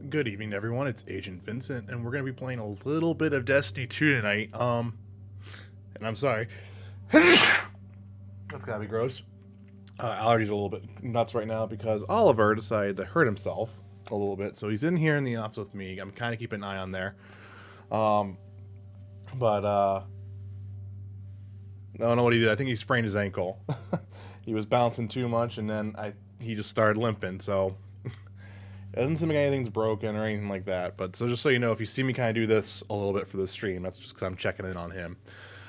Good evening, everyone. It's Agent Vincent, and we're going to be playing a little bit of Destiny 2 tonight. And I'm sorry. That's gotta be gross. Allergies a little bit nuts right now because Oliver decided to hurt himself a little bit, so he's in here in the office with me. I'm kind of keeping an eye on there. But I don't know what he did. I think he sprained his ankle. He was bouncing too much, and then he just started limping, so it doesn't seem like anything's broken or anything like that. But so just so you know, if you see me kind of do this a little bit for this stream, that's just because I'm checking in on him.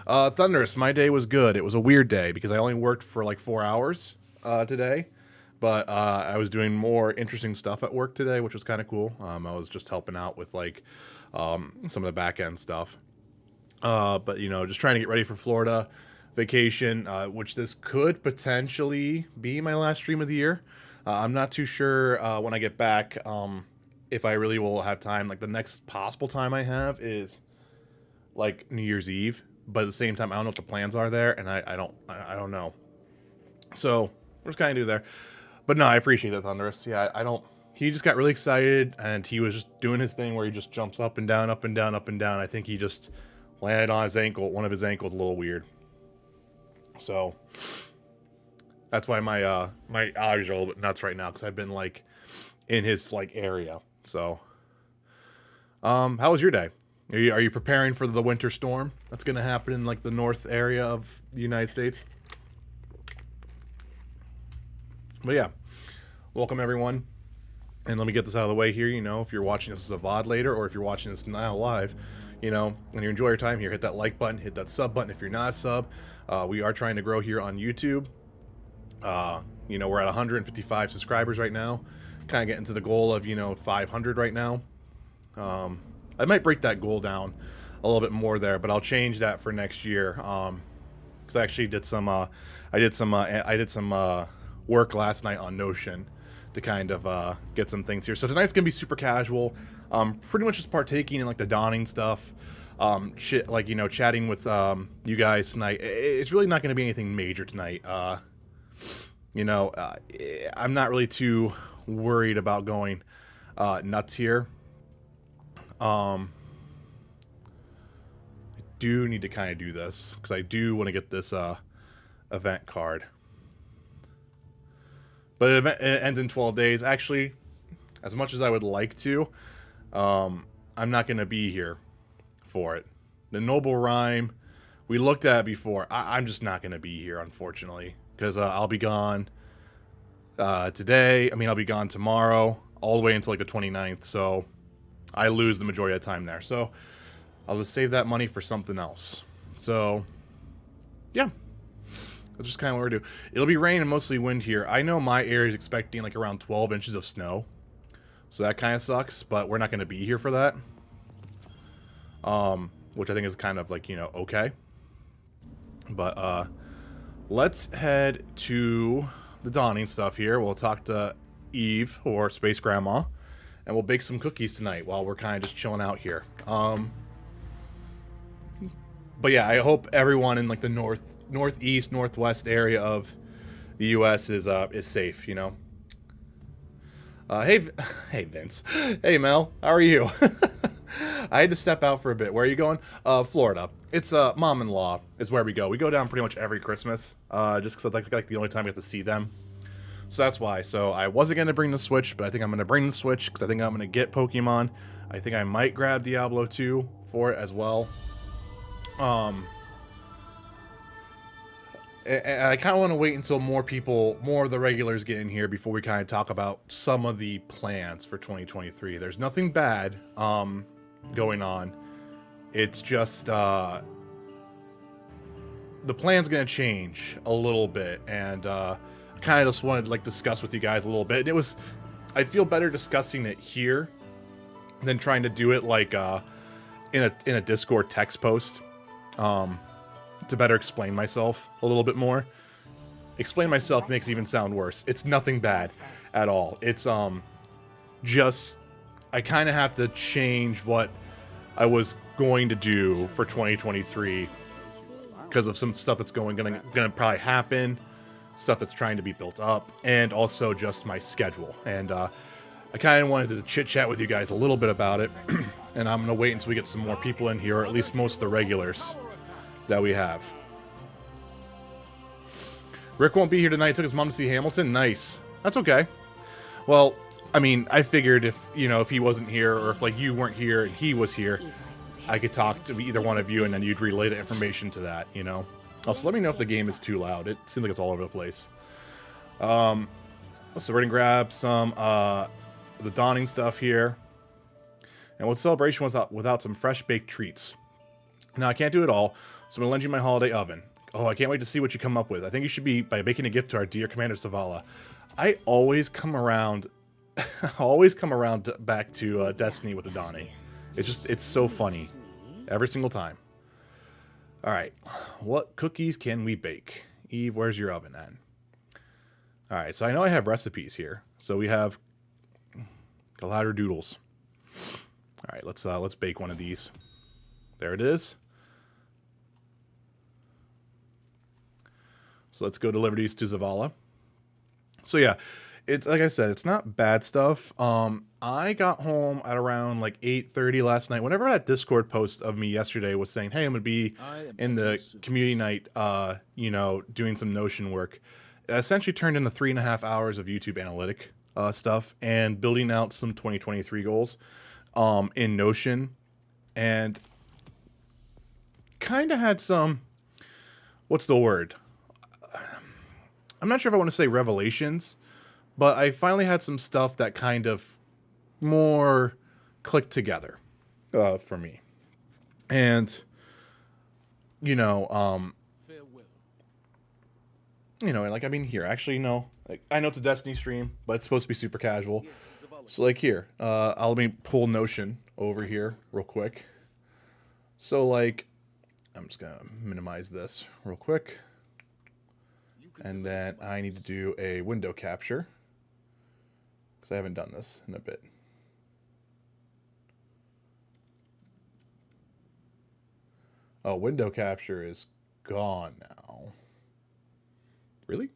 Thunderous, my day was good. It was a weird day because I only worked for like 4 hours today. But I was doing more interesting stuff at work today, which was kind of cool. I was just helping out with like some of the back end stuff. But, you know, just trying to get ready for Florida vacation, which this could potentially be my last stream of the year. I'm not too sure when I get back if I really will have time. Like, the next possible time I have is like New Year's Eve, but at the same time I don't know what the plans are there, and I don't know. So we're just kind of do there. But no, I appreciate that, Thunderous. Yeah, I don't. He just got really excited, and he was just doing his thing where he just jumps up and down, up and down, up and down. I think he just landed on his ankle. One of his ankles a little weird. So that's why my my allergies are a little bit nuts right now, because I've been like in his like area. So, how was your day? Are you preparing for the winter storm that's going to happen in like the north area of the United States? But yeah, welcome everyone. And let me get this out of the way here. You know, if you're watching this as a VOD later, or if you're watching this now live, you know, and you enjoy your time here, hit that like button, hit that sub button if you're not a sub. We are trying to grow here on YouTube. You know, we're at 155 subscribers right now. Kind of getting to the goal of, you know, 500 right now. I might break that goal down a little bit more there, but I'll change that for next year. Because I actually did some, I did some work last night on Notion to kind of get some things here. So tonight's gonna be super casual. Pretty much just partaking in like the Dawning stuff. Shit, like, you know, chatting with you guys tonight. It's really not gonna be anything major tonight. You know, I'm not really too worried about going nuts here. I do need to kind of do this because I do want to get this event card. But it ends in 12 days. Actually, as much as I would like to, I'm not going to be here for it. The Noble Rhyme, we looked at it before. I'm just not going to be here, unfortunately, because I'll be gone today. I mean, I'll be gone tomorrow, all the way until like the 29th, so I lose the majority of the time there. So I'll just save that money for something else. So, yeah. That's just kind of what we're doing. It'll be rain and mostly wind here. I know my area is expecting like around 12 inches of snow. So that kind of sucks, but we're not going to be here for that. Which I think is kind of like, you know, okay. But let's head to the Dawning stuff here. We'll talk to Eve, or Space Grandma, and we'll bake some cookies tonight while we're kind of just chilling out here. But yeah, I hope everyone in like the northeast, northwest area of the U.S. is safe, you know. Hey Vince. Hey Mel, how are you? I had to step out for a bit. Where are you going? Florida. It's mom-in-law is where we go. We go down pretty much every Christmas, just because it's like the only time we get to see them. So that's why. So I wasn't going to bring the Switch, but I think I'm going to bring the Switch because I think I'm going to get Pokemon. I think I might grab Diablo 2 for it as well. And I kind of want to wait until more of the regulars get in here before we kind of talk about some of the plans for 2023. There's nothing bad going on. It's just the plan's going to change a little bit, and I kind of just wanted to discuss with you guys a little bit. And I'd feel better discussing it here than trying to do it in a Discord text post. To better explain myself a little bit more. Explain myself makes it even sound worse. It's nothing bad at all. It's just I kind of have to change what I was going to do for 2023 because of some stuff that's gonna probably happen, stuff that's trying to be built up, and also just my schedule. And I kind of wanted to chit chat with you guys a little bit about it, and I'm gonna wait until we get some more people in here, or at least most of the regulars that we have. Rick won't be here tonight. Took his mom to see Hamilton. Nice. That's okay. Well, I mean, I figured if he wasn't here, or if you weren't here and he was here, I could talk to either one of you and then you'd relay the information to that, Also, let me know if the game is too loud. It seems like it's all over the place. So we're gonna grab some the Dawning stuff here. And what celebration was without some fresh baked treats? Now I can't do it all. So I'm going to lend you my holiday oven. Oh, I can't wait to see what you come up with. I think you should be by making a gift to our dear Commander Zavala. I always come around back to Destiny with the Dawning. It's so funny. Every single time. All right. What cookies can we bake? Eve, where's your oven at? All right. So I know I have recipes here. So we have Galader Doodles. All right. Let's bake one of these. There it is. So let's go deliver these to Zavala. So yeah, it's like I said, it's not bad stuff. I got home at around 8:30 last night. Whenever that Discord post of me yesterday was saying, hey, I'm gonna be in the community night, doing some Notion work. It essentially turned into 3.5 hours of YouTube analytic stuff and building out some 2023 goals in Notion, and kind of had some, what's the word? I'm not sure if I want to say revelations, but I finally had some stuff that kind of more clicked together for me. And, here, actually, no. I know it's a Destiny stream, but it's supposed to be super casual. So, here, let me pull Notion over here real quick. So, I'm just going to minimize this real quick. And then I need to do a window capture because I haven't done this in a bit. Oh, window capture is gone now. Really?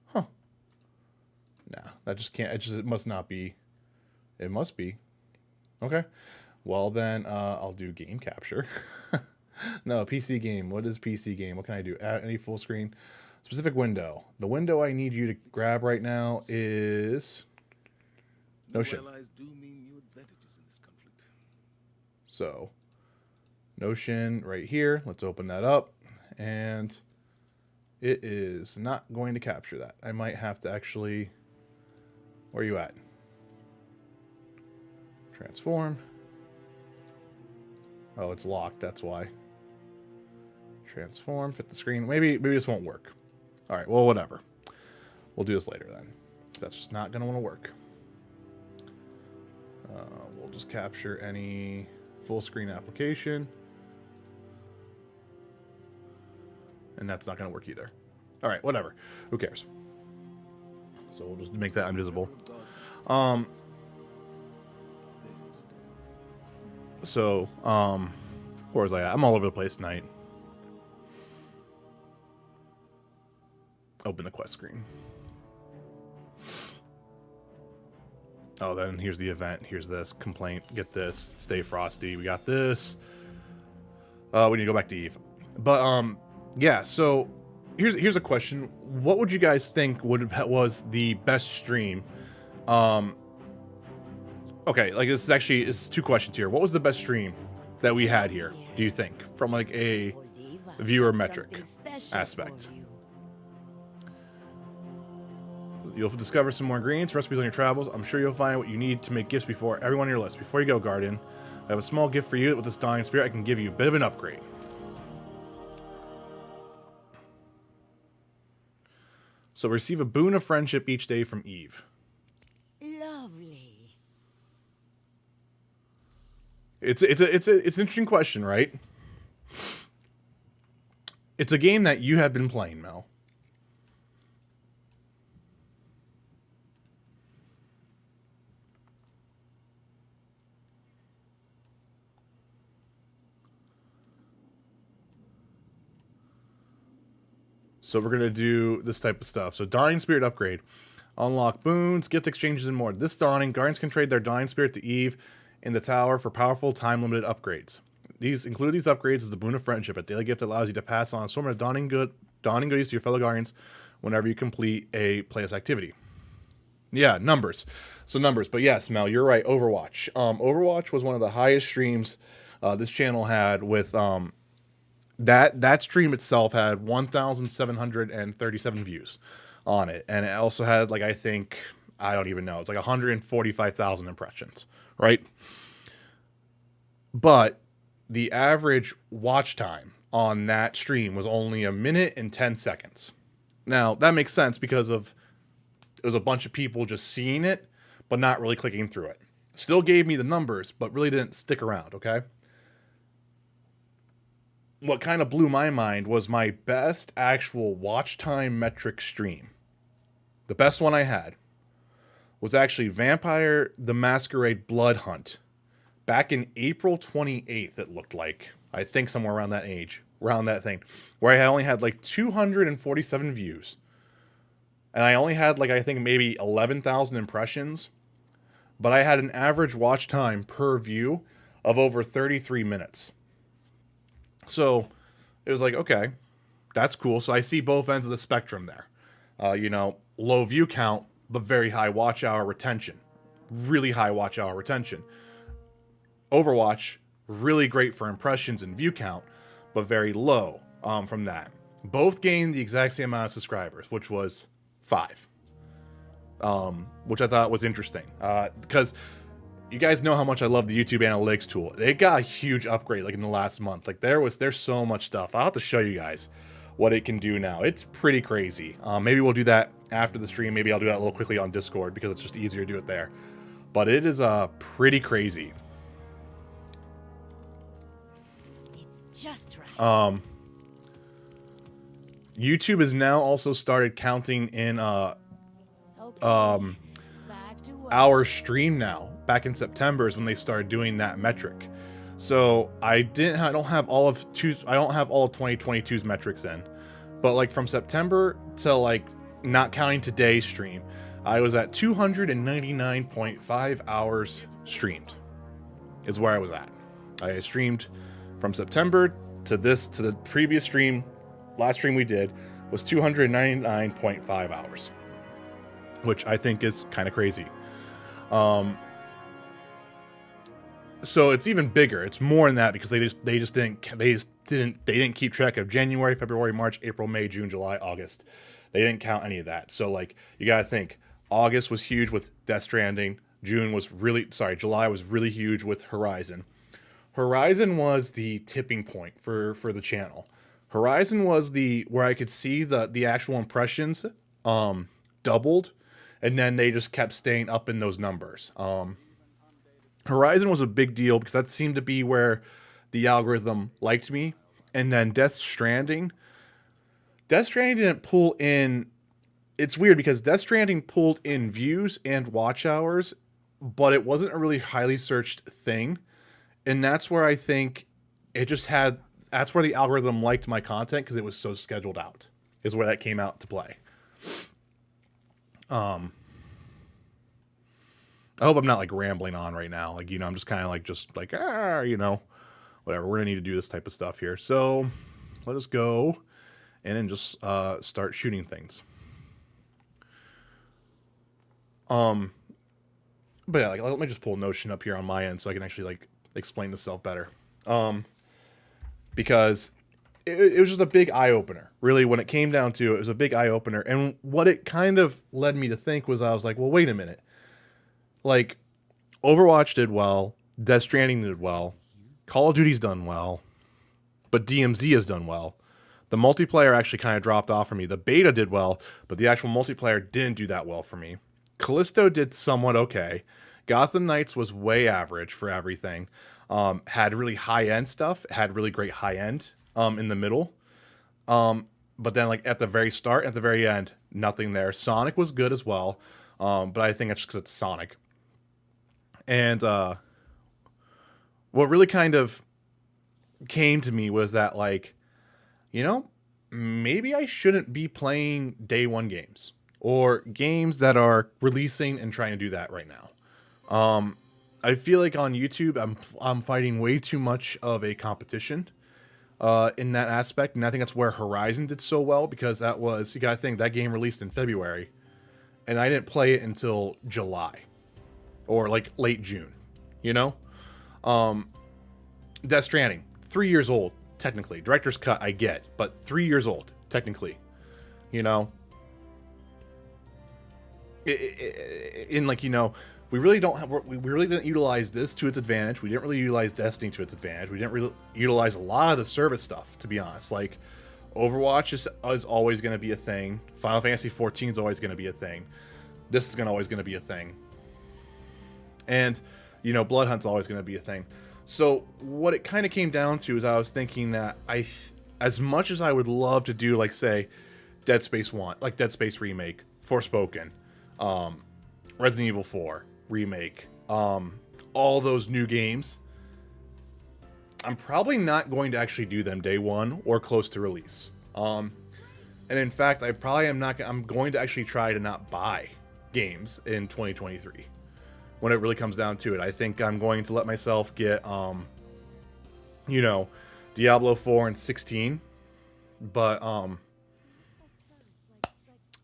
Huh. Nah, that just can't. It must not be. It must be. Okay. Well, then I'll do game capture. No, PC game. What is PC game? What can I do? Add any full screen. Specific window. The window I need you to grab right now is Notion. So, Notion right here. Let's open that up. And it is not going to capture that. I might have to actually... Where are you at? Transform. Oh, it's locked. That's why. Transform. Fit the screen. Maybe this won't work. All right, well, whatever. We'll do this later then. That's just not going to want to work. We'll just capture any full screen application. And that's not going to work either. All right, whatever. Who cares? So we'll just make that invisible. Where was I at? I'm all over the place tonight. Open the quest screen. Oh, then here's the event. Here's this complaint. Get this. Stay frosty. We got this. We need to go back to Eve. But yeah. So here's a question. What would you guys think was the best stream? Okay, like it's two questions here. What was the best stream that we had here? Do you think from like a viewer metric aspect? You'll discover some more ingredients, recipes on your travels. I'm sure you'll find what you need to make gifts before everyone on your list. Before you go, Guardian, I have a small gift for you. With this dying spirit, I can give you a bit of an upgrade. So receive a boon of friendship each day from Eve. Lovely. It's an interesting question, right? It's a game that you have been playing, Mel. So we're going to do this type of stuff. So Dying Spirit upgrade. Unlock boons, gift exchanges, and more. This dawning, Guardians can trade their Dying Spirit to Eve in the tower for powerful, time-limited upgrades. These upgrades as the boon of friendship, a daily gift that allows you to pass on a sort of dawning goodies to your fellow Guardians whenever you complete a playlist activity. Yeah, numbers. So numbers. But yes, Mel, you're right. Overwatch. Overwatch was one of the highest streams this channel had with... That stream itself had 1,737 views on it. And it also had, like, I don't even know. It's like 145,000 impressions, right? But the average watch time on that stream was only 1 minute and 10 seconds. Now, that makes sense because it was a bunch of people just seeing it, but not really clicking through it. Still gave me the numbers, but really didn't stick around, okay? What kind of blew my mind was my best actual watch time metric stream. The best one I had was actually Vampire the Masquerade Blood Hunt. Back in April 28th, it looked like. I think somewhere around that age. Around that thing. Where I only had like 247 views. And I only had like, I think maybe 11,000 impressions. But I had an average watch time per view of over 33 minutes. So it was like, okay, that's cool. So I see both ends of the spectrum there. Low view count, but very high watch hour retention. Really high watch hour retention. Overwatch, really great for impressions and view count, but very low from that. Both gained the exact same amount of subscribers, which was 5. Which I thought was interesting. Because... you guys know how much I love the YouTube analytics tool. They got a huge upgrade like in the last month. Like there's so much stuff. I'll have to show you guys what it can do now. It's pretty crazy. Maybe we'll do that after the stream. Maybe I'll do that a little quickly on Discord because it's just easier to do it there. But it is pretty crazy. It's just right. YouTube has now also started counting in our stream now. Back in September is when they started doing that metric. So I don't have all of 2022's metrics in, but like from September to like not counting today's stream, I was at 299.5 hours streamed is where I was at. I streamed from September to the previous stream. Last stream we did was 299.5 hours, which I think is kind of crazy. So it's even bigger. It's more than that because they didn't keep track of January, February, March, April, May, June, July, August. They didn't count any of that. So like you gotta think, August was huge with Death Stranding. July was really huge with Horizon. Horizon was the tipping point for the channel. Horizon was where I could see the actual impressions doubled, and then they just kept staying up in those numbers. Horizon was a big deal because that seemed to be where the algorithm liked me. And then Death Stranding didn't pull in. It's weird because Death Stranding pulled in views and watch hours, but it wasn't a really highly searched thing. And that's where I think that's where the algorithm liked my content because it was so scheduled out, is where that came out to play. I hope I'm not like rambling on right now. Like, I'm just kind of like, whatever. We're going to need to do this type of stuff here. So let us go in and just start shooting things. But yeah, like, let me just pull Notion up here on my end so I can actually like explain this stuff better. Because it was just a big eye opener. Really, when it came down to it, it was a big eye opener. And what it kind of led me to think was, I was like, well, wait a minute. Like, Overwatch did well, Death Stranding did well, Call of Duty's done well, but DMZ has done well. The multiplayer actually kind of dropped off for me. The beta did well, but the actual multiplayer didn't do that well for me. Callisto did somewhat okay. Gotham Knights was way average for everything. Had really high-end stuff, had really great high-end in the middle. But then like at the very start, at the very end, nothing there. Sonic was good as well, but I think that's just because it's Sonic. And what really kind of came to me was that, like, maybe I shouldn't be playing day one games or games that are releasing and trying to do that right now. I feel like on YouTube, I'm fighting way too much of a competition in that aspect. And I think that's where Horizon did so well, because that was, you got to think, that game released in February and I didn't play it until July or like late June, Death Stranding, 3 years old, technically. Director's cut, I get, but 3 years old, technically. We really didn't utilize this to its advantage. We didn't really utilize Destiny to its advantage. We didn't really utilize a lot of the service stuff, to be honest. Like, Overwatch is always going to be a thing. Final Fantasy 14 is always going to be a thing. This is always going to be a thing. And, Blood Hunt's always going to be a thing. So what it kind of came down to is I was thinking that as much as I would love to do, like, say, Dead Space 1, like Dead Space Remake, Forspoken, Resident Evil 4 Remake, all those new games, I'm probably not going to actually do them day one or close to release. And in fact, I probably am not. I'm going to actually try to not buy games in 2023. When it really comes down to it, I think I'm going to let myself get, Diablo 4 and 16. But,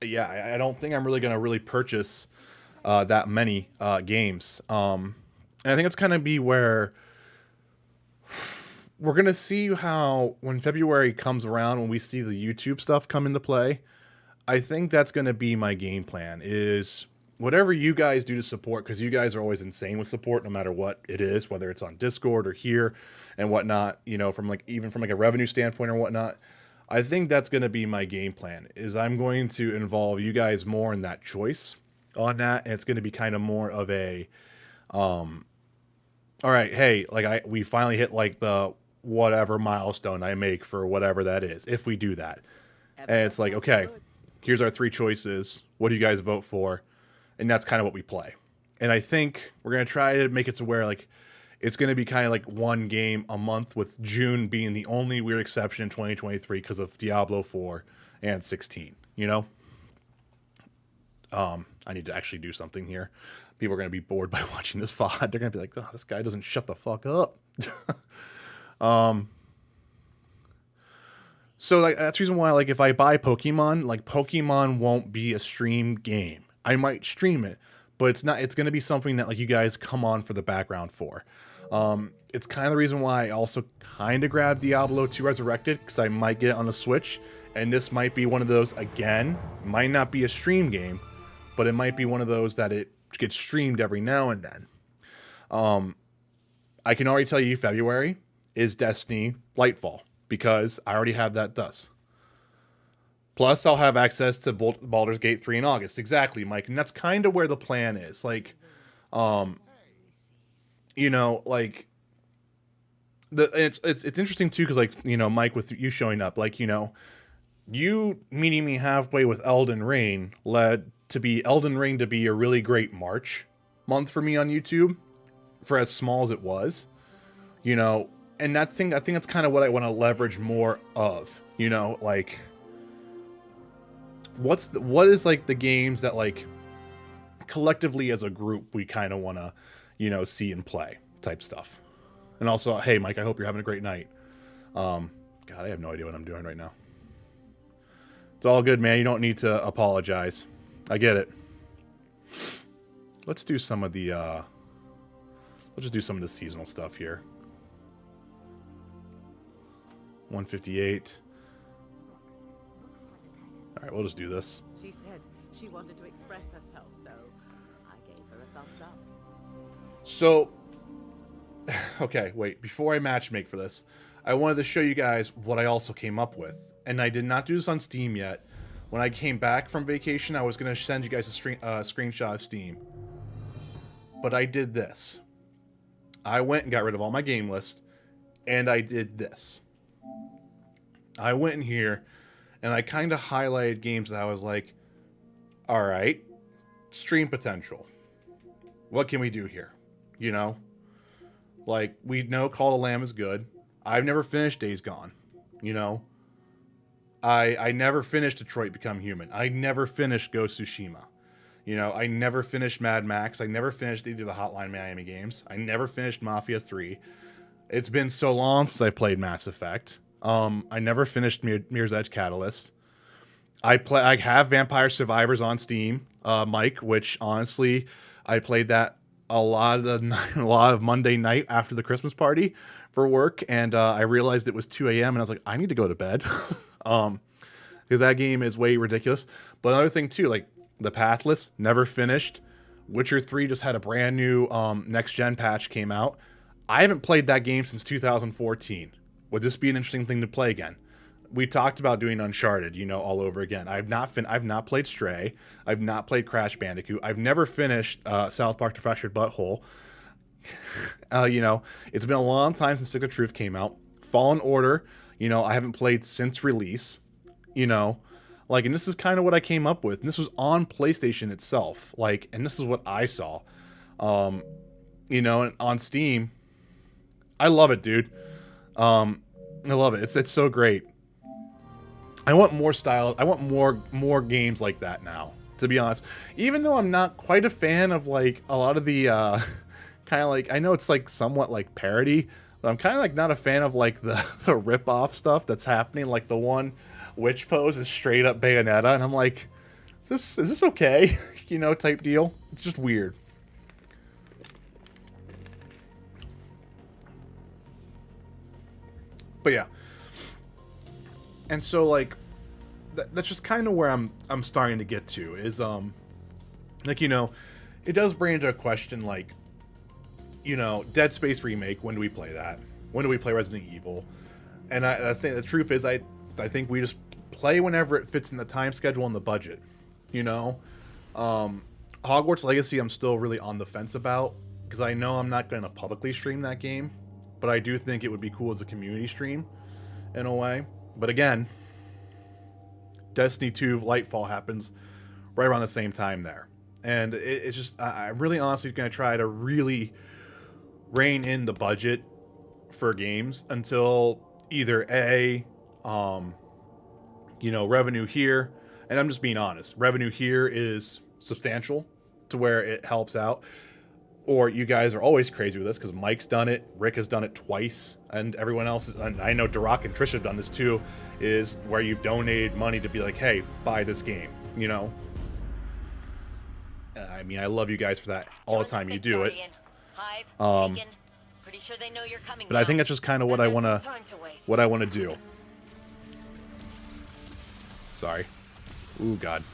yeah, I don't think I'm really going to really purchase that many games. And I think it's kind of be where we're going to see how, when February comes around, when we see the YouTube stuff come into play, I think that's going to be my game plan, is whatever you guys do to support, because you guys are always insane with support, no matter what it is, whether it's on Discord or here and whatnot, from like, even from like a revenue standpoint or whatnot. I think that's going to be my game plan, is I'm going to involve you guys more in that choice on that. And it's going to be kind of more of a, all right, hey, like we finally hit like the whatever milestone I make for whatever that is, if we do that. And it's like, okay, here's our 3 choices. What do you guys vote for? And that's kind of what we play. And I think we're going to try to make it to where, like, it's going to be kind of like one game a month, with June being the only weird exception in 2023 because of Diablo 4 and 16, I need to actually do something here. People are going to be bored by watching this VOD. They're going to be like, oh, this guy doesn't shut the fuck up. So like, that's the reason why, like, if I buy Pokemon, like, Pokemon won't be a stream game. I might stream it, but it's not. It's going to be something that, like, you guys come on for the background for. It's kind of the reason why I also kind of grabbed Diablo 2 Resurrected, because I might get it on the Switch, and this might be one of those, again, might not be a stream game, but it might be one of those that it gets streamed every now and then. I can already tell you February is Destiny Lightfall, because I already have that DOS. Plus, I'll have access to Baldur's Gate 3 in August. Exactly, Mike. And that's kind of where the plan is. Like, like, it's interesting too, because, like, Mike, with you showing up, like, you meeting me halfway with Elden Ring led to be Elden Ring to be a really great March month for me on YouTube, for as small as it was, and that thing, I think that's kind of what I want to leverage more of, like, what is like the games that, like, collectively as a group we kind of want to, you know, see and play type stuff. And also, hey Mike, I hope you're having a great night. God, I have no idea what I'm doing right now. It's all good, man. You don't need to apologize. I get it. Let's do some of the let's just do some of the seasonal stuff here. 158. All right, we'll just do this. She said she wanted to express herself, so I gave her a thumbs up. So, okay, wait. Before I matchmake for this, I wanted to show you guys what I also came up with. And I did not do this on Steam yet. When I came back from vacation, I was going to send you guys a screenshot of Steam. But I did this. I went and got rid of all my game list. And I did this. I went in here and I kind of highlighted games that I was like, all right, stream potential. What can we do here? You know? Like, we know Call of the Lamb is good. I've never finished Days Gone. You know? I never finished Detroit Become Human. I never finished Ghost of Tsushima. You know, I never finished Mad Max. I never finished either of the Hotline Miami games. I never finished Mafia 3. It's been so long since I played Mass Effect. I never finished Mirror's Edge Catalyst. I have Vampire Survivors on Steam, Mike, which honestly, I played that a lot of Monday night after the Christmas party for work, and I realized it was 2 a.m. and I was like, I need to go to bed. Because that game is way ridiculous. But another thing too, like the Pathless, never finished. Witcher 3 just had a brand new next gen patch came out. I haven't played that game since 2014. Would this be an interesting thing to play again? We talked about doing Uncharted, you know, all over again. I've not played Stray. I've not played Crash Bandicoot. I've never finished South Park: The Fractured Butthole. You know, it's been a long time since Stick of Truth came out. Fallen Order, you know, I haven't played since release. You know, like, and this is kind of what I came up with. And this was on PlayStation itself. Like, and this is what I saw. You know, and on Steam, I love it, dude. I love it. It's so great. I want more style. I want more games like that now, to be honest. Even though I'm not quite a fan of like a lot of the kind of like, I know it's like somewhat like parody, but I'm kind of like not a fan of like the rip-off stuff that's happening. Like the one witch pose is straight up Bayonetta, and I'm like, is this okay? You know, type deal. It's just weird. But yeah. And so like that's just kind of where I'm starting to get to is like, you know, it does bring into a question like, you know, Dead Space remake, when do we play that? When do we play Resident Evil? And I think the truth is I think we just play whenever it fits in the time schedule and the budget. You know? Hogwarts Legacy I'm still really on the fence about because I know I'm not going to publicly stream that game, but I do think it would be cool as a community stream in a way. But again, Destiny 2 Lightfall happens right around the same time there. And it's just, I really honestly going to try to really rein in the budget for games until either A, you know, revenue here, and I'm just being honest, revenue here is substantial to where it helps out. Or you guys are always crazy with this because Mike's done it, Rick has done it twice, and everyone else is, and I know Duroc and Trish have done this too, is where you've donated money to be like, hey, buy this game, you know? I mean, I love you guys for that all the time you do it. Pretty sure they know you're coming. But I think that's just kind of what I want to do. Sorry. Ooh, God.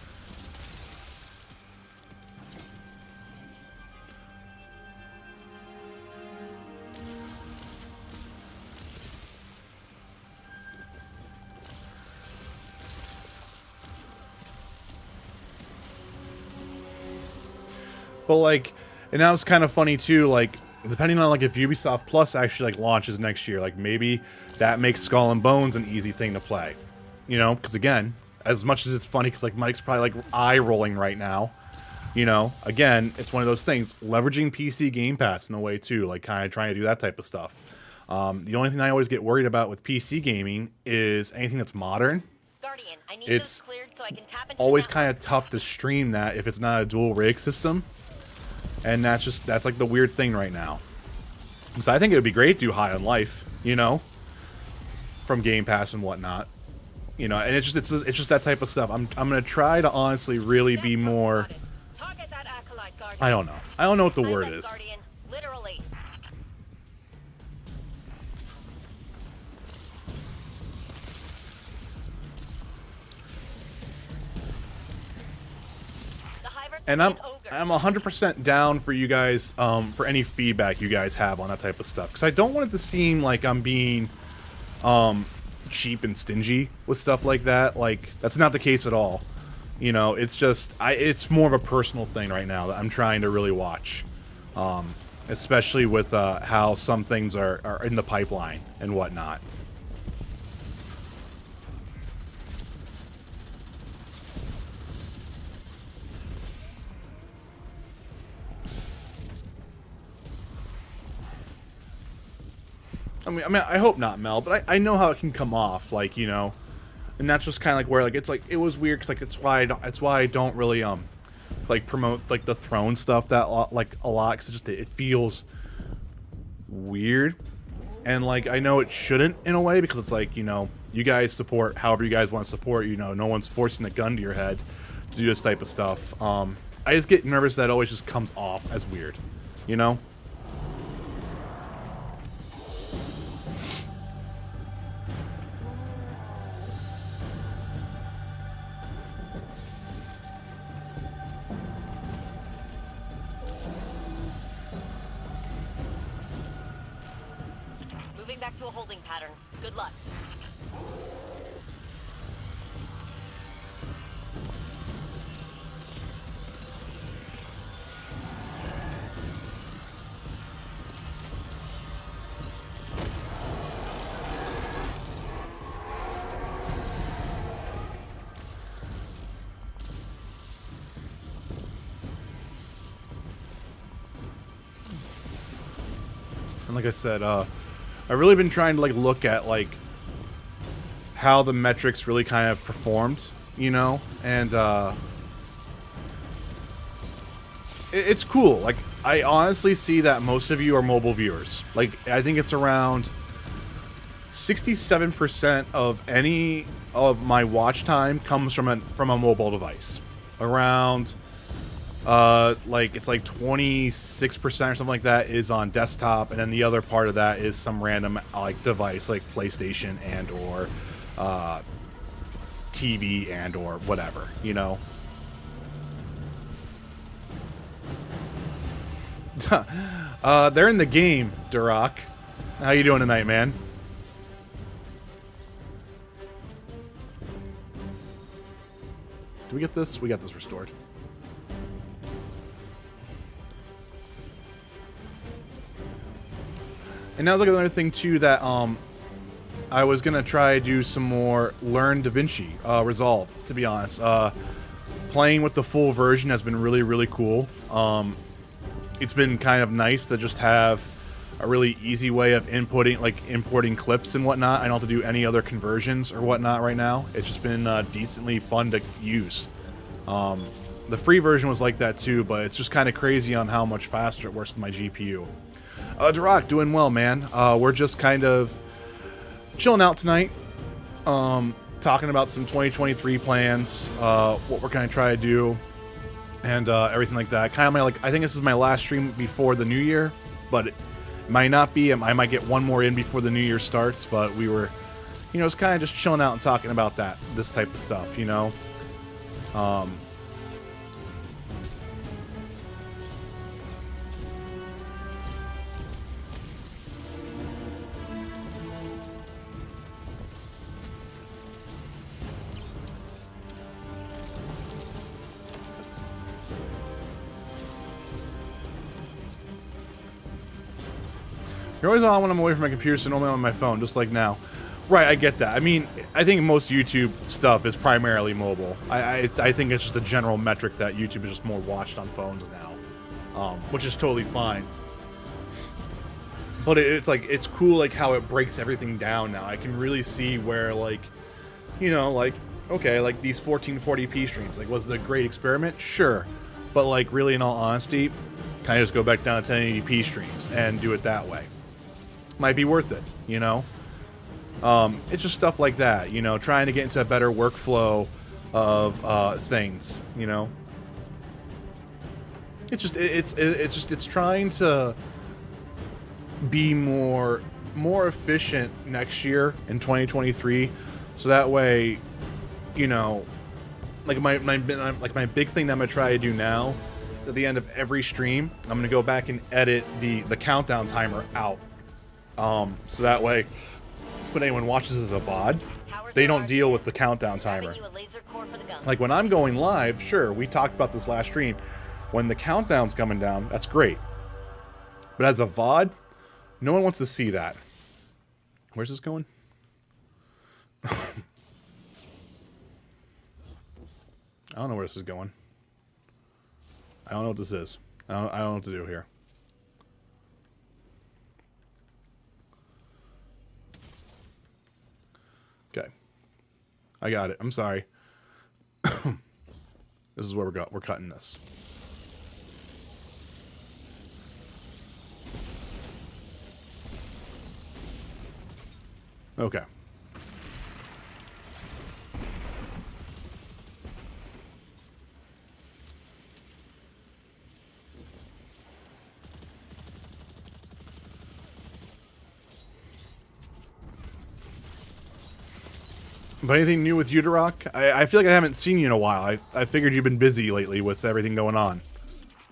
But like, and that was kind of funny too, like, depending on like if Ubisoft Plus actually like launches next year, like maybe that makes Skull and Bones an easy thing to play. You know, because again, as much as it's funny, because like Mike's probably like eye rolling right now, you know, again, it's one of those things, leveraging PC Game Pass in a way too, like kind of trying to do that type of stuff. The only thing I always get worried about with PC gaming is anything that's modern, Guardian, I need it's those cleared so I can tap into always the kind network. of tough to stream that if it's not a dual rig system. And that's like the weird thing right now. So I think it would be great to do High on Life, you know, from Game Pass and whatnot. You know, and it's just that type of stuff. I'm gonna try to honestly really be more. Target that acolyte, Guardian. I don't know. I don't know what the Find word that is. Guardian, literally. The Hivers And are I'm an ogre. 100% down for you guys for any feedback you guys have on that type of stuff, because I don't want it to seem like I'm being cheap and stingy with stuff like that. Like, that's not the case at all. You know, it's just it's more of a personal thing right now that I'm trying to really watch, especially with how some things are in the pipeline and whatnot. I mean, I hope not, Mel, but I know how it can come off, like, you know, and that's just kind of like where, like, it's like, it was weird, because, like, it's why I don't really, like, promote, like, the throne stuff that, like, a lot, because it feels weird, and, like, I know it shouldn't, in a way, because it's like, you know, you guys support however you guys want to support, you know, no one's forcing a gun to your head to do this type of stuff. I just get nervous that it always just comes off as weird, you know? Moving back to a holding pattern. Good luck. And like I said, I've really been trying to, like, look at, like, how the metrics really kind of performed, you know, and it's cool. Like, I honestly see that most of you are mobile viewers. Like, I think it's around 67% of any of my watch time comes from a mobile device. Around like, it's like 26% or something like that is on desktop, and then the other part of that is some random, like, device like PlayStation and or TV and or whatever, you know. They're in the game, Duroc. How you doing tonight, man? Do we get this? We got this restored. And that was like another thing too that I was gonna try to do some more Learn DaVinci Resolve, to be honest. Playing with the full version has been really, really cool. It's been kind of nice to just have a really easy way of importing clips and whatnot. I don't have to do any other conversions or whatnot right now. It's just been decently fun to use. The free version was like that too, but it's just kind of crazy on how much faster it works with my GPU. Duroc, doing well, man. We're just kind of chilling out tonight, talking about some 2023 plans, what we're going to try to do, and everything like that. Kind of I think this is my last stream before the new year, but it might not be. I might get one more in before the new year starts, but we were, you know, it's kind of just chilling out and talking about this type of stuff, you know. You're always on when I'm away from my computer, so normally I'm on my phone, just like now. Right, I get that. I mean, I think most YouTube stuff is primarily mobile. I think it's just a general metric that YouTube is just more watched on phones now, which is totally fine. But it's like, it's cool, like, how it breaks everything down now. I can really see where, like, you know, like, okay, like these 1440p streams, like, was it a great experiment? Sure. But, like, really, in all honesty, kind of just go back down to 1080p streams and do it that way. Might be worth it, you know? It's just stuff like that, you know, trying to get into a better workflow of things, you know? It's just, it's trying to be more efficient next year in 2023, so that way, you know, like my big thing that I'm gonna try to do now, at the end of every stream, I'm gonna go back and edit the countdown timer out, so that way, when anyone watches as a VOD, they don't deal with the countdown timer. Like when I'm going live, sure, we talked about this last stream. When the countdown's coming down, that's great. But as a VOD, no one wants to see that. Where's this going? I don't know where this is going. I don't know what this is. I don't know what to do here. Okay. I got it. I'm sorry. This is where we're cutting this. Okay. But anything new with Uterock? I feel like I haven't seen you in a while. I figured you've been busy lately with everything going on.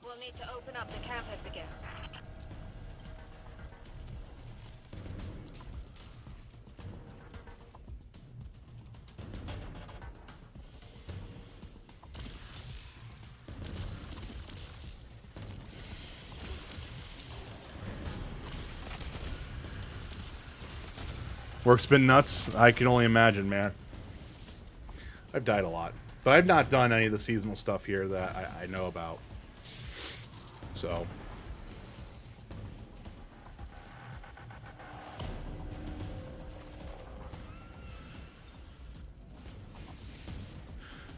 We'll need to open up the campus again. Work's been nuts. I can only imagine, man. I've died a lot. But I've not done any of the seasonal stuff here that I know about. So.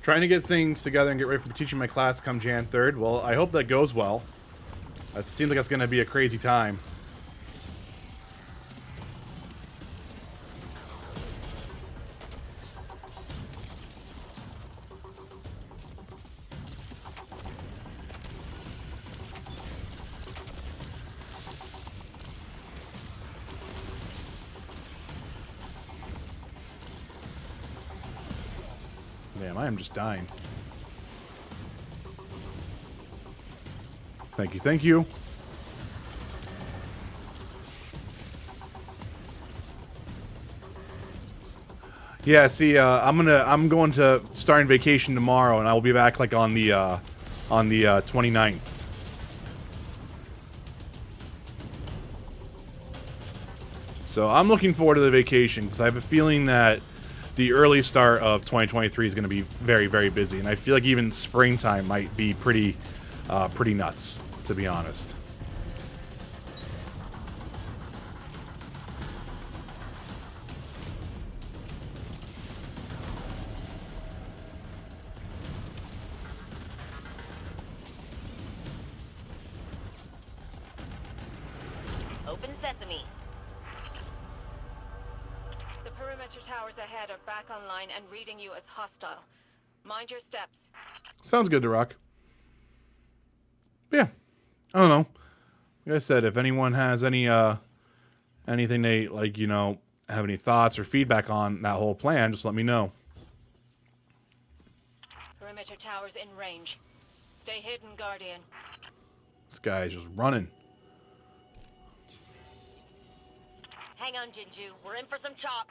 Trying to get things together and get ready for teaching my class come Jan 3rd. Well, I hope that goes well. It seems like it's going to be a crazy time. Damn, I am just dying. Thank you, thank you. Yeah, see, I'm going to starting vacation tomorrow, and I will be back like on the 29th. So I'm looking forward to the vacation because I have a feeling that the early start of 2023 is going to be very, very busy, and I feel like even springtime might be pretty nuts, to be honest. Open sesame. The perimeter towers ahead are back online and reading you as hostile. Mind your steps. Sounds good, to rock. Yeah, I don't know. Like I said, if anyone has any anything they like, you know, have any thoughts or feedback on that whole plan, just let me know. Perimeter towers in range. Stay hidden, Guardian. This guy is just running. Hang on, Jinju. We're in for some chop.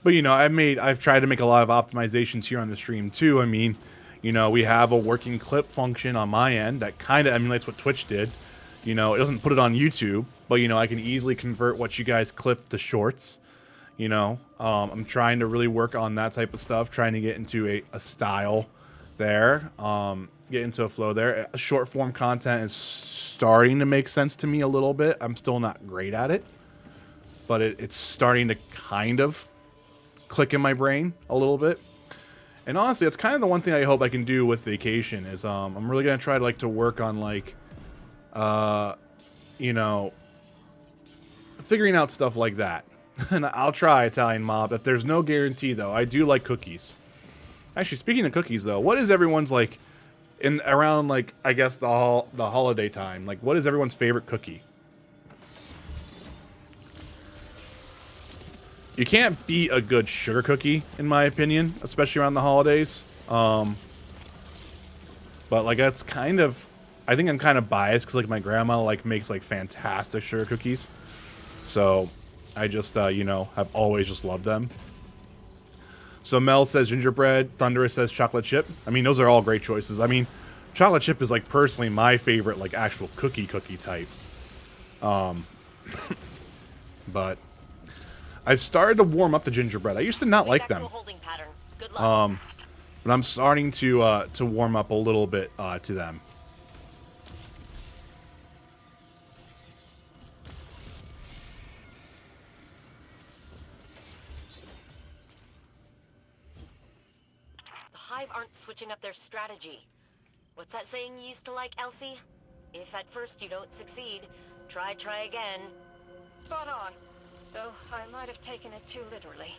But you know, I've tried to make a lot of optimizations here on the stream too. I mean, you know, we have a working clip function on my end that kind of emulates what Twitch did. You know, it doesn't put it on YouTube, but you know, I can easily convert what you guys clip to shorts. You know, I'm trying to really work on that type of stuff, trying to get into a style there, get into a flow there. Short form content is starting to make sense to me a little bit. I'm still not great at it, but it's starting to kind of click in my brain a little bit. And honestly, that's kind of the one thing I hope I can do with vacation is I'm really gonna try to work on you know, figuring out stuff like that. And I'll try Italian Mob, but there's no guarantee though. I do like cookies. Actually, speaking of cookies though, what is everyone's in around I guess the holiday time? Like, what is everyone's favorite cookie? You can't beat a good sugar cookie, in my opinion, especially around the holidays. But that's kind of, I think I'm kind of biased because my grandma makes fantastic sugar cookies. So I just you know, have always just loved them. So Mel says gingerbread, Thunderous says chocolate chip. I mean, those are all great choices. I mean, chocolate chip is personally my favorite actual cookie type. But I've started to warm up the gingerbread. I used to not like them. But I'm starting to warm up a little bit to them. The Hive aren't switching up their strategy. What's that saying you used to like, Elsie? If at first you don't succeed, try again. Spot on. Though I might have taken it too literally.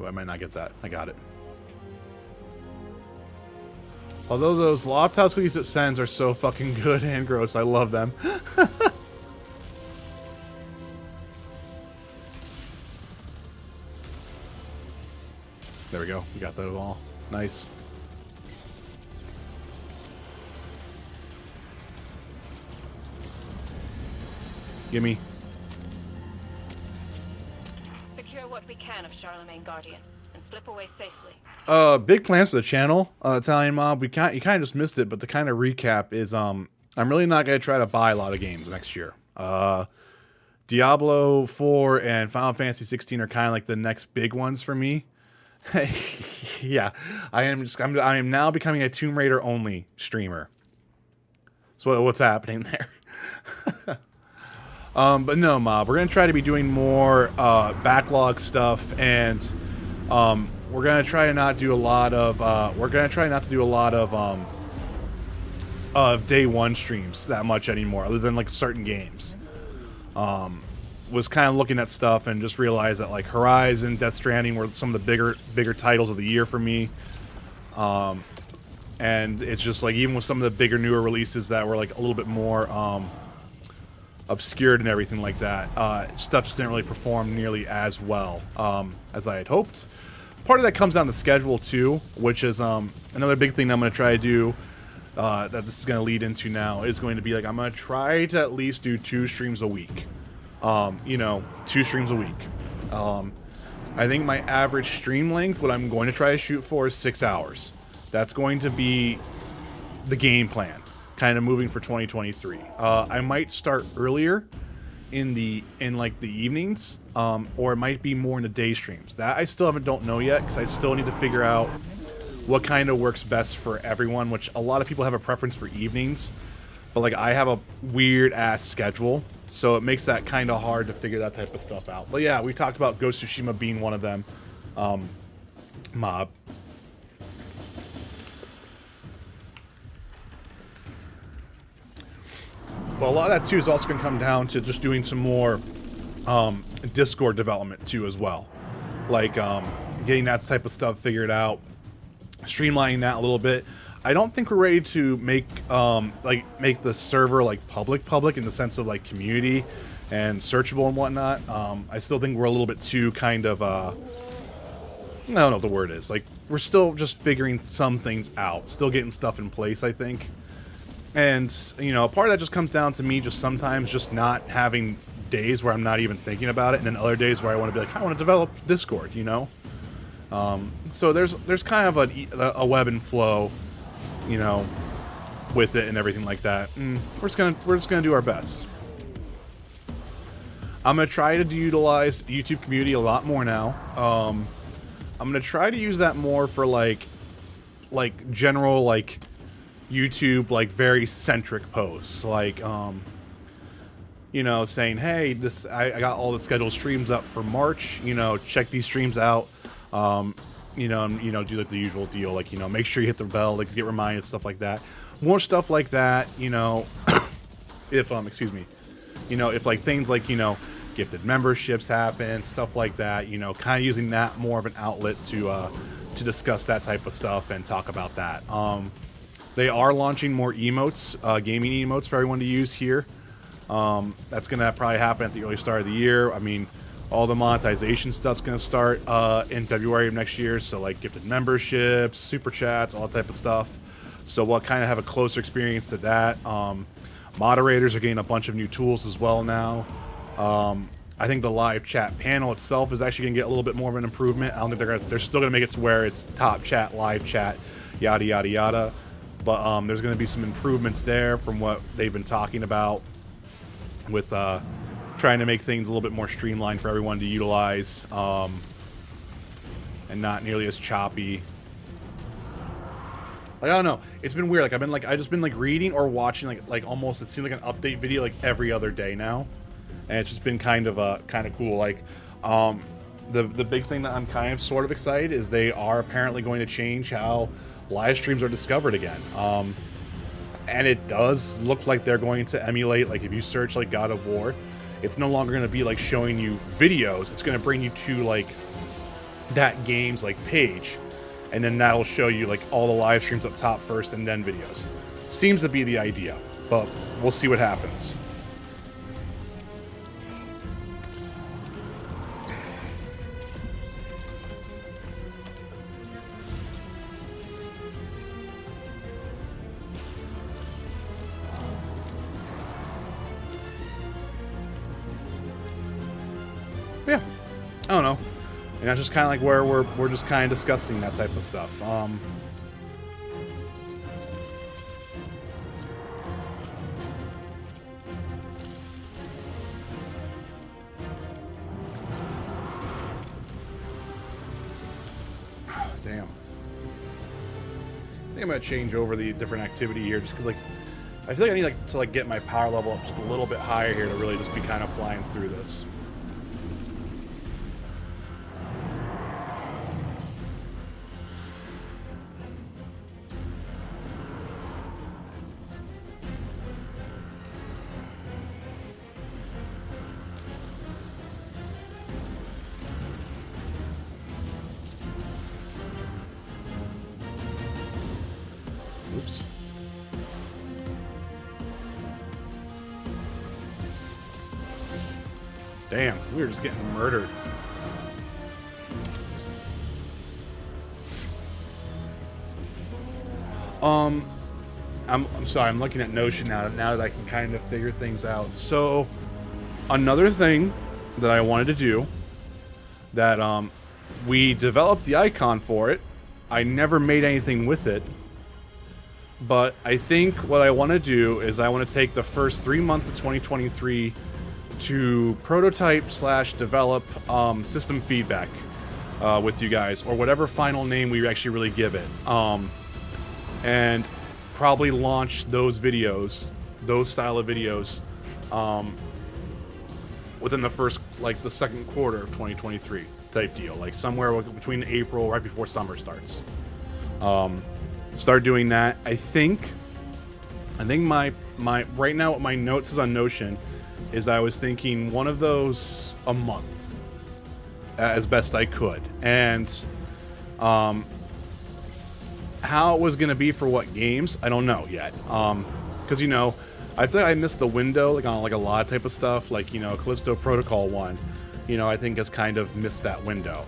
Oh, I might not get that. I got it. Although those Loft House cookies it sends are so fucking good and gross. I love them. There we go. We got those all. Nice. Gimme. Secure what we can of Charlemagne Guardian and slip away safely. Big plans for the channel, Italian Mob. You kind of just missed it, but to kind of recap is I'm really not gonna try to buy a lot of games next year. Diablo 4 and Final Fantasy 16 are kind of the next big ones for me. Yeah, I am now becoming a Tomb Raider only streamer. So what's happening there? But no, Mob, we're gonna try to be doing more backlog stuff, and we're gonna try to not do a lot of day one streams that much anymore, other than certain games. Was kind of looking at stuff and just realized that Horizon, Death Stranding were some of the bigger titles of the year for me. And it's just even with some of the bigger, newer releases that were a little bit more obscured and everything like that, stuff just didn't really perform nearly as well as I had hoped. Part of that comes down to schedule too, which is another big thing that I'm going to try to do, that this is going to lead into now, is going to be I'm going to try to at least do 2 streams a week. You know, 2 streams a week. I think my average stream length, what I'm going to try to shoot for, is 6 hours. That's going to be the game plan, kind of moving for 2023. I might start earlier in the evenings, or it might be more in the day streams. That I still don't know yet, because I still need to figure out what kind of works best for everyone, which a lot of people have a preference for evenings, but I have a weird ass schedule, so it makes that kind of hard to figure that type of stuff out. But yeah, we talked about Ghost of Tsushima being one of them. Mob. But a lot of that too is also going to come down to just doing some more Discord development too as well, like getting that type of stuff figured out, streamlining that a little bit. I don't think we're ready to make make the server like public in the sense of like community and searchable and whatnot. I still think we're a little bit too kind of I don't know what the word is. Like, we're still just figuring some things out, still getting stuff in place, I think. And, you know, part of that just comes down to me just sometimes just not having days where I'm not even thinking about it, and then other days where I want to be like, I want to develop Discord, you know? So there's kind of a web and flow, you know, with it and everything like that. And we're just gonna do our best. I'm gonna try to utilize YouTube community a lot more now. I'm gonna try to use that more for like general like YouTube like very centric posts, like you know, saying, hey, this I got all the scheduled streams up for March, you know, check these streams out. You know, do like the usual deal, like, you know, make sure you hit the bell, like, get reminded, stuff like that. More stuff like that, you know. If excuse me, you know, if like things like, you know, gifted memberships happen, stuff like that, you know, kind of using that more of an outlet to discuss that type of stuff and talk about that. They are launching more emotes, gaming emotes for everyone to use here. That's gonna probably happen at the early start of the year. I mean, all the monetization stuff's gonna start in February of next year, so like gifted memberships, super chats, all that type of stuff. So we'll kind of have a closer experience to that. Moderators are getting a bunch of new tools as well now. I think the live chat panel itself is actually gonna get a little bit more of an improvement. I don't think they're still gonna make it to where it's top chat, live chat, yada yada yada. But there's gonna be some improvements there from what they've been talking about with trying to make things a little bit more streamlined for everyone to utilize, and not nearly as choppy. Like, I don't know, it's been weird. Like, I just been like reading or watching like almost, it seems like an update video like every other day now, and it's just been kind of cool. Like, the big thing that I'm kind of sort of excited is they are apparently going to change how live streams are discovered again. And it does look like they're going to emulate, like, if you search like God of War, it's no longer going to be like showing you videos. It's going to bring you to like that game's like page, and then that'll show you like all the live streams up top first and then videos. Seems to be the idea, but we'll see what happens. Yeah, I don't know, and that's just kind of like where we're just kind of discussing that type of stuff. Damn, I think I'm gonna change over the different activity here, just because like I feel like I need like to like get my power level up just a little bit higher here to really just be kind of flying through this. Oops. Damn, we were just getting murdered. I'm sorry, I'm looking at Notion now that I can kind of figure things out. So, another thing that I wanted to do, that we developed the icon for it. I never made anything with it. But I think what I want to do is I want to take the first 3 months of 2023 to prototype / develop system feedback with you guys, or whatever final name we actually really give it, and probably launch those videos, those style of videos, within the first, like the second quarter of 2023 type deal, like somewhere between April, right before summer starts. Start doing that. I think my right now what my notes is on Notion is I was thinking one of those a month as best I could, and how it was gonna be for what games I don't know yet, because you know I feel like I missed the window like on like a lot of type of stuff, like you know Callisto Protocol 1, you know I think has kind of missed that window,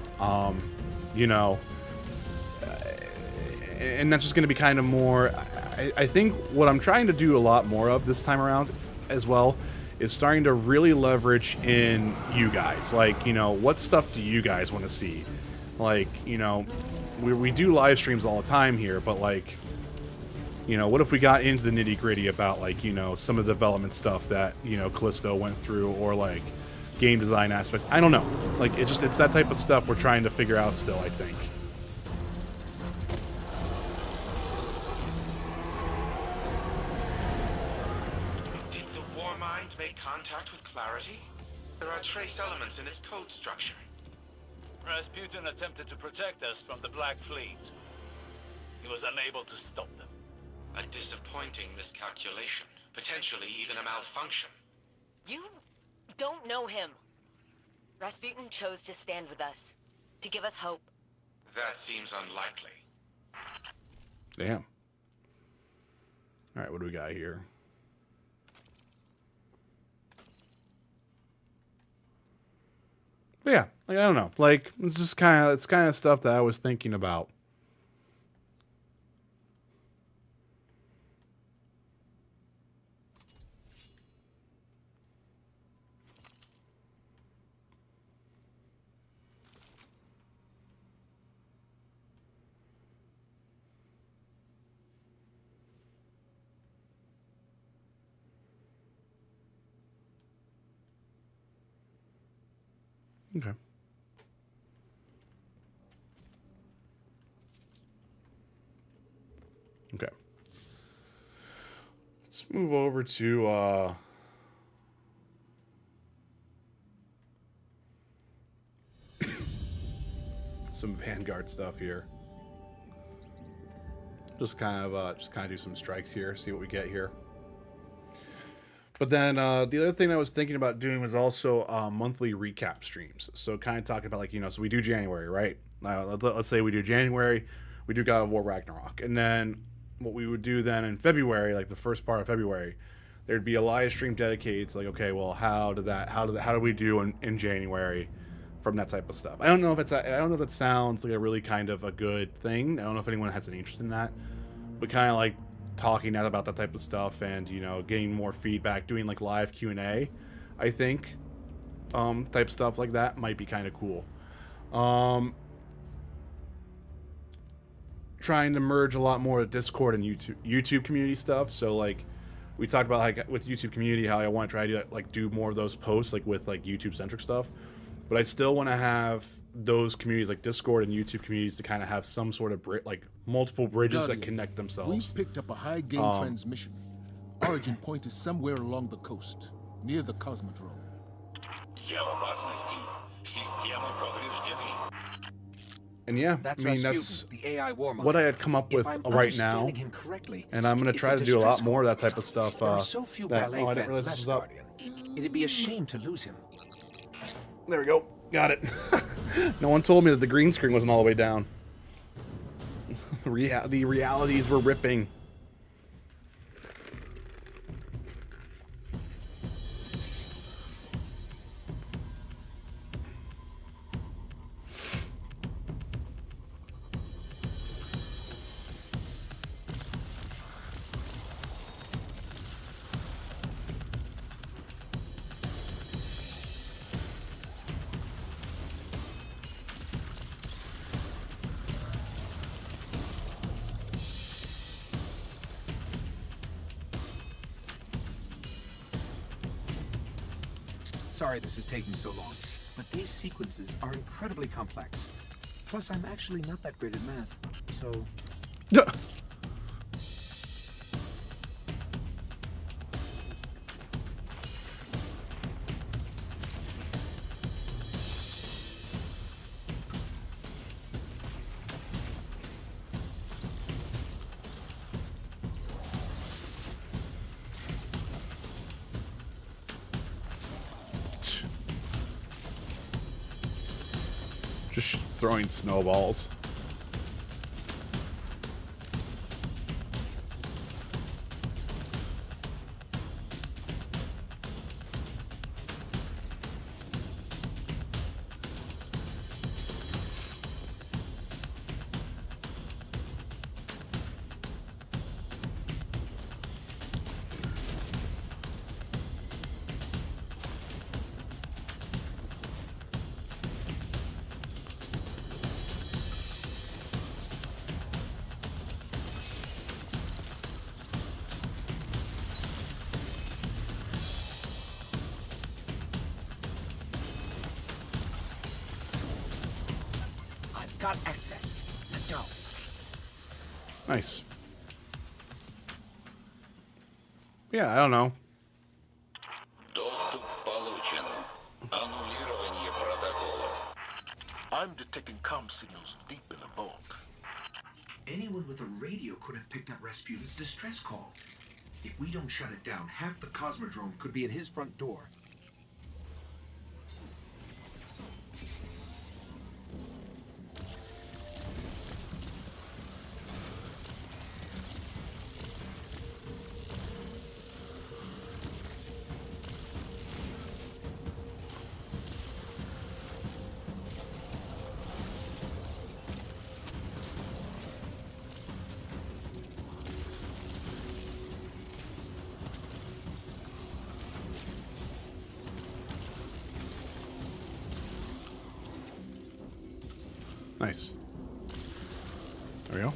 you know, and that's just gonna be kind of more. I think what I'm trying to do a lot more of this time around as well is starting to really leverage in you guys. Like, you know, what stuff do you guys want to see? Like, you know, we do live streams all the time here, but like, you know, what if we got into the nitty gritty about like, you know, some of the development stuff that, you know, Callisto went through, or like game design aspects? I don't know. Like, it's that type of stuff we're trying to figure out still, I think. Make contact with Clarity? There are trace elements in its code structure. Rasputin attempted to protect us from the Black Fleet. He was unable to stop them. A disappointing miscalculation. Potentially even a malfunction. You don't know him. Rasputin chose to stand with us, to give us hope. That seems unlikely. Damn. Alright, what do we got here? But yeah, like I don't know. Like it's kind of stuff that I was thinking about. Okay. Okay. Let's move over to some Vanguard stuff here. Just kind of do some strikes here, see what we get here. But then the other thing I was thinking about doing was also monthly recap streams. So kind of talking about like, you know, so we do January, right? Let's say we do January, we do God of War Ragnarok. And then what we would do then in February, like the first part of February, there'd be a live stream dedicated to like, okay, well, how do we do in January from that type of stuff? I don't know if that sounds like a really kind of a good thing. I don't know if anyone has any interest in that, but kind of like talking out about that type of stuff and, you know, getting more feedback, doing like live Q&A, I think, type stuff like that might be kind of cool. Trying to merge a lot more of Discord and YouTube community stuff. So like we talked about like with YouTube community, how I want to try to like do more of those posts like with like YouTube centric stuff, but I still want to have those communities like Discord and YouTube communities to kind of have some sort of like multiple bridges Guardian, that connect themselves. We've picked up a high gain transmission. Origin point is somewhere along the coast, near the Cosmodrome. And yeah, That's I mean, Rasputin, that's the AI war what I had come up with right now. And I'm going to try to do a lot more of that type of stuff. There are so few ballet I didn't fans realize left, this was up. Guardian. It'd be a shame to lose him. There we go. Got it. No one told me that the green screen wasn't all the way down. The realities were ripping. Sorry this is taking so long, but these sequences are incredibly complex. Plus, I'm actually not that great at math, so... Just throwing snowballs. I've got access. Let's go. Nice. Yeah, I don't know. Доступ получен. Аннулирование протокола. I'm detecting comm signals deep in the vault. Anyone with a radio could have picked up Rasputin's distress call. If we don't shut it down, half the Cosmodrome could be at his front door. Nice. There we go.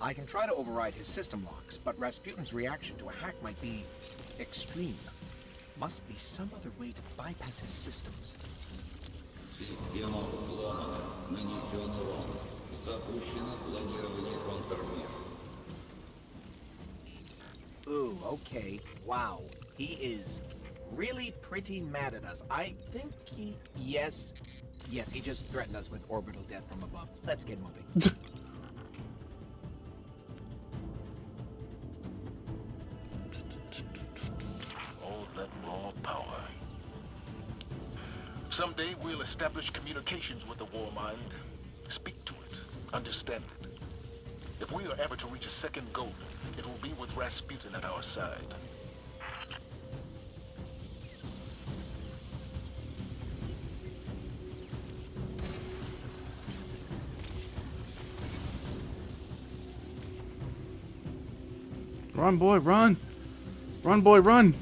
I can try to override his system locks, but Rasputin's reaction to a hack might be extreme. Must be some other way to bypass his systems. Система взломана. Нанесен урон. Запущено планирование контрмер. Ooh, okay. Wow. He is really pretty mad at us. I think he... Yes, he just threatened us with orbital death from above. Let's get moving. All that raw power. Someday we'll establish communications with the war mind. Speak to it. Understand it. If we are ever to reach a second goal, it will be with Rasputin at our side. Run, boy, run! Run, boy, run!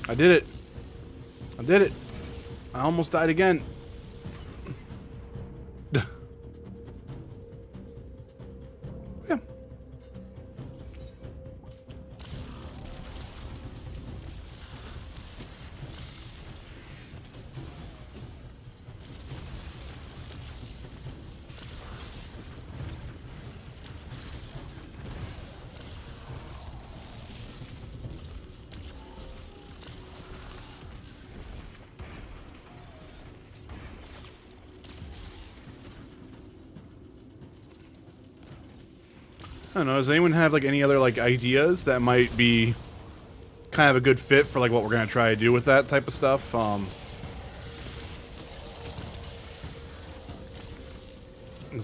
I did it. I did it. I almost died again. Yeah. I don't know. Does anyone have like any other like ideas that might be kind of a good fit for like what we're gonna try to do with that type of stuff? 'Cause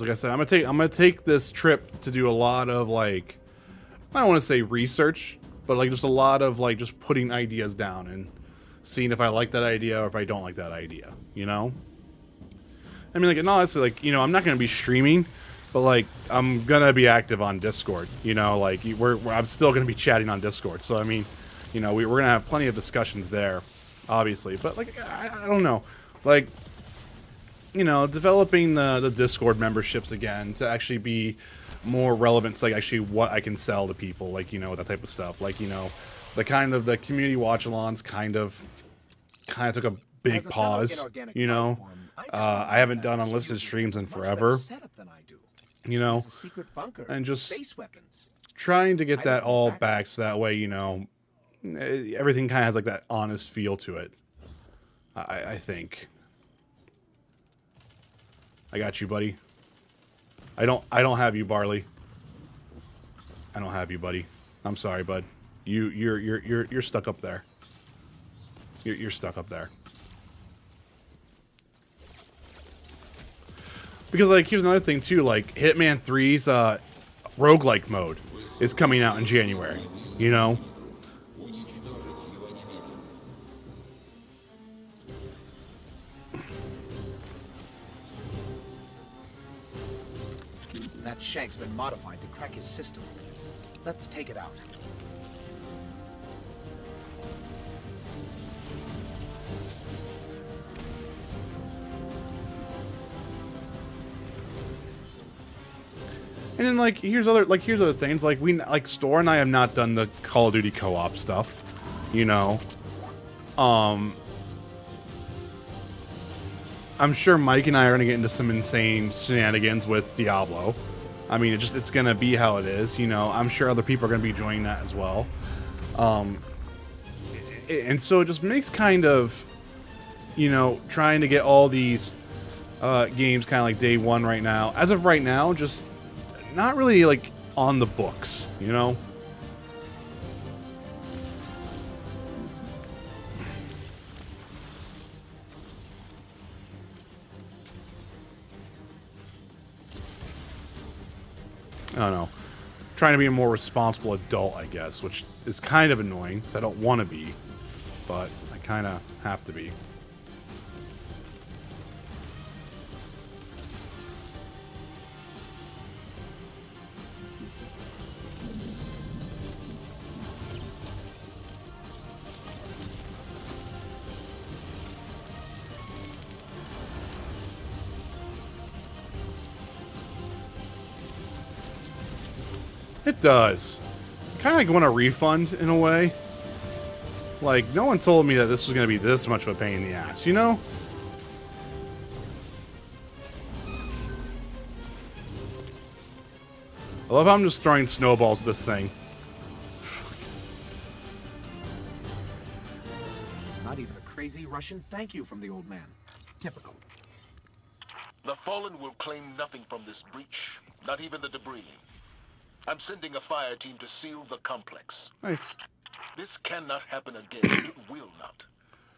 like I said, I'm gonna take this trip to do a lot of like, I don't want to say research, but like just a lot of like just putting ideas down and seeing if I like that idea or if I don't like that idea. You know? I mean, like, no, it's like, you know, I'm not gonna be streaming. But like, I'm gonna be active on Discord, you know. Like, I'm still gonna be chatting on Discord. So I mean, you know, we're gonna have plenty of discussions there, obviously. But like, I don't know, like, you know, developing the Discord memberships again to actually be more relevant to like actually what I can sell to people, like, you know, that type of stuff. Like, you know, the community watch-alongs kind of took a big pause, you know. I haven't done unlisted streams in forever. You know, and just trying to get that all back so that way, you know, everything kind of has like that honest feel to it. I think. I got you, buddy. I don't have you, Barley. I don't have you, buddy. I'm sorry, bud. You're stuck up there. You're stuck up there. Because, like, here's another thing, too. Like, Hitman 3's roguelike mode is coming out in January. You know? That shank's been modified to crack his system. Let's take it out. And then, like, here's other things. Like, Store and I have not done the Call of Duty co-op stuff. You know? I'm sure Mike and I are gonna get into some insane shenanigans with Diablo. I mean, it's gonna be how it is, you know. I'm sure other people are gonna be joining that as well. And so it just makes kind of, you know, trying to get all these games kind of like day one right now. As of right now, just not really like on the books, you know. I don't know. Trying to be a more responsible adult, I guess, which is kind of annoying because I don't want to be, but I kind of have to be. It does. Kind of like want a refund in a way. Like, no one told me that this was going to be this much of a pain in the ass, you know? I love how I'm just throwing snowballs at this thing. Not even a crazy Russian thank you from the old man. Typical. The Fallen will claim nothing from this breach, not even the debris. I'm sending a fire team to seal the complex. Nice. This cannot happen again. It will not.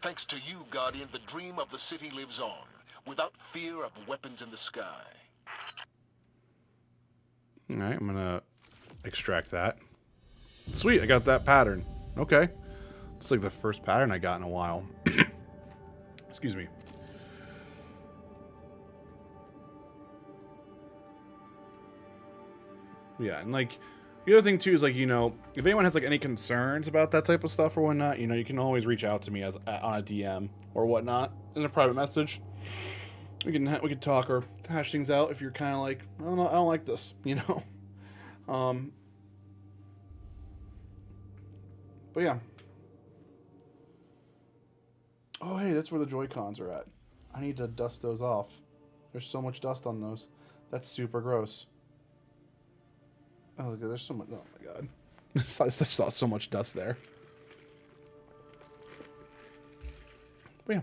Thanks to you, Guardian, the dream of the city lives on, without fear of weapons in the sky. Alright, I'm gonna extract that. Sweet, I got that pattern. Okay. It's like the first pattern I got in a while. Excuse me. Yeah, and like the other thing too is like, you know, if anyone has like any concerns about that type of stuff or whatnot, you know, you can always reach out to me as on a DM or whatnot in a private message. We can talk or hash things out if you're kind of like, I don't like this, you know. But yeah. Oh hey, that's where the Joy-Cons are at. I need to dust those off. There's so much dust on those. That's super gross. Oh, look, there's so much. Oh my god. I just saw so much dust there. But yeah.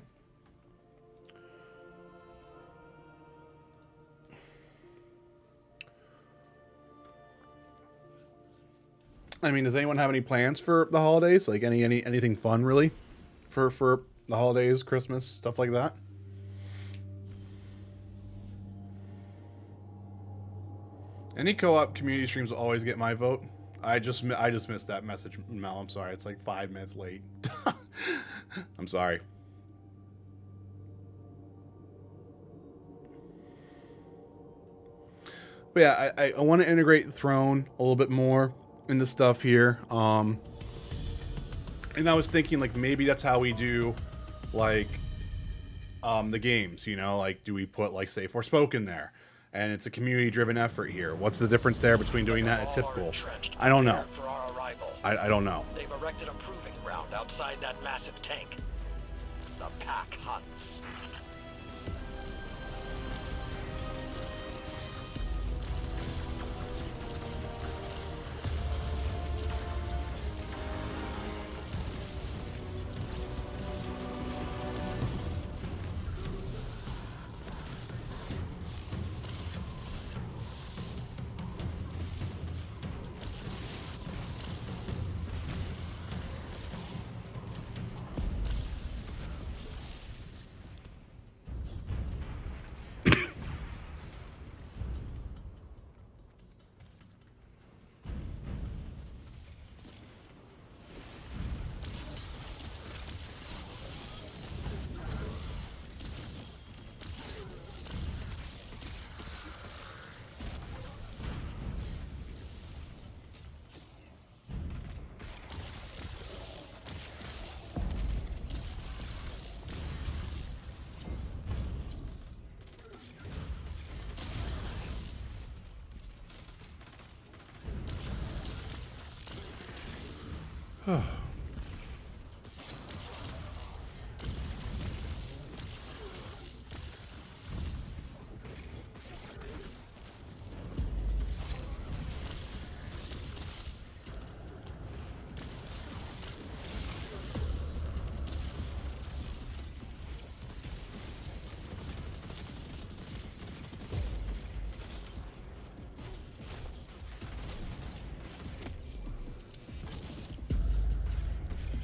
I mean, does anyone have any plans for the holidays? Like anything fun really? For the holidays, Christmas, stuff like that? Any co-op community streams will always get my vote. I just missed that message, Mel. I'm sorry. It's like 5 minutes late. I'm sorry. But yeah, I want to integrate Throne a little bit more into stuff here. And I was thinking like maybe that's how we do like the games, you know, like do we put like say Forspoken there? And it's a community-driven effort here. What's the difference there between doing that and typical? I don't know. I don't know. They've erected a proving ground outside that massive tank. The pack hunts.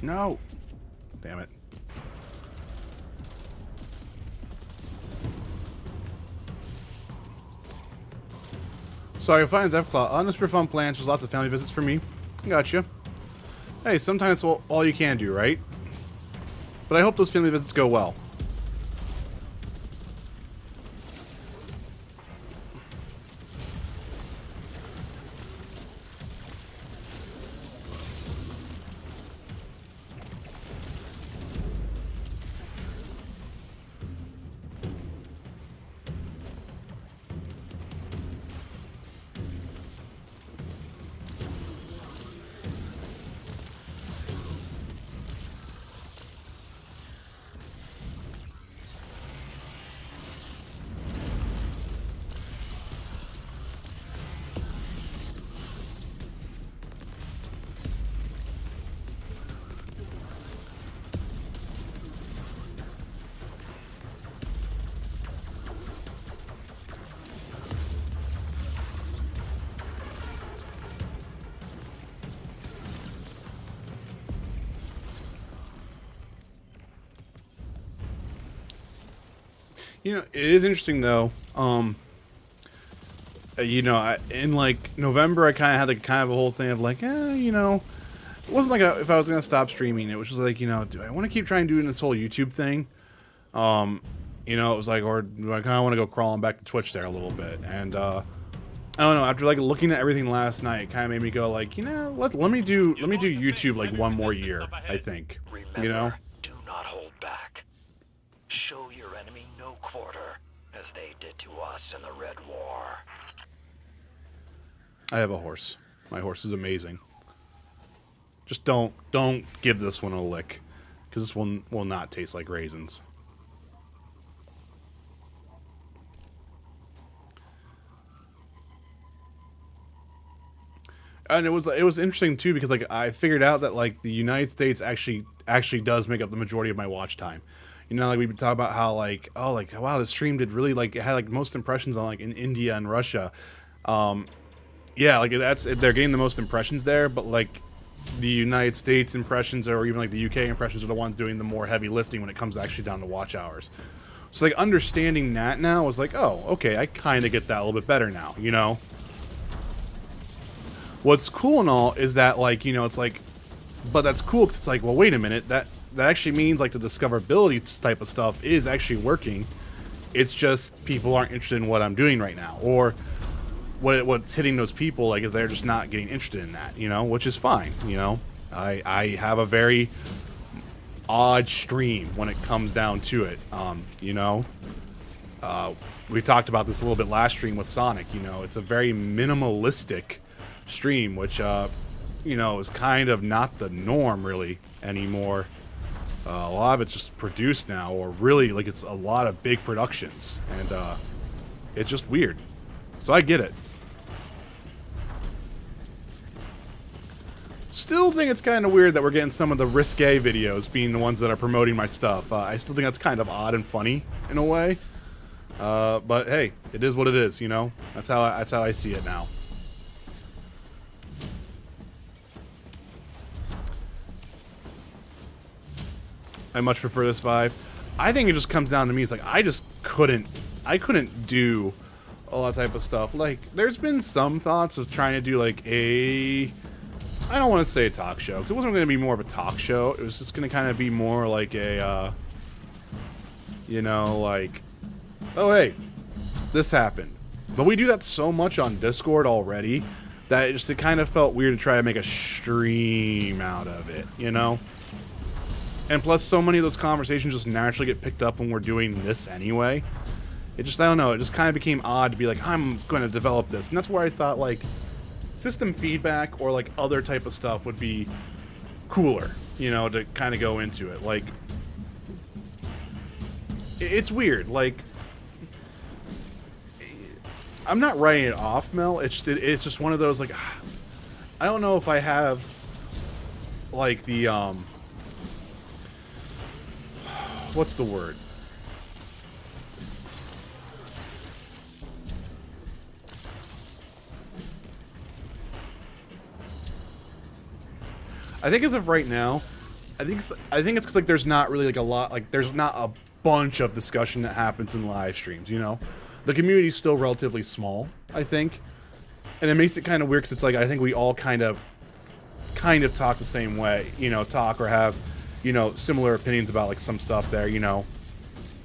No! Damn it. Sorry, Finds F-Claw. On this fun plans, there's lots of family visits for me. Gotcha. Hey, sometimes it's all you can do, right? But I hope those family visits go well. You know, it is interesting though. You know, in like November, I kind of had like kind of a whole thing of like, you know, it wasn't like if I was gonna stop streaming. It was just like, you know, do I want to keep trying doing this whole YouTube thing? You know, it was like, or do I kind of want to go crawling back to Twitch there a little bit? And I don't know. After like looking at everything last night, it kind of made me go like, you know, let me do YouTube like one more year. I think. Remember, you know. do not hold back. Show your enemy no quarter, as they did to us in the Red War. I have a horse. My horse is amazing. Just don't give this one a lick, because this one will not taste like raisins. And it was interesting too, because like I figured out that like the United States actually does make up the majority of my watch time. You know, like we've been talking about how like, oh, like wow, the stream did really like, it had like most impressions on like in India and Russia. Yeah, like they're getting the most impressions there, but like the United States impressions or even like the UK impressions are the ones doing the more heavy lifting when it comes actually down to watch hours. So like understanding that now was like, oh, okay, I kind of get that a little bit better now, you know? What's cool and all is that like, you know, it's like, but that's cool because it's like, well, wait a minute, that actually means like the discoverability type of stuff is actually working. It's just people aren't interested in what I'm doing right now, or what's hitting those people like is they're just not getting interested in that, you know, which is fine. You know, I have a very odd stream when it comes down to it. You know, we talked about this a little bit last stream with Sonic. You know, it's a very minimalistic stream, which you know, is kind of not the norm really anymore. A lot of it's just produced now, or really like it's a lot of big productions, and it's just weird. So I get it. Still think it's kind of weird that we're getting some of the risque videos being the ones that are promoting my stuff. I still think that's kind of odd and funny in a way. But hey, it is what it is, you know? That's how I see it now. I much prefer this vibe. I think it just comes down to me. It's like I couldn't do all that type of stuff. Like, there's been some thoughts of trying to do like I don't want to say a talk show, because it wasn't going to be more of a talk show. It was just going to kind of be more like a, you know, like, oh, hey, this happened. But we do that so much on Discord already that it kind of felt weird to try to make a stream out of it, you know? And plus, so many of those conversations just naturally get picked up when we're doing this anyway. It just, I don't know, it just kind of became odd to be like, I'm going to develop this. And that's where I thought, like, system feedback or, like, other type of stuff would be cooler, you know, to kind of go into it. Like, it's weird. Like, I'm not writing it off, Mel. It's just one of those, like, I don't know if I have, like, the, what's the word? I think as of right now, I think it's because, like, there's not really, like, a lot, like, there's not a bunch of discussion that happens in live streams, you know? The community's still relatively small, I think. And it makes it kind of weird because it's like, I think we all kind of talk the same way, you know, talk or have, you know, similar opinions about, like, some stuff there, you know?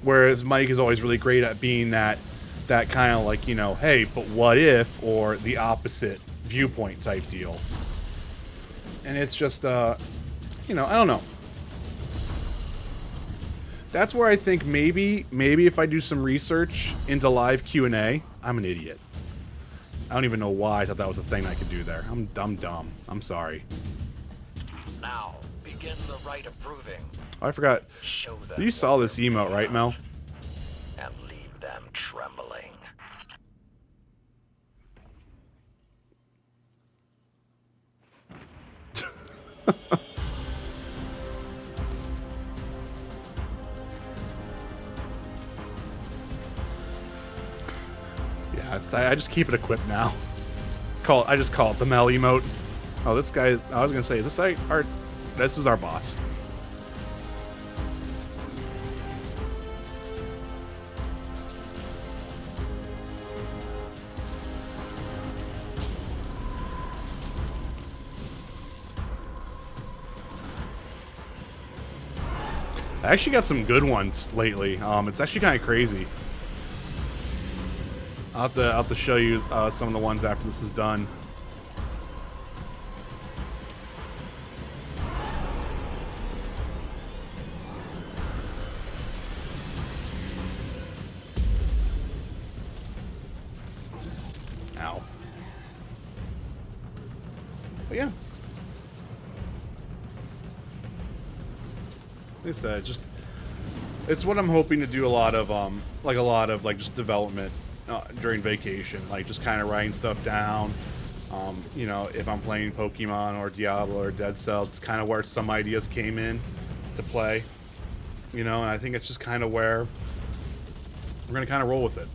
Whereas Mike is always really great at being that kind of, like, you know, hey, but what if, or the opposite viewpoint type deal. And it's just, you know, I don't know. That's where I think maybe if I do some research into live Q&A, I'm an idiot. I don't even know why I thought that was a thing I could do there. I'm dumb. I'm sorry. Now, begin the rite of proving. Oh, I forgot. Show them You saw this emote, right, Mel? and leave them trembling. Yeah, I just keep it equipped now. I just call it the Mel emote. Oh, this guy is, I was gonna say, is this our this is our boss. I actually got some good ones lately. It's actually kind of crazy. I'll have to show you some of the ones after this is done. Ow. But yeah. Like I said, just it's what I'm hoping to do a lot of like just development during vacation, like just kind of writing stuff down. You know, if I'm playing Pokemon or Diablo or Dead Cells, it's kind of where some ideas came in to play. You know, and I think it's just kind of where we're gonna kind of roll with it.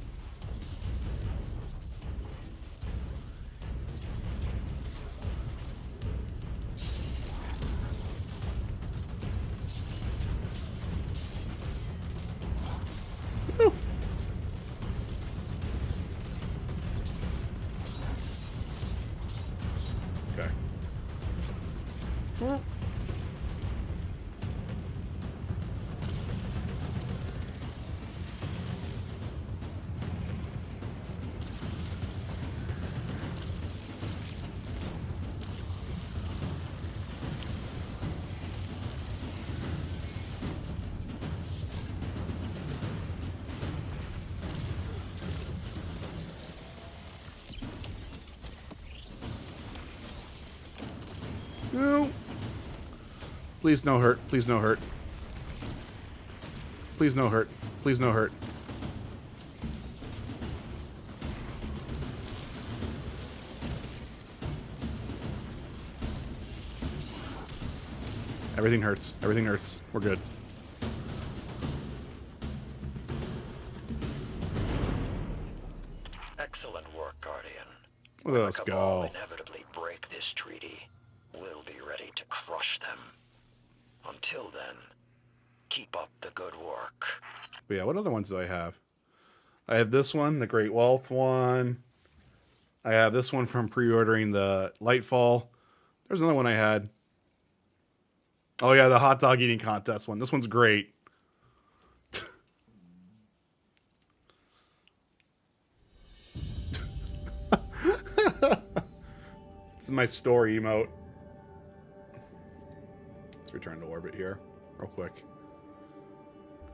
No. Please no hurt. Please no hurt. Please no hurt. Please no hurt. Everything hurts. Everything hurts. We're good. Excellent work, Guardian. Let's When the Cabal go. inevitably break this treaty, we'll be ready to crush them. Until then, keep up the good work. But yeah, what other ones do I have? I have this one, the Great Wealth one. I have this one from pre-ordering the Lightfall. There's another one I had. Oh yeah, the hot dog eating contest one. This one's great. This is my story emote. Let's return to orbit here real quick.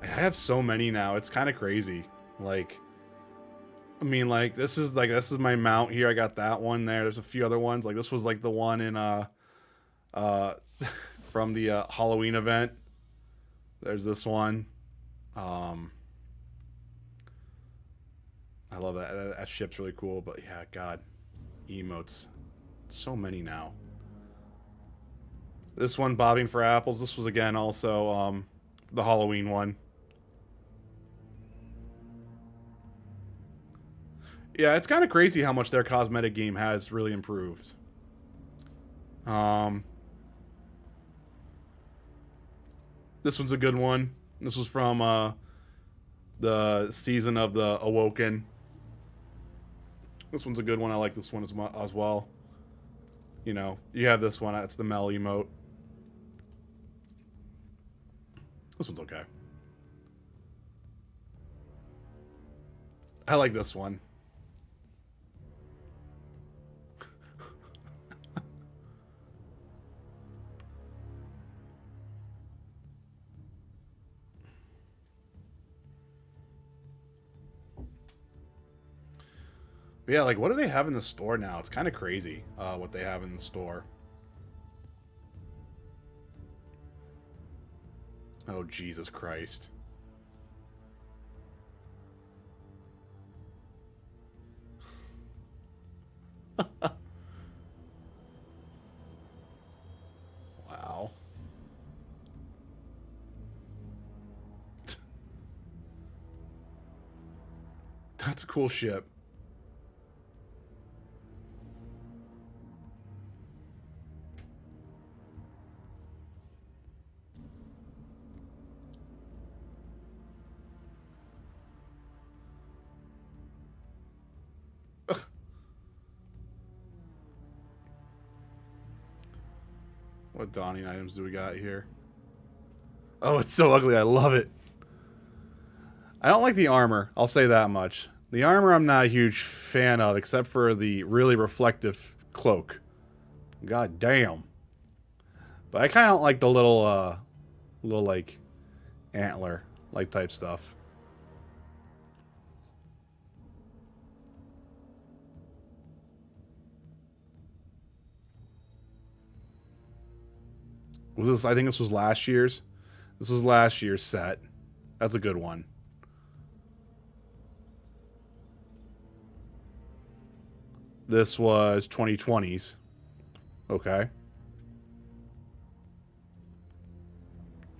I have so many now. It's kind of crazy. Like, I mean, like this is my mount here. I got that one there. There's a few other ones. Like this was like the one in from the Halloween event. There's this one. I love that. That ship's really cool. But yeah, God, emotes. So many now. This one, bobbing for apples. This was again also the Halloween one. Yeah, it's kind of crazy how much their cosmetic game has really improved. This one's a good one. This was from the season of the Awoken. This one's a good one. I like this one as well. You know, you have this one. It's the Mel emote. This one's okay. I like this one. Yeah, like, what do they have in the store now? It's kind of crazy what they have in the store. Oh, Jesus Christ. Wow. That's a cool ship. What donning items do we got here? Oh, it's so ugly. I love it. I don't like the armor. I'll say that much. The armor I'm not a huge fan of, except for the really reflective cloak. God damn. But I kind of don't like the little like, antler, like, type stuff. Was this? I think this was last year's. This was last year's set. That's a good one. This was 2020's. Okay.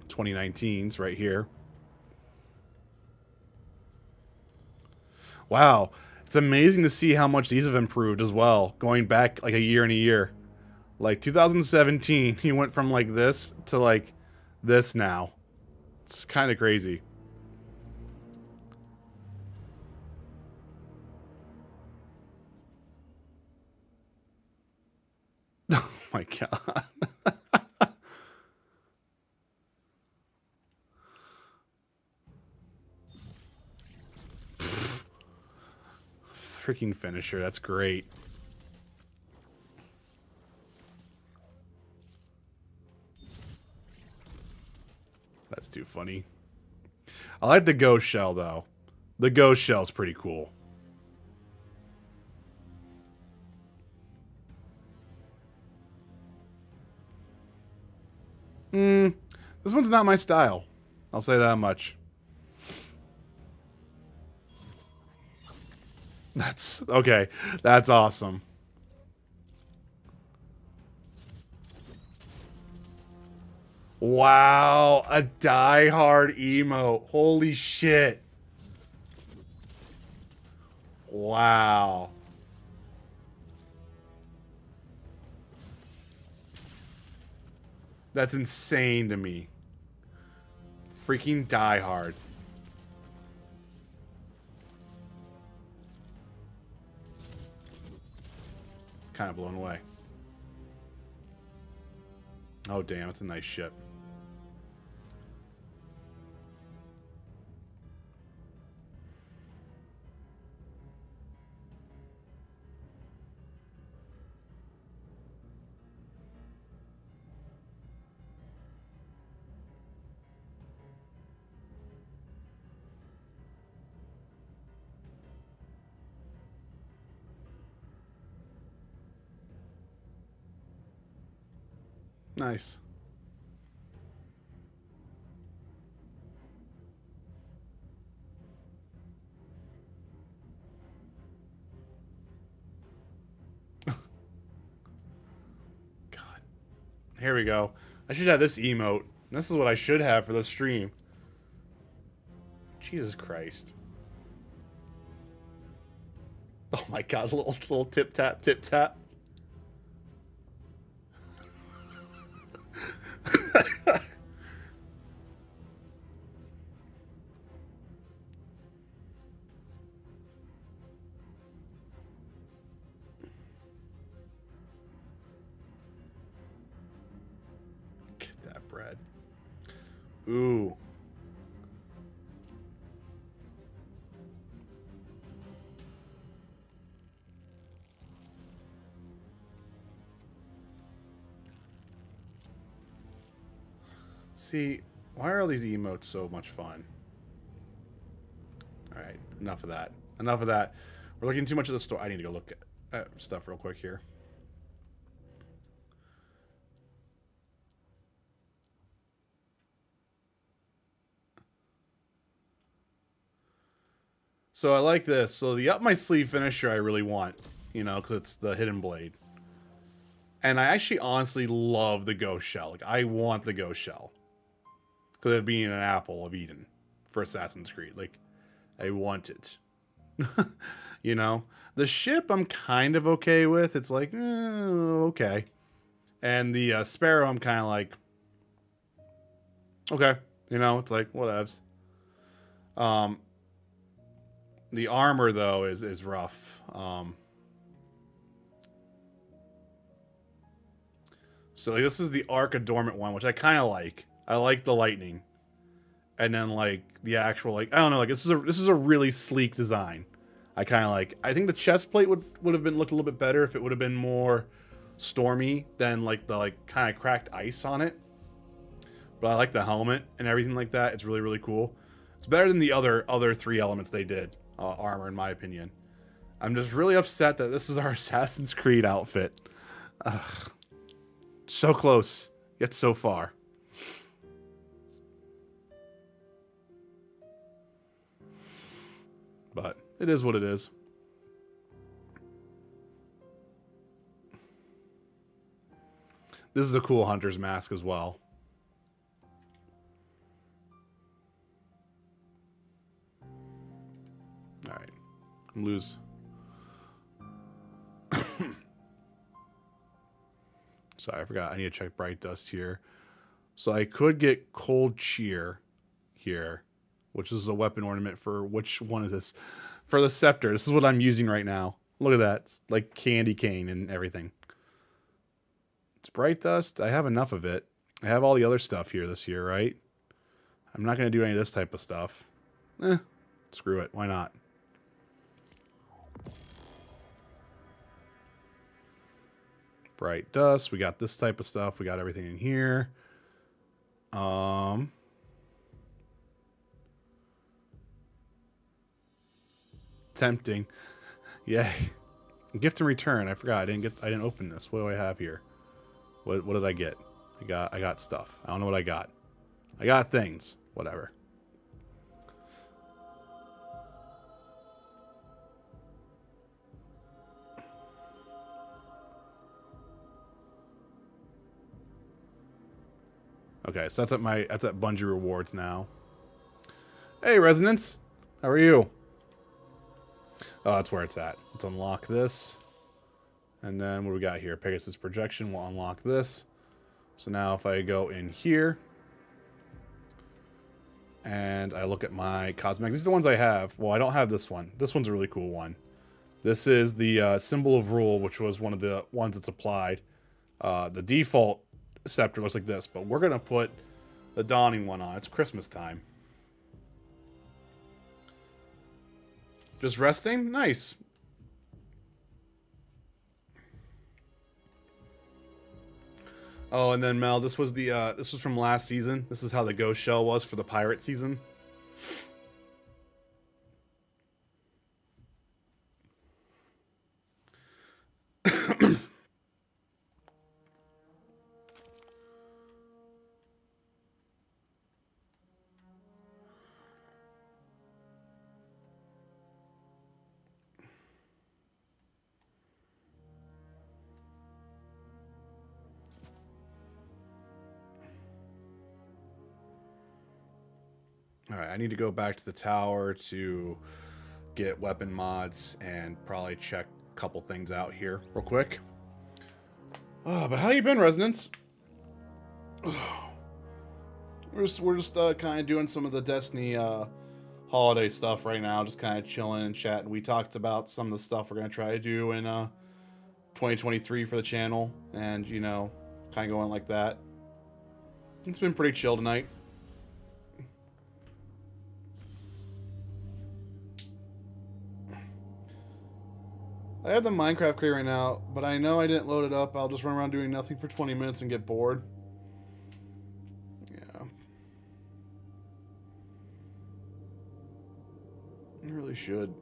2019's right here. Wow. It's amazing to see how much these have improved as well. Going back like a year and a year. Like 2017, he went from like this to like this now. It's kind of crazy. Oh my God. Freaking finisher. That's great. That's too funny. I like the ghost shell, though. The ghost shell's pretty cool. This one's not my style. I'll say that much. That's... okay. That's awesome. Wow, a die-hard emote. Holy shit. Wow. That's insane to me. Freaking die-hard. Kind of blown away. Oh, damn, it's a nice ship. Nice. Here we go. I should have this emote. This is what I should have for the stream. Jesus Christ. Oh my god, little tip tap, tip tap. Get that bread. Ooh. See, why are all these emotes so much fun? Alright, enough of that. Enough of that. We're looking too much at the store. I need to go look at stuff real quick here. So I like this. So the up my sleeve finisher I really want, you know, because it's the hidden blade. And I actually honestly love the ghost shell. Like, I want the ghost shell. Because of being an apple of Eden for Assassin's Creed. Like, I want it. You know? The ship I'm kind of okay with. It's like, okay. And the sparrow I'm kind of like, okay. You know, it's like, whatevs. The armor, though, is rough. So like, this is the Arc of Dormant one, which I kind of like. I like the lightning. And then, like, the actual, like, I don't know, like, this is a really sleek design. I kind of like. I think the chest plate would have been looked a little bit better if it would have been more stormy than, like, the, like, kind of cracked ice on it. But I like the helmet and everything like that. It's really, really cool. It's better than the other three elements they did. Armor, in my opinion. I'm just really upset that this is our Assassin's Creed outfit. Ugh. So close, yet so far. But it is what it is. This is a cool hunter's mask as well. Alright. Lose. Sorry, I forgot. I need to check Bright Dust here. So I could get Cold Cheer here, which is a weapon ornament for which one is this? For the scepter. This is what I'm using right now. Look at that. It's like candy cane and everything. It's Bright Dust. I have enough of it. I have all the other stuff here this year, right? I'm not going to do any of this type of stuff. Screw it. Why not? Bright Dust. We got this type of stuff. We got everything in here. Tempting. Yay. Gift in return. I forgot. I didn't open this. What do I have here? What did I get? I got stuff. I don't know what I got. I got things. Whatever. Okay, so that's at Bungie rewards now. Hey, Resonance. How are you? Oh, that's where it's at. Let's unlock this. And then what do we got here? Pegasus Projection will unlock this. So now if I go in here and I look at my cosmetics, these are the ones I have. Well, I don't have this one. This one's a really cool one. This is the Symbol of Rule, which was one of the ones that's applied. The default scepter looks like this, but we're going to put the Dawning one on. It's Christmas time. Just resting? Nice. Oh, and then Mel, this was from last season. This is how the ghost shell was for the pirate season. All right, I need to go back to the tower to get weapon mods and probably check a couple things out here real quick. But how you been, Resonance? We're just kind of doing some of the Destiny holiday stuff right now, just kind of chilling and chatting. We talked about some of the stuff we're gonna try to do in 2023 for the channel, and you know, kind of going like that. It's been pretty chill tonight. I have the Minecraft crate right now, but I know I didn't load it up. I'll just run around doing nothing for 20 minutes and get bored. Yeah. I really should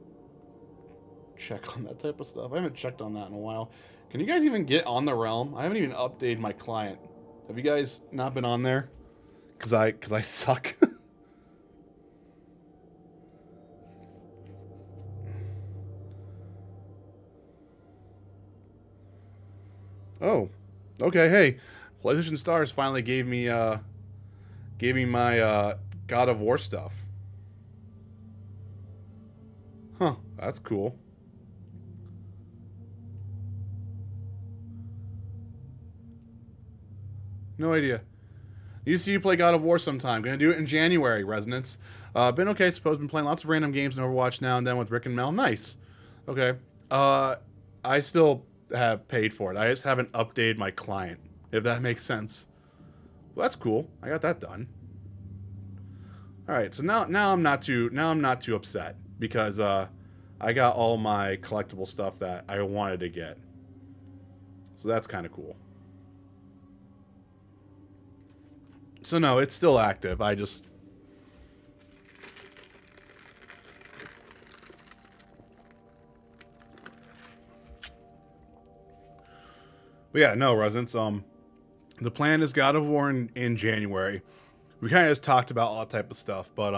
check on that type of stuff. I haven't checked on that in a while. Can you guys even get on the Realm? I haven't even updated my client. Have you guys not been on there? Cause I suck. Oh, okay. Hey, PlayStation Stars finally gave me my God of War stuff. Huh, that's cool. No idea. Need to see you play God of War sometime. Gonna do it in January, Resonance. Been okay, suppose. Been playing lots of random games in Overwatch now and then with Rick and Mel. Nice. Okay. I still have paid for it. I just haven't updated my client, if that makes sense. Well, that's cool. I got that done. All right, so now I'm not too upset because I got all my collectible stuff that I wanted to get. So that's kind of cool. So no, it's still active. I just But yeah, no, Resonance. The plan is God of War in January. We kind of just talked about all that type of stuff, but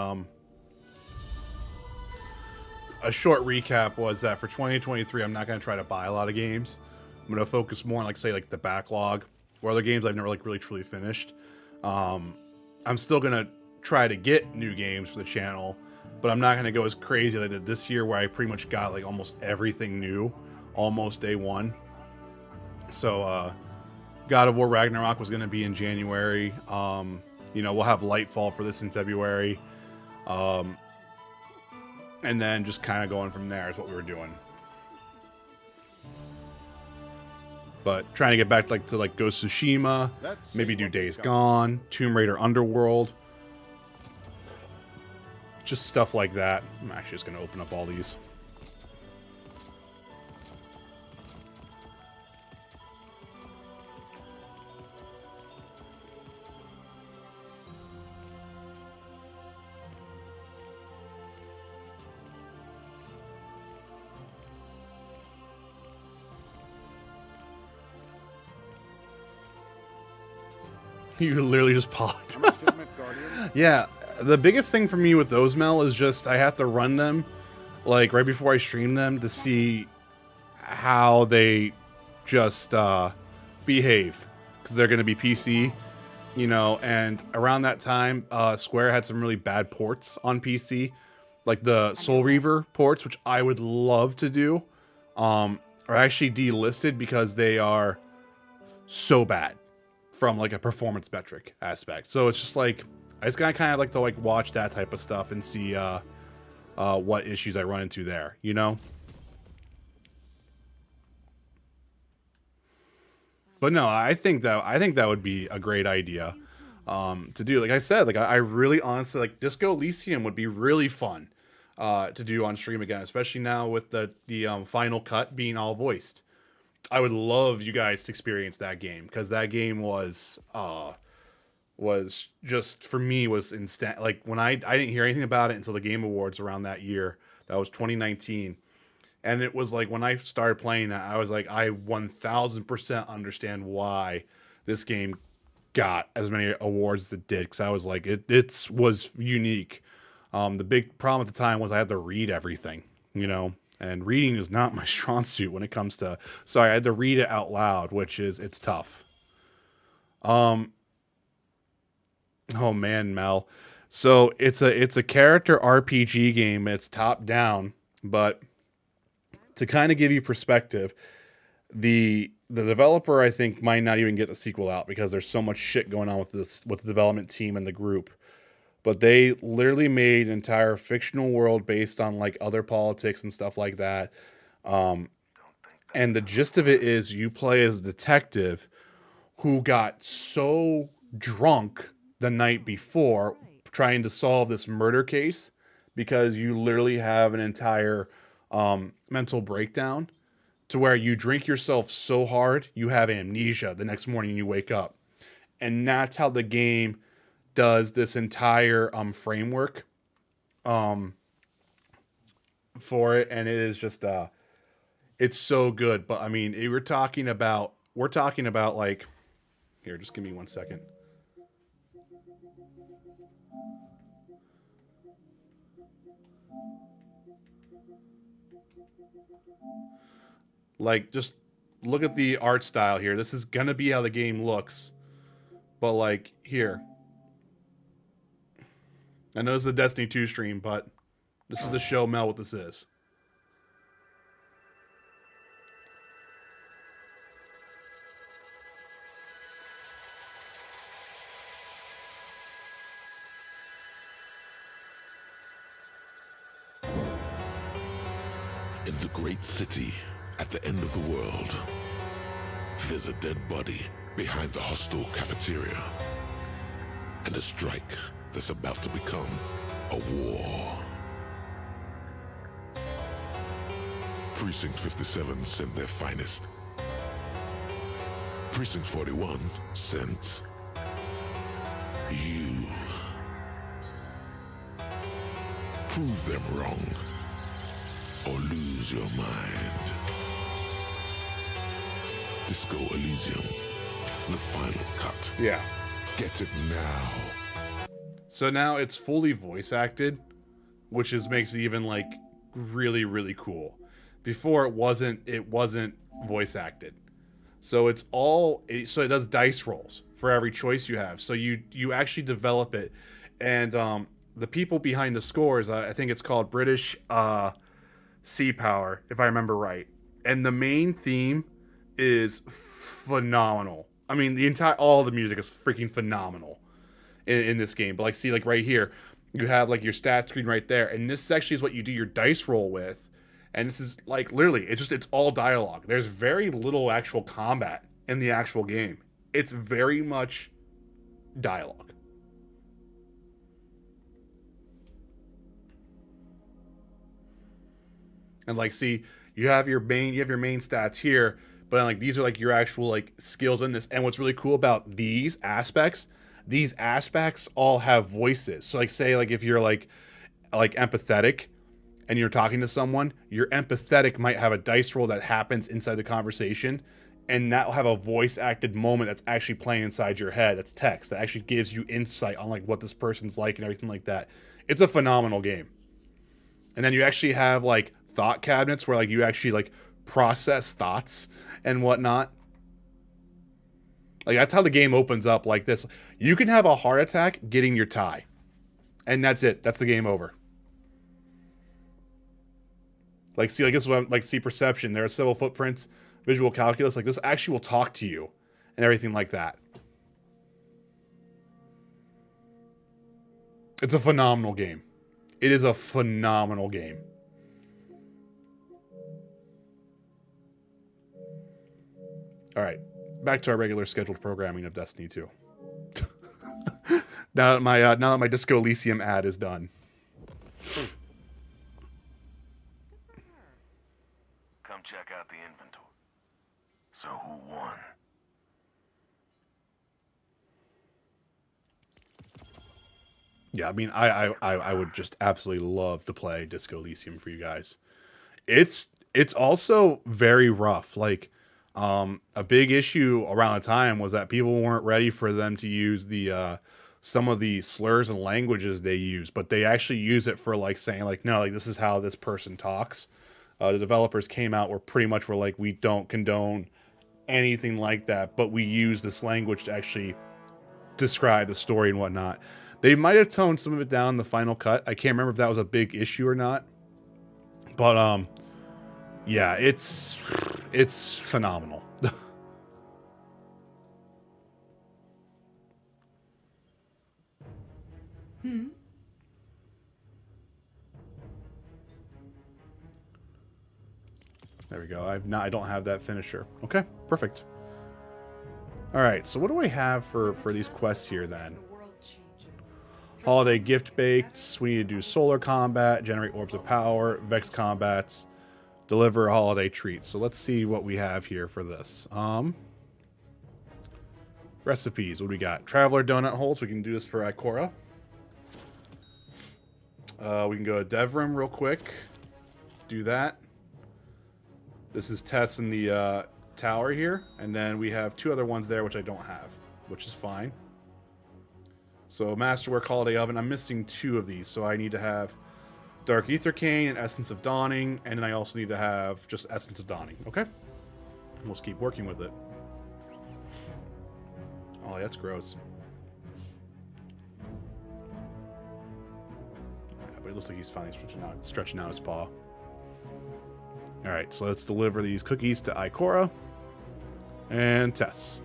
a short recap was that for 2023, I'm not going to try to buy a lot of games. I'm going to focus more on, like, say, like the backlog or other games I've never like really truly finished. I'm still going to try to get new games for the channel, but I'm not going to go as crazy as I did this year, where I pretty much got like almost everything new, almost day one. So, God of War Ragnarok was going to be in January. You know, we'll have Lightfall for this in February. And then just kind of going from there is what we were doing. But trying to get back to Ghost of Tsushima, maybe do Days Gone, Tomb Raider Underworld. Just stuff like that. I'm actually just going to open up all these. You literally just popped. Yeah, the biggest thing for me with those, Mel, is just I have to run them like right before I stream them to see how they just behave, because they're going to be PC, you know. And around that time, Square had some really bad ports on PC, like the Soul Reaver ports, which I would love to do, are actually delisted because they are so bad from like a performance metric aspect. So it's just like I just gotta kind of like to like watch that type of stuff and see what issues I run into there, you know. But no, I think that would be a great idea to do. Like I said, like I really honestly like Disco Elysium would be really fun to do on stream again, especially now with the Final Cut being all voiced. I would love you guys to experience that game, because that game was just, for me, was instant. Like when I didn't hear anything about it until the Game Awards around that year. That was 2019. And it was like when I started playing that, I was like, I 1000% understand why this game got as many awards as it did, because I was like, it was unique. The big problem at the time was I had to read everything, you know. And reading is not my strong suit when it comes to... Sorry, I had to read it out loud, it's tough. Oh man, Mel. So it's a character RPG game. It's top down, but to kind of give you perspective, the developer I think might not even get the sequel out because there's so much shit going on with the development team and the group. But they literally made an entire fictional world based on like other politics and stuff like that. And the gist of it is you play as a detective who got so drunk the night before trying to solve this murder case because you literally have an entire mental breakdown to where you drink yourself so hard you have amnesia the next morning you wake up. And that's how the game does this entire framework for it, and it is just it's so good. But I mean, we're talking about like, here, just give me 1 second. Like, just look at the art style here. This is gonna be how the game looks. But like, here. I know this is a Destiny 2 stream, but this is to show Mel what this is. In the great city, at the end of the world, there's a dead body behind the hostile cafeteria. And a strike that's about to become a war. Precinct 57 sent their finest. Precinct 41 sent you. Prove them wrong, or lose your mind. Disco Elysium, the final cut. Yeah. Get it now. So now it's fully voice acted, which makes it even like really, really cool. Before it wasn't voice acted. So so it does dice rolls for every choice you have. So you actually develop it. And the people behind the scores, I think it's called British Sea Power, if I remember right. And the main theme is phenomenal. I mean, all the music is freaking phenomenal in this game. But like, see, like right here, you have like your stat screen right there, and this actually is what you do your dice roll with. And this is like literally, it's all dialogue. There's very little actual combat in the actual game. It's very much dialogue. And like, see, you have your main stats here, but like these are like your actual like skills in this. And what's really cool about these aspects all have voices. So like, say like if you're like empathetic and you're talking to someone, your empathetic might have a dice roll that happens inside the conversation, and that will have a voice acted moment that's actually playing inside your head. That's text that actually gives you insight on like what this person's like and everything like that. It's a phenomenal game. And then you actually have like thought cabinets where like you actually like process thoughts and whatnot. Like that's how the game opens up like this. You can have a heart attack getting your tie. And that's it. That's the game over. Like, see, like this is what I'm, like, see perception. There are several footprints, visual calculus. Like this actually will talk to you and everything like that. It's a phenomenal game. It is a phenomenal game. All right, back to our regular scheduled programming of Destiny 2. now that my Disco Elysium ad is done. Come check out the inventory. So who won? Yeah, I mean, I would just absolutely love to play Disco Elysium for you guys. It's also very rough. Like, a big issue around the time was that people weren't ready for them to use the some of the slurs and languages they use, but they actually use it for like saying like, no, like this is how this person talks. The developers came out were like, we don't condone anything like that, but we use this language to actually describe the story and whatnot. They might have toned some of it down in the final cut. I can't remember if that was a big issue or not. But yeah, it's phenomenal. There we go. I don't have that finisher. Okay, perfect. All right, so what do I have for these quests here then? Holiday gift baked. We need to do solar combat, generate orbs of power, vex combats, deliver a holiday treat. So let's see what we have here for this. Recipes. What do we got? Traveler donut holes. We can do this for Ikora. We can go to Devrim real quick. Do that. This is Tess in the tower here. And then we have 2 other ones there, which I don't have, which is fine. So Masterwork Holiday Oven. I'm missing 2 of these. So I need to have Dark Ether Cane and Essence of Dawning. And then I also need to have just Essence of Dawning. Okay? We'll just keep working with it. Oh, that's gross. Yeah, but it looks like he's finally stretching out his paw. Alright, so let's deliver these cookies to Ikora and Tess.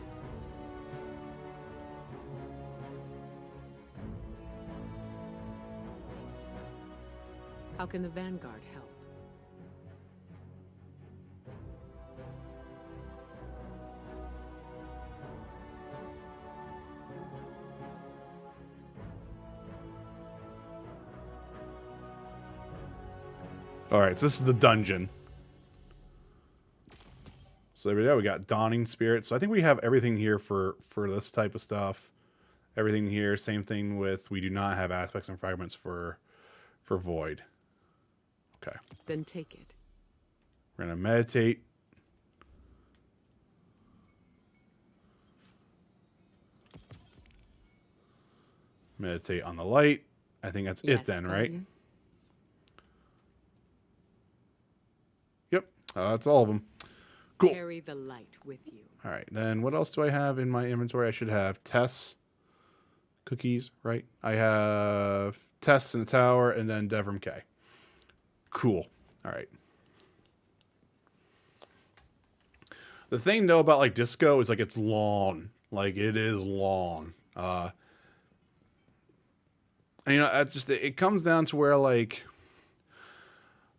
How can the Vanguard help? Alright, so this is the dungeon. So there we go. We got Dawning Spirit. So I think we have everything here for this type of stuff. Everything here. Same thing with we do not have aspects and fragments for Void. Okay. Then take it. We're gonna meditate. Meditate on the light. I think that's it then, right? Guardian. Yep. That's all of them. Cool. Carry the light with you. All right. Then what else do I have in my inventory? I should have Tess cookies, right? I have Tess in the tower and then Devrim K. Cool. All right. The thing though about like Disco is like it's long. Like it is long. And, you know, it comes down to where like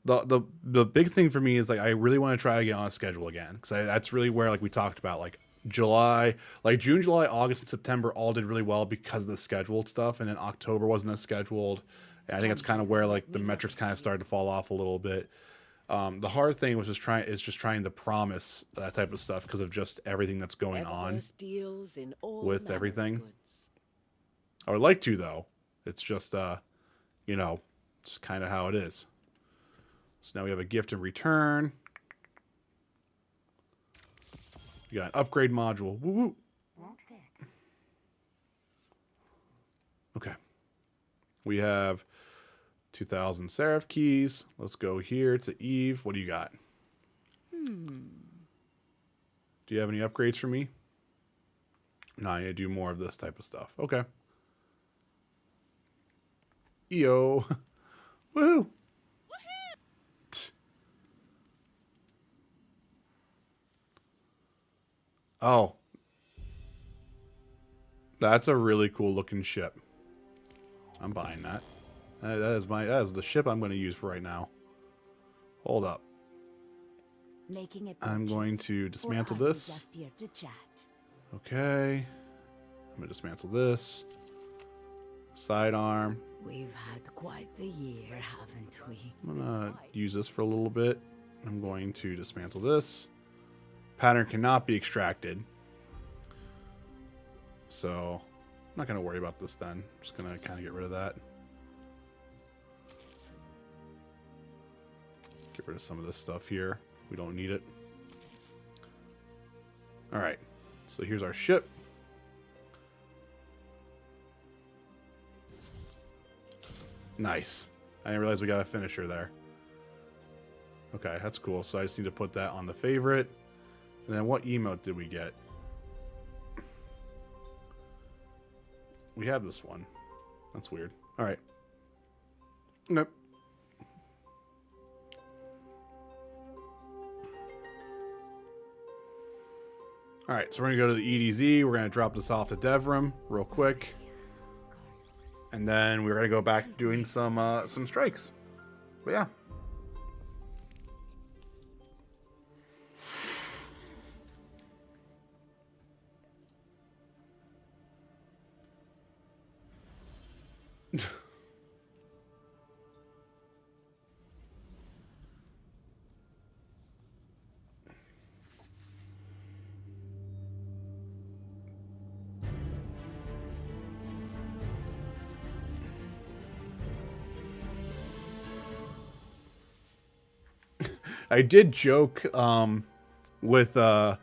the big thing for me is like I really want to try to get on a schedule again because that's really where like we talked about like July, like June, July, August, and September all did really well because of the scheduled stuff, and then October wasn't as scheduled. And I think that's kind of where like the metrics kind of started to fall off a little bit. The hard thing was just trying to promise that type of stuff because of just everything that's going on with everything. I would like to though. It's just you know, just kind of how it is. So now we have a gift in return. We got an upgrade module. Woo woo. Okay. We have 2,000 Seraph keys. Let's go here to Eve. What do you got? Do you have any upgrades for me? No, I need to do more of this type of stuff. Okay. EO. Woohoo. Oh. That's a really cool looking ship. I'm buying that. That is the ship I'm going to use for right now. Hold up. I'm going to dismantle this. Okay. I'm going to dismantle this. Sidearm. We've had quite the year, haven't we? I'm going to use this for a little bit. I'm going to dismantle this. Pattern cannot be extracted. So, I'm not going to worry about this then. I'm just going to kind of get rid of that. Get rid of some of this stuff here. We don't need it. Alright. So here's our ship. Nice. I didn't realize we got a finisher there. Okay, that's cool. So I just need to put that on the favorite. And then what emote did we get? We have this one. That's weird. All right. Nope. All right, so we're gonna go to the EDZ. We're gonna drop this off to Devrim real quick, and then we're gonna go back doing some strikes. But yeah. I did joke with my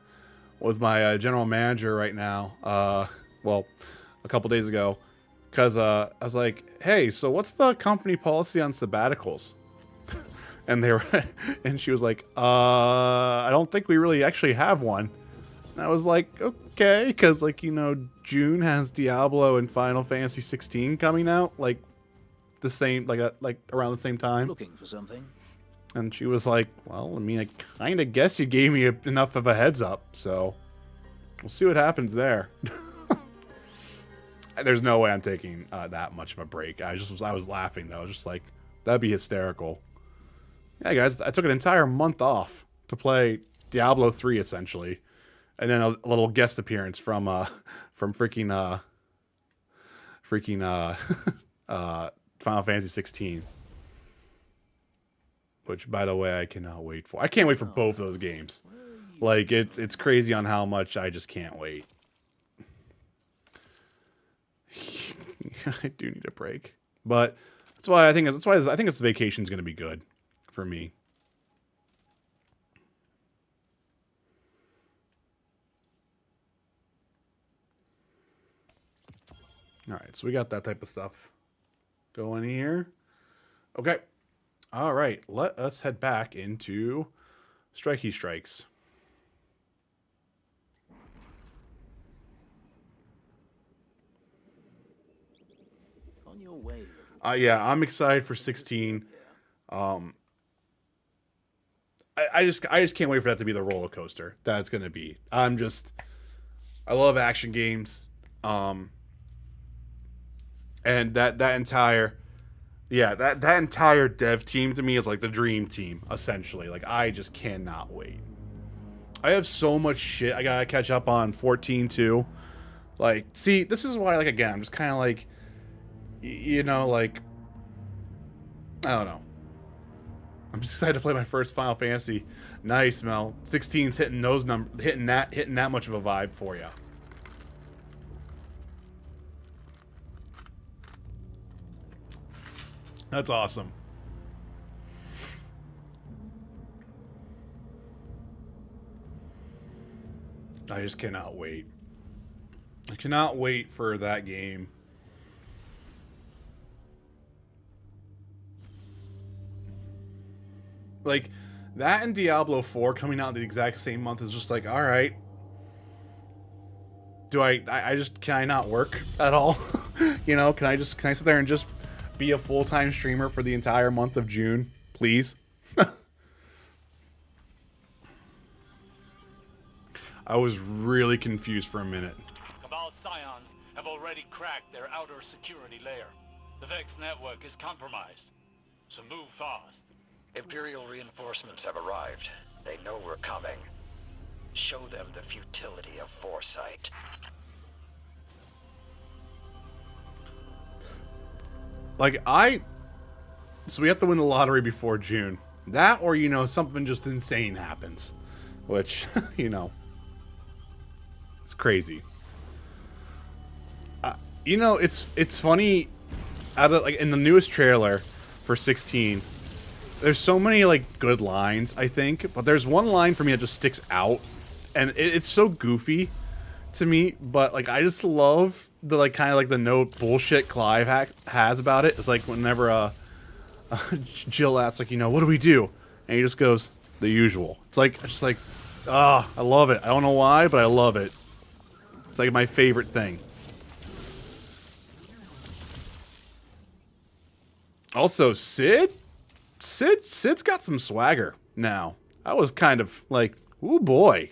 general manager right now. Well, a couple days ago, because I was like, "Hey, so what's the company policy on sabbaticals?" And they were, and she was like, I don't think we really actually have one." And I was like, "Okay," because like June has Diablo and Final Fantasy 16 coming out like the same like around the same time. Looking for something. And she was like, "Well, I mean, I kind of guess you gave me enough of a heads up, so we'll see what happens there." There's no way I'm taking that much of a break. I was laughing though. I was just like, that'd be hysterical. Yeah, guys, I took an entire month off to play Diablo 3 essentially, and then a little guest appearance from freaking Final Fantasy 16. Which, by the way, I cannot wait for. I can't wait for both those games. Like, it's crazy on how much I just can't wait. I do need a break, but that's why I think this vacation is going to be good for me. All right, so we got that type of stuff going here. Okay. All right, let us head back into Strikey Strikes. On your way. Yeah, I'm excited for 16. I just can't wait for that to be the roller coaster that it's gonna be. I love action games. And that entire dev team to me is like the dream team, essentially. Like, I just cannot wait. I have so much shit I gotta catch up on 14 too. Like, see, this is why, like, again, I'm just kind of like, like, I don't know. I'm just excited to play my first Final Fantasy. Nice, Mel. 16's hitting that much of a vibe for you. That's awesome. I just cannot wait. I cannot wait for that game. Like, that and Diablo 4 coming out the exact same month is just like, all right. Can I not work at all? Can I sit there and just be a full-time streamer for the entire month of June, please? I was really confused for a minute. Cabal Scions have already cracked their outer security layer. The Vex network is compromised, so move fast. Imperial reinforcements have arrived. They know we're coming. Show them the futility of foresight. So we have to win the lottery before June. That, or, something just insane happens. Which, it's crazy. It's funny, in the newest trailer for 16, there's so many, good lines, I think, but there's one line for me that just sticks out, and it's so goofy to me, but, I just love the, the no bullshit Clive has about it. It's like whenever, Jill asks, what do we do? And he just goes, the usual. It's I love it. I don't know why, but I love it. It's my favorite thing. Also, Sid's got some swagger now. I was kind of like, ooh boy.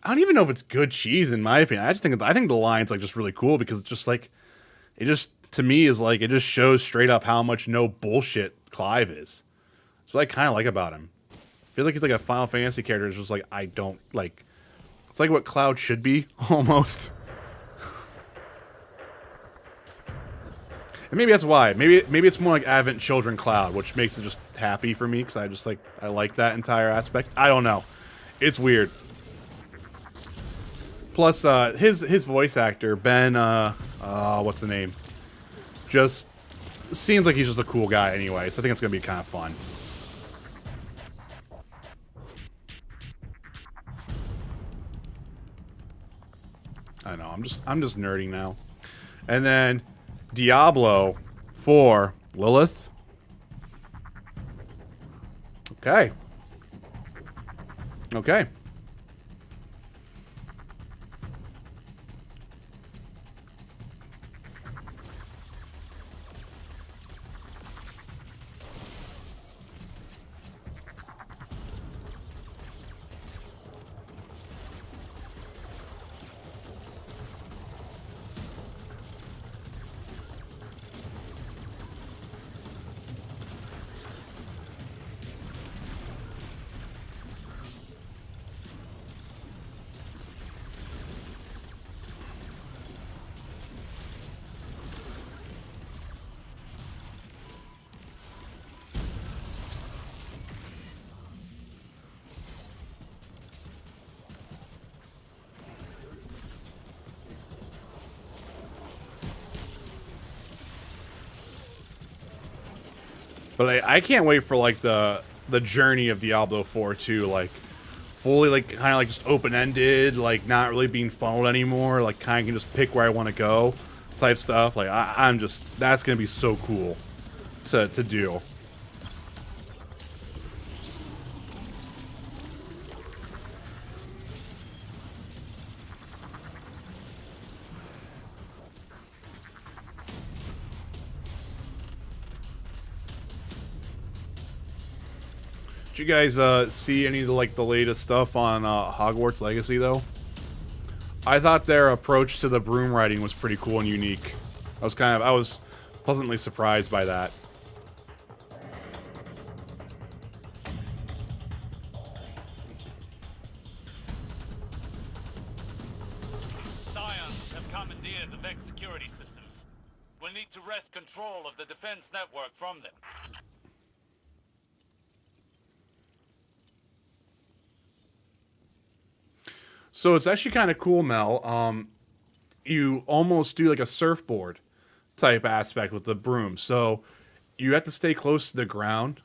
I don't even know if it's good cheese in my opinion. I think the line's like just really cool because it's just like it just to me is like it just shows straight up how much no bullshit Clive is. That's what I kind of like about him. I feel like he's like a Final Fantasy character. It's just like I don't like. It's like what Cloud should be almost. And maybe that's why. Maybe it's more like Advent Children Cloud, which makes it just happy for me because I just like I like that entire aspect. I don't know. It's weird. Plus, his voice actor, Ben, what's the name? Just seems like he's just a cool guy anyway, so I think it's gonna be kind of fun. I know, I'm just nerding now. And then Diablo 4 Lilith. Okay. Okay. But I can't wait for like the journey of Diablo 4 too, like fully like kind of like just open-ended, like not really being funneled anymore, like kind of can just pick where I want to go type stuff. Like I'm just that's gonna be so cool to do. Did you guys see any of the latest stuff on Hogwarts Legacy though? I thought their approach to the broom riding was pretty cool and unique. I was pleasantly surprised by that. Scions have commandeered the Vex security systems. We'll need to wrest control of the defense network from them. So it's actually kind of cool, Mel. You almost do like a surfboard type aspect with the broom. So you have to stay close to the ground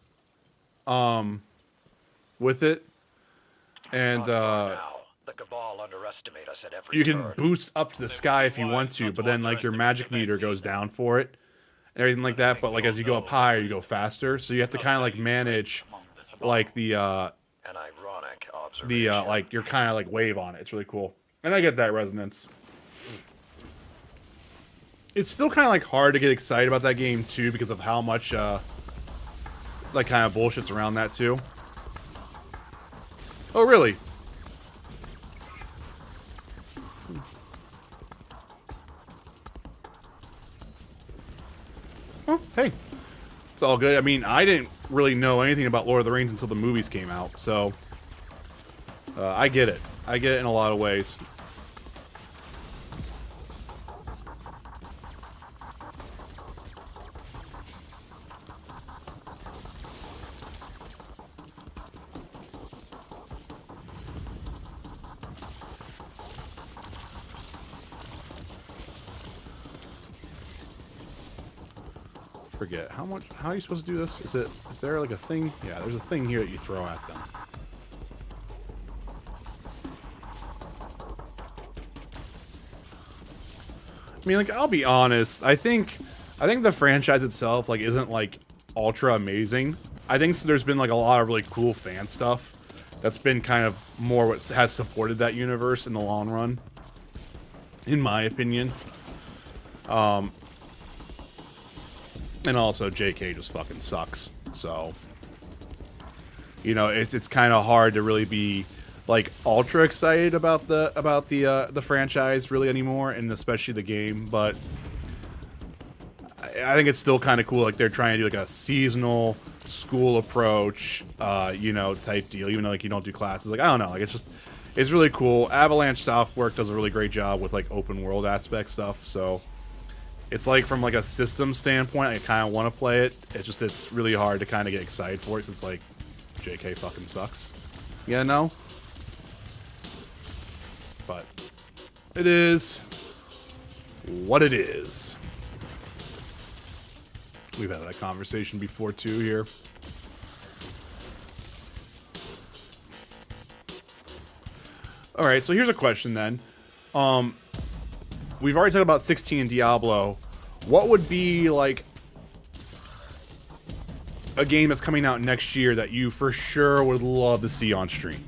with it. And The Cabal underestimate us at every you can turn. boost up to the sky if you want to, but then like your magic meter goes down for it and everything like that. But like as you go up higher, you go faster. So you have to kind of like manage like the An ironic observation. like you're kind of like wave on it. It's really cool. And I get that resonance. It's still kind of like hard to get excited about that game too because of how much like kind of bullshit's around that too. Oh really? Oh, hey. It's all good. I mean, I didn't really know anything about Lord of the Rings until the movies came out, so I get it. I get it in a lot of ways. Forget how are you supposed to do this? Is there like a thing? Yeah, there's a thing here that you throw at them. I mean, like, I'll be honest. I think the franchise itself like isn't like ultra amazing. I think there's been like a lot of really cool fan stuff that's been kind of more what has supported that universe in the long run. in my opinion. And also JK just fucking sucks. So, you know, it's kind of hard to really be like ultra excited about the franchise really anymore, and especially the game. But I think it's still kind of cool. Like they're trying to do like a seasonal school approach, you know, type deal. Even though like you don't do classes, like I don't know, like it's really cool. Avalanche Softwork does a really great job with like open world aspect stuff. So it's like from like a system standpoint, I kind of want to play it. It's just it's really hard to kind of get excited for it. Since it's like JK fucking sucks. Yeah, no. But it is what it is. We've had that conversation before too here. All right, so here's a question then. We've already talked about 16 and Diablo. What would be like a game that's coming out next year that you for sure would love to see on stream?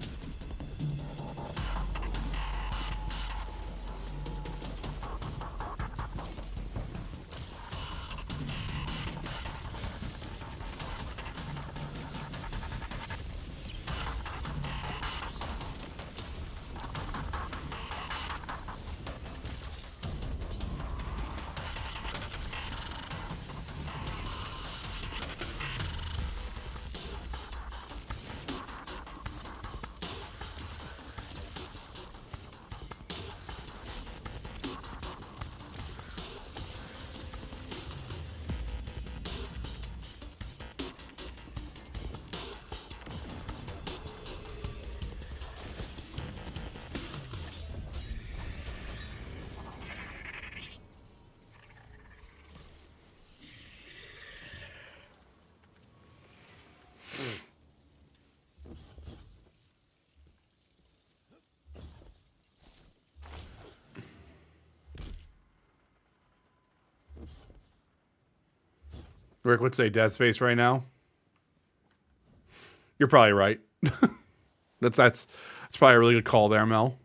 Rick would say Dead Space right now. You're probably right. That's probably a really good call there, Mel.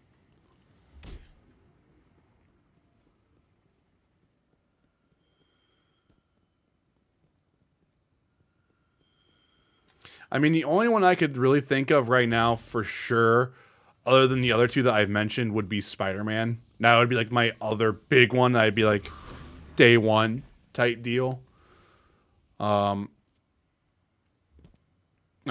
I mean, the only one I could really think of right now for sure, other than the other two that I've mentioned, would be Spider-Man. Now it would be like my other big one. I'd be like day one type deal. I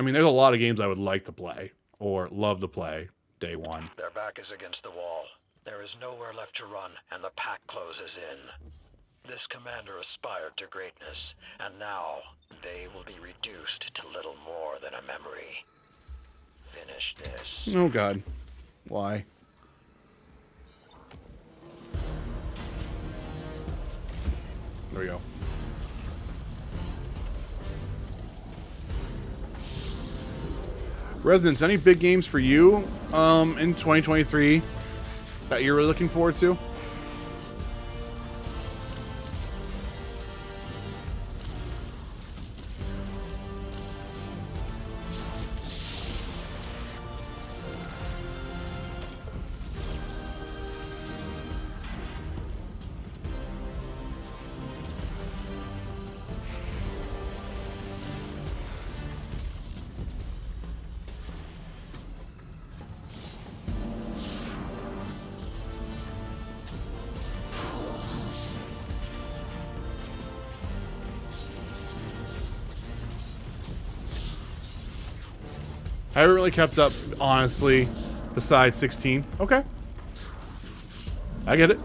mean, there's a lot of games I would like to play or love to play day one. Their back is against the wall. There is nowhere left to run, and the pack closes in. This commander aspired to greatness, and now they will be reduced to little more than a memory. Finish this. Oh, God. Why? There we go. Residents, any big games for you in 2023 that you're really looking forward to? I haven't really kept up, honestly, besides 16. Okay. I get it.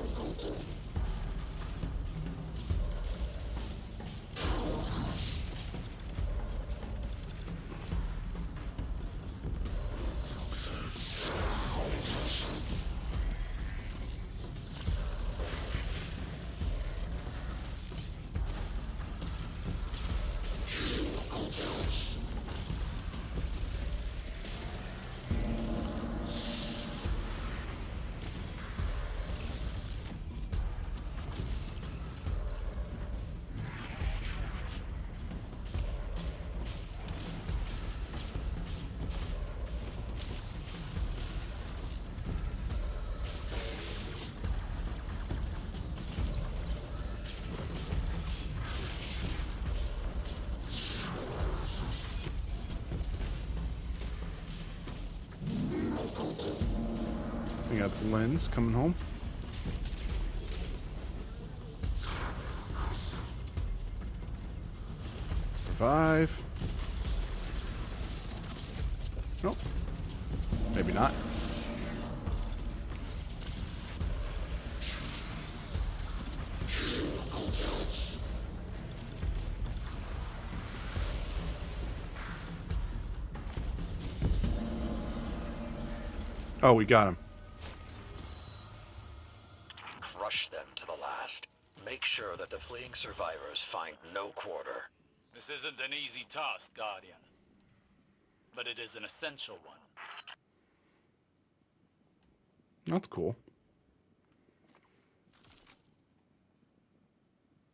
that's Lynn's coming home. Revive. Nope. Maybe not. Oh, we got him. Crush them to the last. Make sure that the fleeing survivors find no quarter. This isn't an easy task, Guardian. But it is an essential one. That's cool.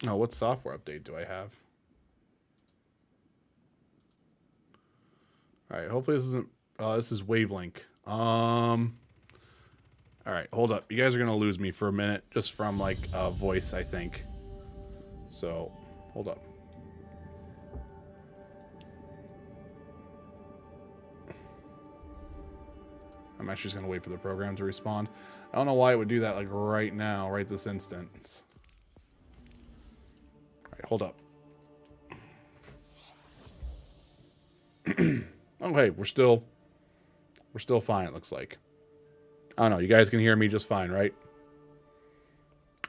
Oh, what software update do I have? Alright, hopefully this isn't... this is Wavelink. Alright, hold up. You guys are going to lose me for a minute, just from, like, voice, I think. So, hold up. I'm actually just going to wait for the program to respond. I don't know why it would do that, like, right now, right this instant. Alright, hold up. Okay, we're still fine, it looks like. I don't know, you guys can hear me just fine, right?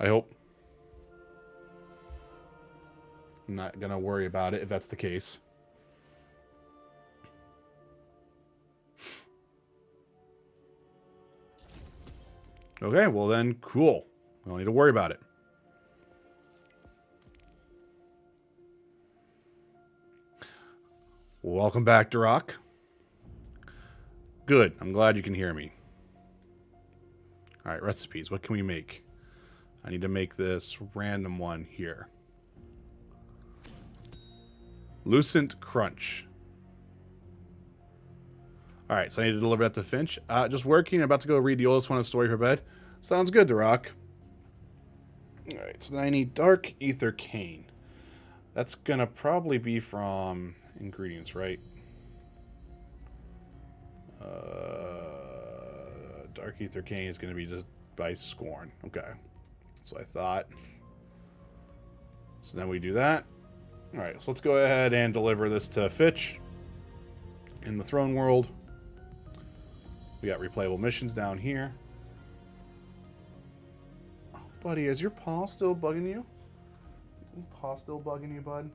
I hope. I'm not gonna worry about it if that's the case. Okay, well then, cool. We don't need to worry about it. Welcome back, Duroc. Good. I'm glad you can hear me. Alright, recipes. What can we make? I need to make this random one here. Lucent Crunch. Alright, so I need to deliver that to Finch. Just working. About to go read the oldest one of Story for bed. Sounds good, Duroc. Alright, so then I need Dark Ether Cane. That's gonna probably be from ingredients, right? Dark Ether Cane is gonna be just by Scorn. Okay. So I thought. So then we do that. Alright, so let's go ahead and deliver this to Fitch in the throne world. We got replayable missions down here. Oh, buddy, is your paw still bugging you? Your paw still bugging you, bud?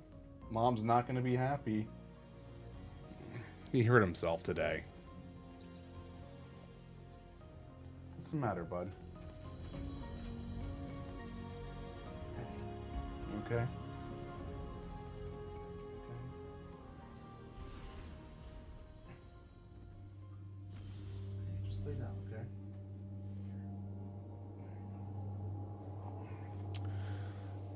Mom's not going to be happy. He hurt himself today. What's the matter, bud? Hey, you okay? Lay down, okay?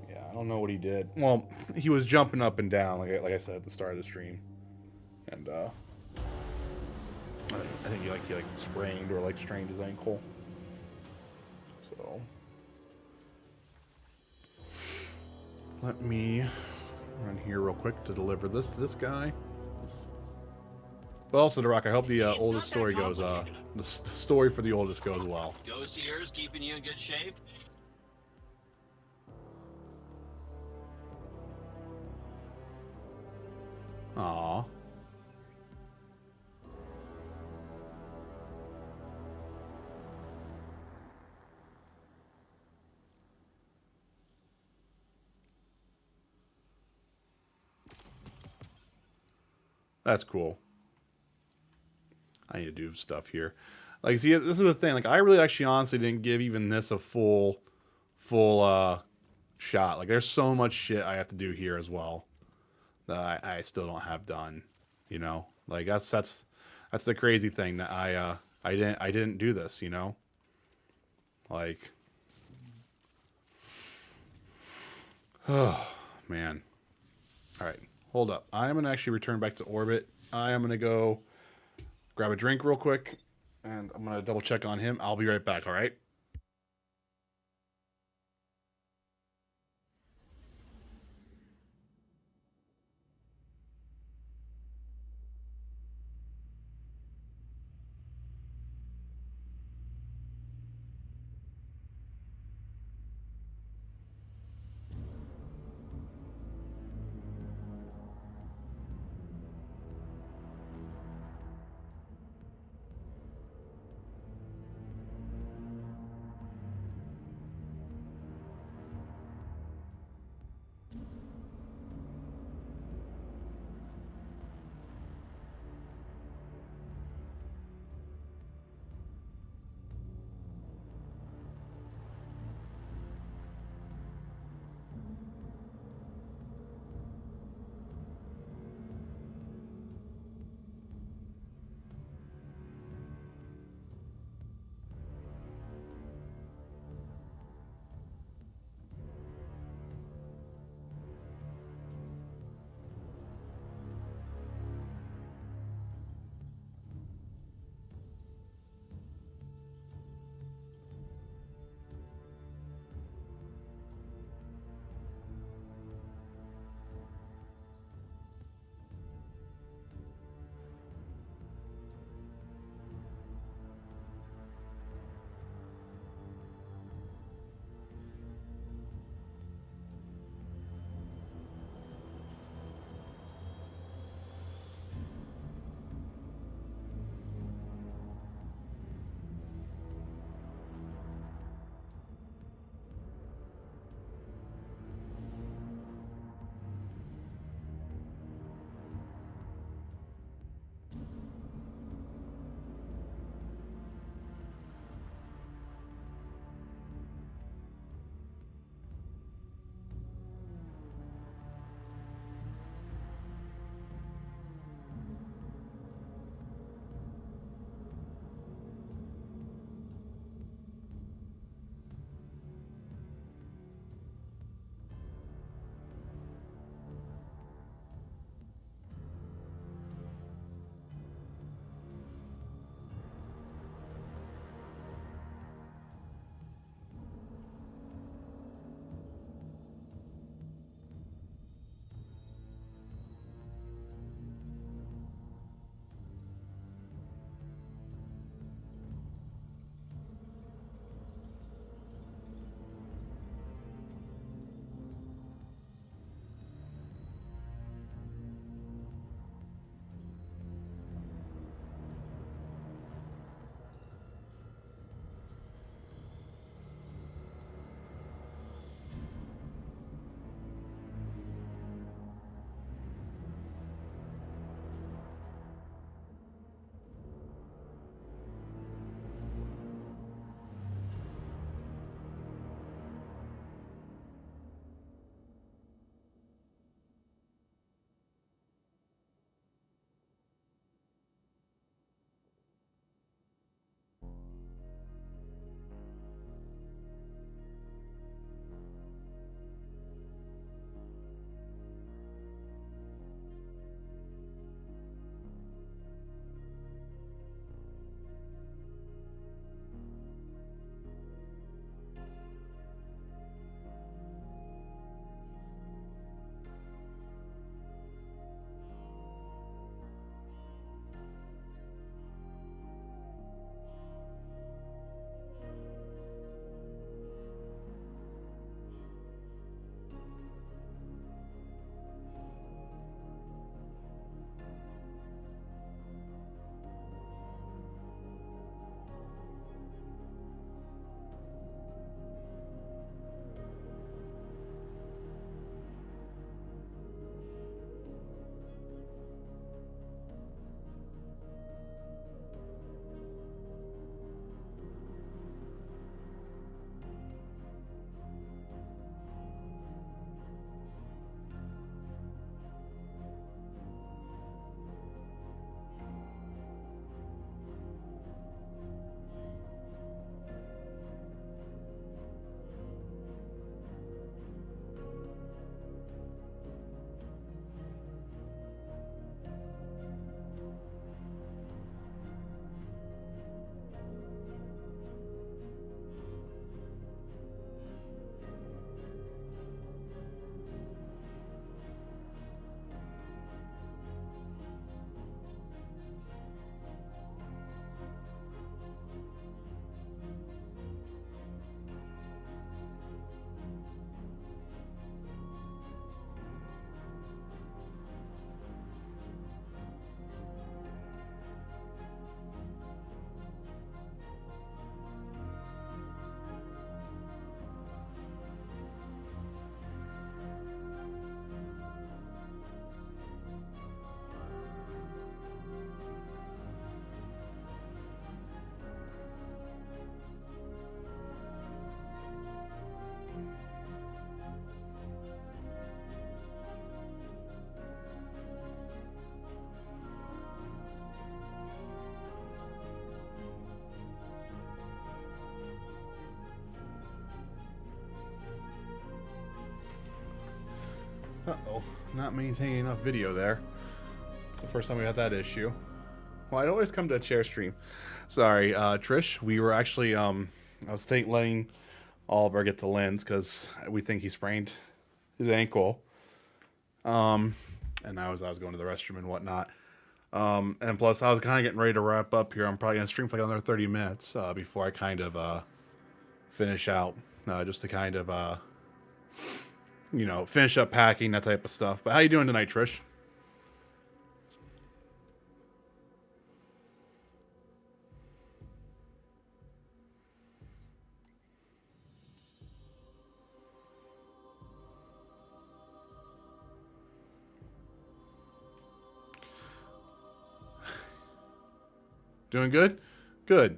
Yeah, I don't know what he did. Well, he was jumping up and down, like I said at the start of the stream, and I think he sprained or strained his ankle. So let me run here real quick to deliver this to this guy. But also, Duroc, I hope the oldest story goes. The story for the oldest goes well. Ghost ears keeping you in good shape? Aww. That's cool. I need to do stuff here. Like, see, this is the thing. Like, I really actually honestly didn't give even this a full shot. Like, there's so much shit I have to do here as well that I still don't have done. You know, like that's the crazy thing that I didn't do this. You know, like, oh man. All right, hold up. I am gonna actually return back to orbit. I am gonna go grab a drink real quick, and I'm gonna double check on him. I'll be right back. All right. Uh-oh, not maintaining enough video there. It's the first time we had that issue. Well, I'd always come to a chair stream. Sorry, Trish. We were actually, I was letting Oliver get to Lynn's because we think he sprained his ankle. And I was going to the restroom and whatnot. And plus, I was kind of getting ready to wrap up here. I'm probably going to stream for like another 30 minutes before I kind of finish out. Just to kind of, you know, finish up packing, that type of stuff. But how you doing tonight, Trish? Doing good? Good.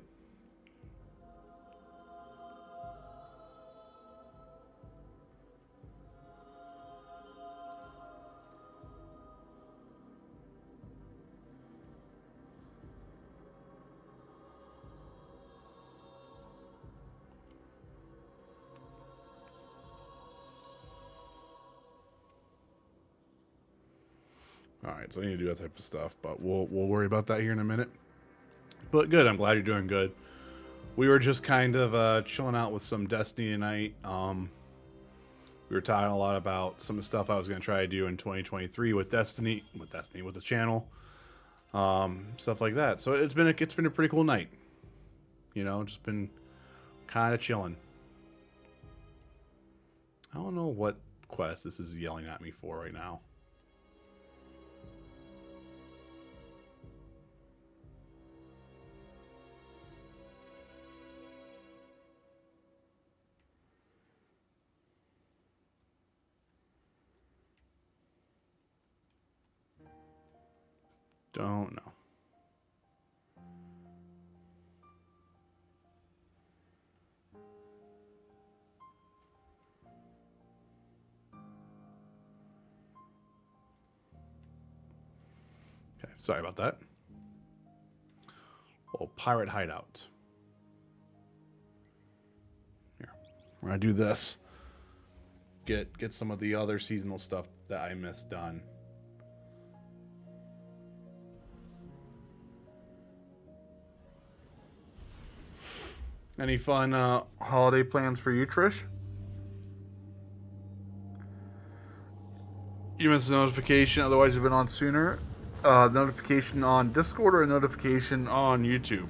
All right, so I need to do that type of stuff, but we'll worry about that here in a minute. But good, I'm glad you're doing good. We were just kind of chilling out with some Destiny tonight. We were talking a lot about some of the stuff I was going to try to do in 2023 with Destiny, with the channel, stuff like that. So it's been a pretty cool night. You know, just been kind of chilling. I don't know what quest this is yelling at me for right now. Don't know. Okay, sorry about that. Oh, pirate hideout. Here, we're gonna do this. Get some of the other seasonal stuff that I missed done. Any fun holiday plans for you, Trish? You missed a notification, otherwise you've been on sooner. Notification on Discord or a notification on YouTube?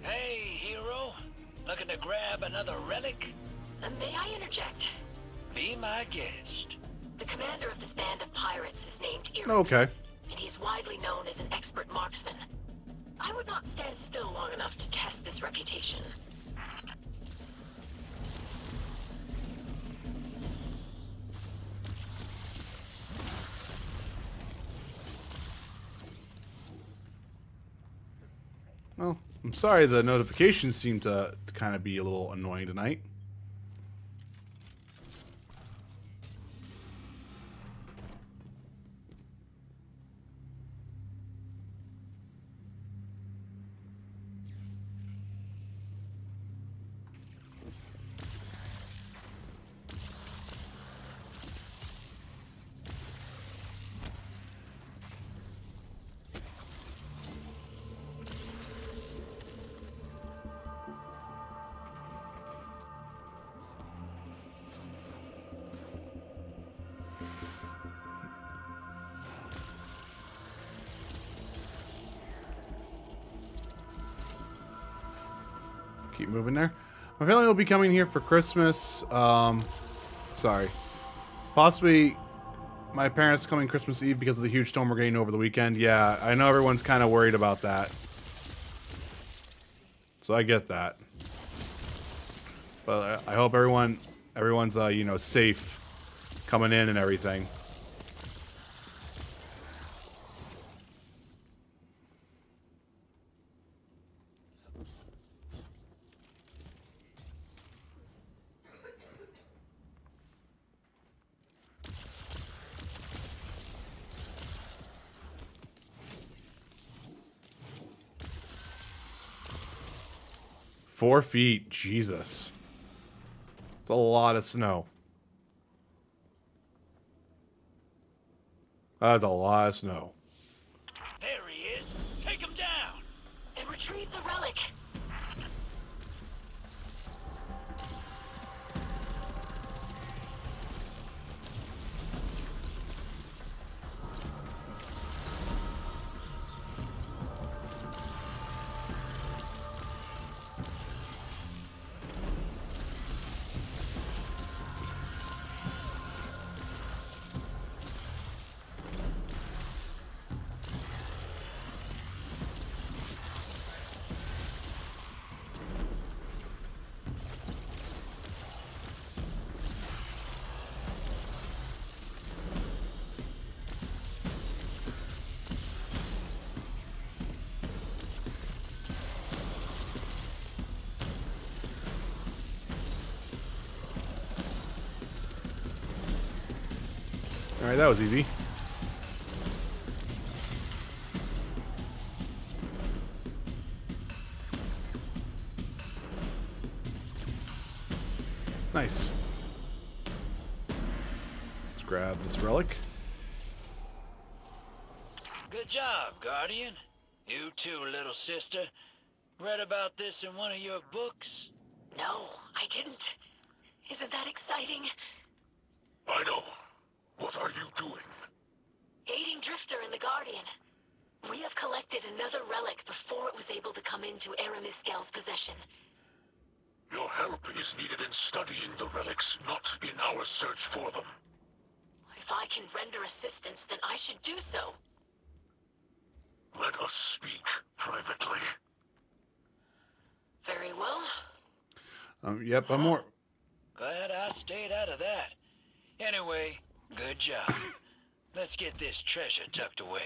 Hey, hero. Looking to grab another relic? May I interject? Be my guest. The commander of this band of pirates is named Irix. Okay. And he's widely known as an expert marksman. I would not stand still long enough to test this reputation. Well, I'm sorry the notifications seem to kind of be a little annoying tonight. Keep moving there. My family will be coming here for Christmas. Sorry. Possibly my parents coming Christmas Eve because of the huge storm we're getting over the weekend. Yeah, I know everyone's kind of worried about that. So I get that. But I hope everyone's you know, safe coming in and everything. 4 feet. Jesus. It's a lot of snow. That's a lot of snow. There he is. Take him down. And retrieve the relic. Alright, that was easy. Nice. Let's grab this relic. Good job, Guardian. You too, little sister. Read about this in one of your books? No, I didn't. Isn't that exciting? I know. What are you doing? Aiding Drifter and the Guardian. We have collected another relic before it was able to come into Aramis-Gal's possession. Your help is needed in studying the relics, not in our search for them. If I can render assistance, then I should do so. Let us speak privately. Very well. Yep, I'm more... Glad I stayed out of that. Anyway, good job. Let's get this treasure tucked away.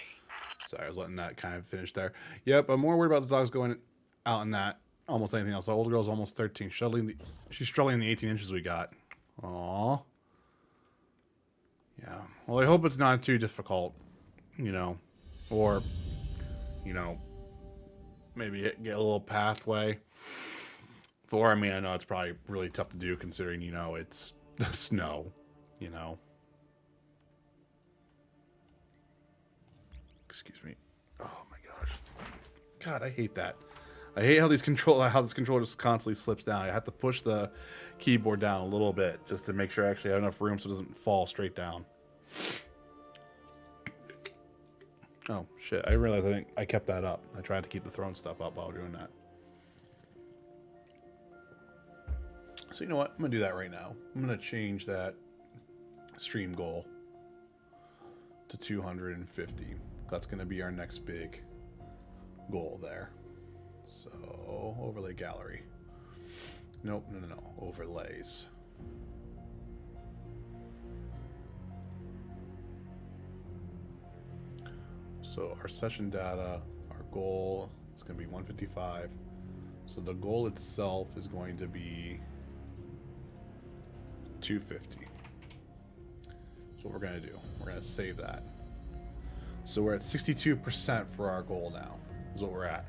Sorry, I was letting that kind of finish there. Yep, I'm more worried about the dogs going out in that. Almost anything else. Our older girl's almost 13. She's struggling the 18 inches we got. Aww. Yeah. Well, I hope it's not too difficult. You know. Or, you know, maybe get a little pathway. For, I mean, I know it's probably really tough to do considering, you know, it's the snow. You know. Excuse me. Oh my gosh. God, I hate that. I hate how this controller just constantly slips down. I have to push the keyboard down a little bit just to make sure I actually have enough room so it doesn't fall straight down. Oh shit! I realized I kept that up. I tried to keep the throne stuff up while doing that. So you know what? I'm gonna do that right now. I'm gonna change that stream goal to 250. That's gonna be our next big goal there. So, overlay gallery. Nope, no. Overlays. So, our session data, our goal is going to be 155. So, the goal itself is going to be 250. So, what we're going to do, we're going to save that. So, we're at 62% for our goal now, is what we're at.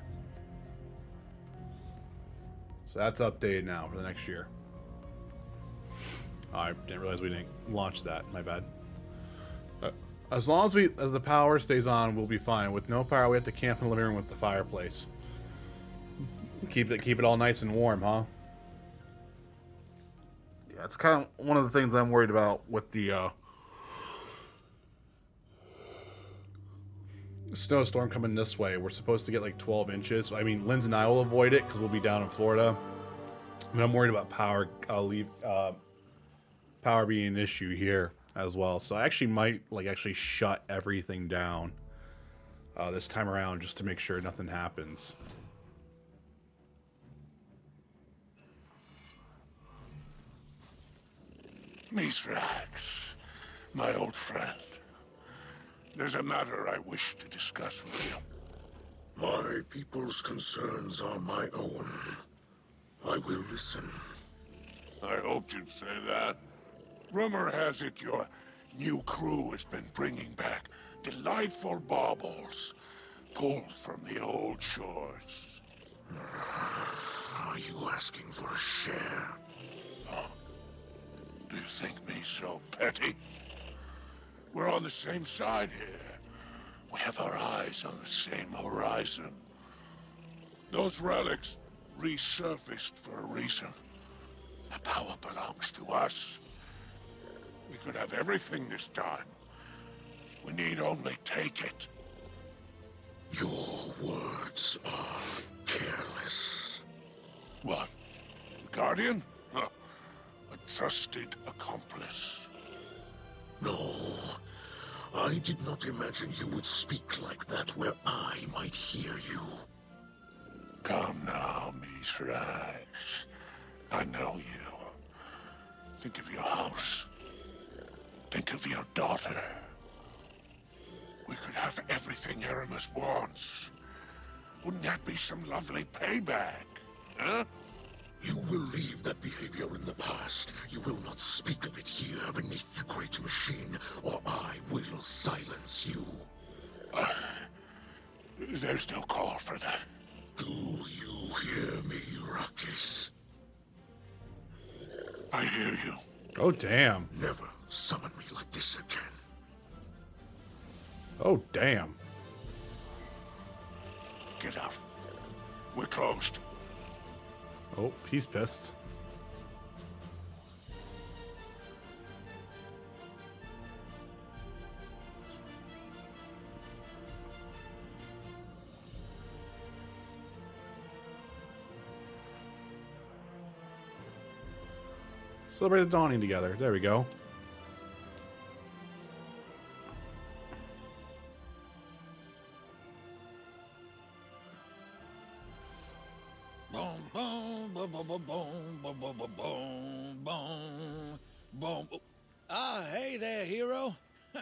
So that's updated now for the next year. I didn't realize we didn't launch that. My bad. As long as the power stays on, we'll be fine. With no power, we have to camp in the living room with the fireplace. Keep it all nice and warm, huh? Yeah, it's kind of one of the things I'm worried about with the snowstorm coming this way. We're supposed to get like 12 inches. I mean, Linz and I will avoid it because we'll be down in Florida. But I'm worried about power. Power being an issue here as well. So I actually might actually shut everything down this time around just to make sure nothing happens. Mithrax, my old friend. There's a matter I wish to discuss with you. My people's concerns are my own. I will listen. I hoped you'd say that. Rumor has it your new crew has been bringing back delightful baubles pulled from the old shores. Are you asking for a share? Huh? Do you think me so petty? We're on the same side here. We have our eyes on the same horizon. Those relics resurfaced for a reason. The power belongs to us. We could have everything this time. We need only take it. Your words are careless. What? Guardian? Huh. A trusted accomplice. No. I did not imagine you would speak like that where I might hear you. Come now, Mithrax. I know you. Think of your house. Think of your daughter. We could have everything Aramis wants. Wouldn't that be some lovely payback? Huh? You will leave that behavior in the past. You will not speak of it here beneath the great machine, or I will silence you. There's no call for that. Do you hear me, Rakis? I hear you. Oh, damn. Never summon me like this again. Oh, damn. Get out. We're closed. Oh, he's pissed. Celebrate the dawning together. There we go. Boom, boom, boom, boom, boom, boom, boom, boom, boom, boom, boom, boom. Ah, hey there, hero.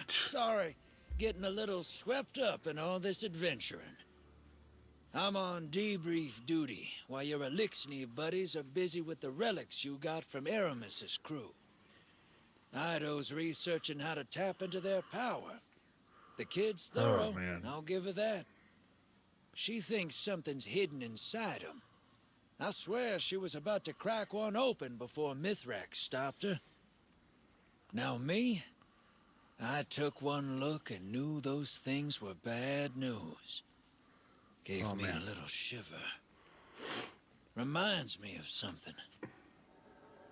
Sorry, getting a little swept up in all this adventuring. I'm on debrief duty while your Elixir buddies are busy with the relics you got from Aramis's crew. Ido's researching how to tap into their power. The kid's thorough, man. I'll give her that. She thinks something's hidden inside him. I swear she was about to crack one open before Mithrax stopped her. Now me, I took one look and knew those things were bad news. Gave me a little shiver. Reminds me of something.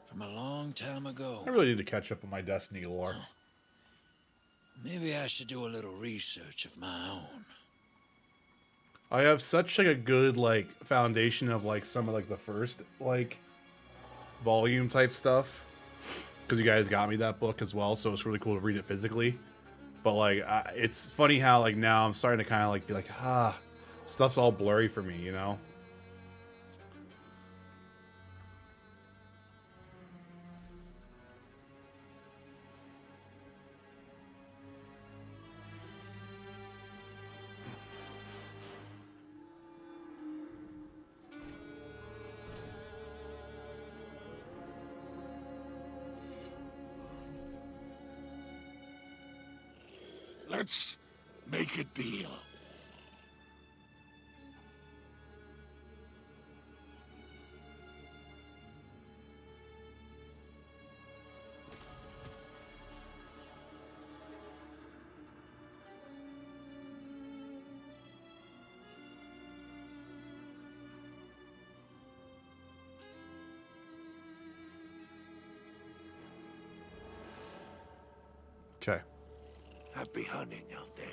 From a long time ago. I really need to catch up on my Destiny lore. Maybe I should do a little research of my own. I have such like a good like foundation of like some of like the first like volume type stuff because you guys got me that book as well, so it's really cool to read it physically. But like it's funny how like now I'm starting to kind of like be like stuff's all blurry for me, you know. Let's make a deal. Okay. Happy hunting out there.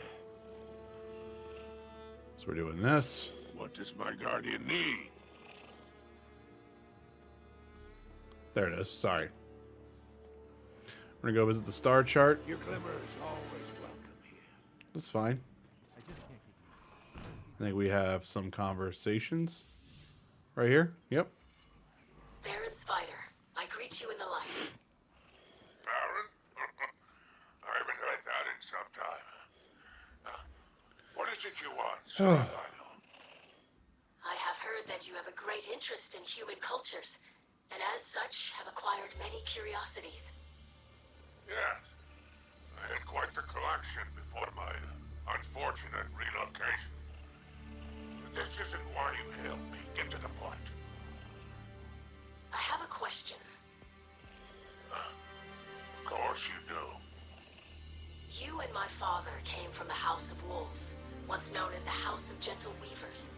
So we're doing this. What does my guardian need? There it is. Sorry. We're gonna go visit the star chart. Your glimmer is always welcome here. That's fine. I think we have some conversations right here. Yep. Baron Spider, I greet you in the light. Baron? I haven't heard that in some time. What is it you want, sir? I have heard that you have a great interest in human cultures, and as such have acquired many curiosities. Yes. I had quite the collection before my unfortunate relocation. But this isn't why you hailed me. Get to the point. You and my father came from the House of Wolves, once known as the House of Gentle Weavers.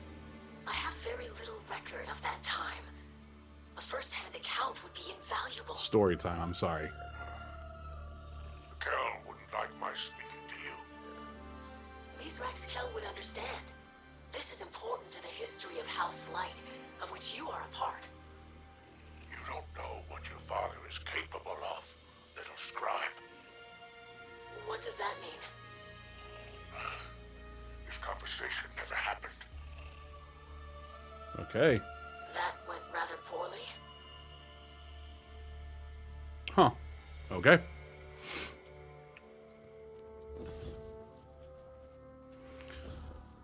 I have very little record of that time. A first-hand account would be invaluable. Story time, I'm sorry. Kel wouldn't like my speaking to you. Mizrax Kel would understand. This is important to the history of House Light, of which you are a part. You don't know what your father is capable of, little scribe. What does that mean? This conversation never happened. Okay. That went rather poorly. Huh. Okay.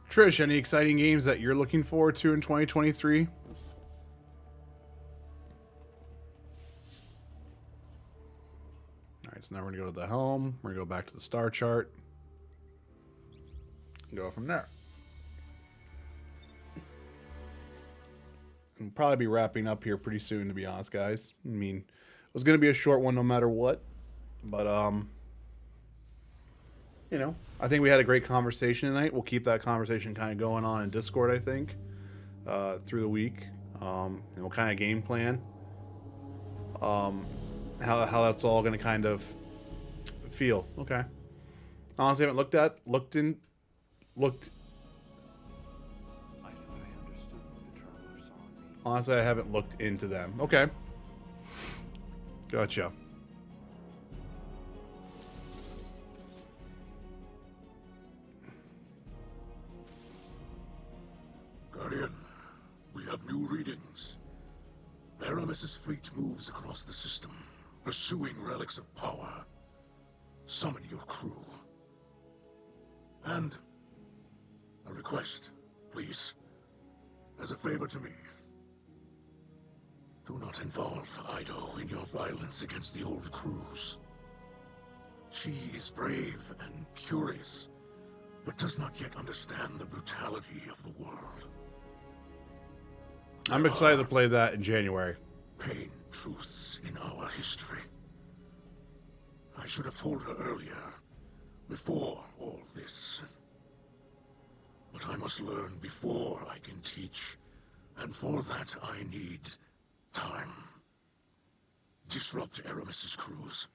Trish, any exciting games that you're looking forward to in 2023? Alright, so now we're going to go to the helm. We're going to go back to the star chart. And go from there. We'll probably be wrapping up here pretty soon, to be honest, guys. I mean, it was going to be a short one no matter what. But, you know, I think we had a great conversation tonight. We'll keep that conversation kind of going on in Discord, I think, through the week. And what kind of game plan. How that's all going to kind of feel. Okay. Honestly, I haven't Honestly, I haven't looked into them. Okay. Gotcha. Guardian, we have new readings. Aramis's fleet moves across the system, pursuing relics of power. Summon your crew. And a request, please. As a favor to me. Do not involve Ido in your violence against the old crews. She is brave and curious, but does not yet understand the brutality of the world. I'm excited to play that in January. Pain truths in our history. I should have told her earlier, before all this. But I must learn before I can teach, and for that I need time. Disrupt Aramis's crews,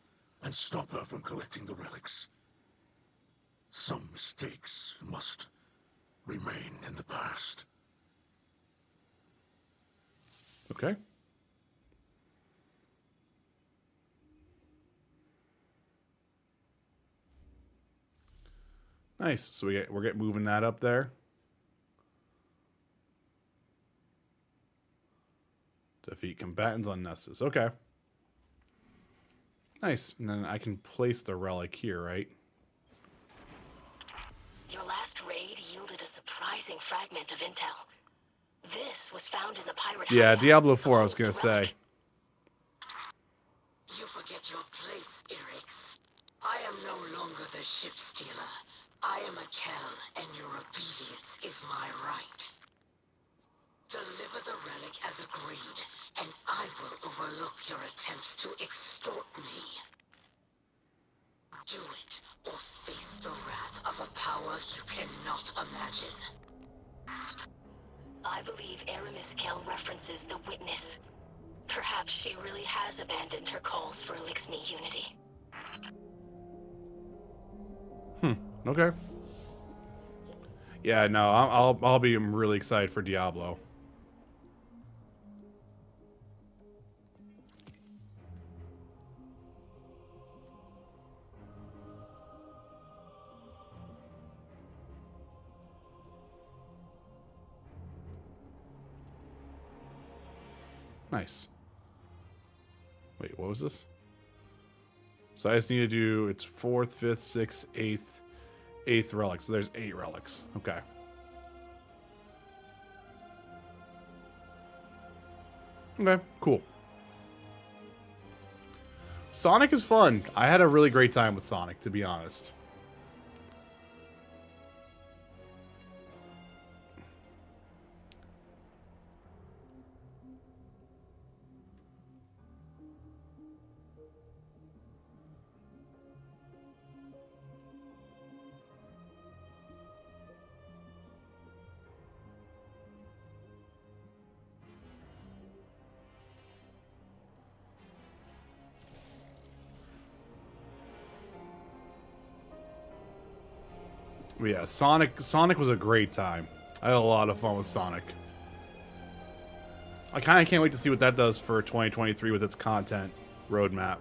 and stop her from collecting the relics. Some mistakes must remain in the past. Okay. Nice. So we're getting moving that up there. Defeat combatants on Nessus. Okay. Nice. And then I can place the relic here, right? Your last raid yielded a surprising fragment of intel. This was found in the pirate Yeah, hideout. Diablo 4, I was going to say. You forget your place, Irix. I am no longer the ship stealer. I am a Kel, and your obedience is my right. Deliver the relic as agreed, and I will overlook your attempts to extort me. Do it, or face the wrath of a power you cannot imagine. I believe Aramis Kel references the Witness. Perhaps she really has abandoned her calls for Elixni unity. Okay. Yeah, no, I'll be really excited for Diablo. Nice. Wait, what was this? So I just need to do, it's 4th, 5th, 6th, 8th relics. So there's 8 relics. Okay. Okay, cool. Sonic is fun. I had a really great time with Sonic, to be honest. But yeah, Sonic was a great time. I had a lot of fun with Sonic. I kind of can't wait to see what that does for 2023 with its content roadmap.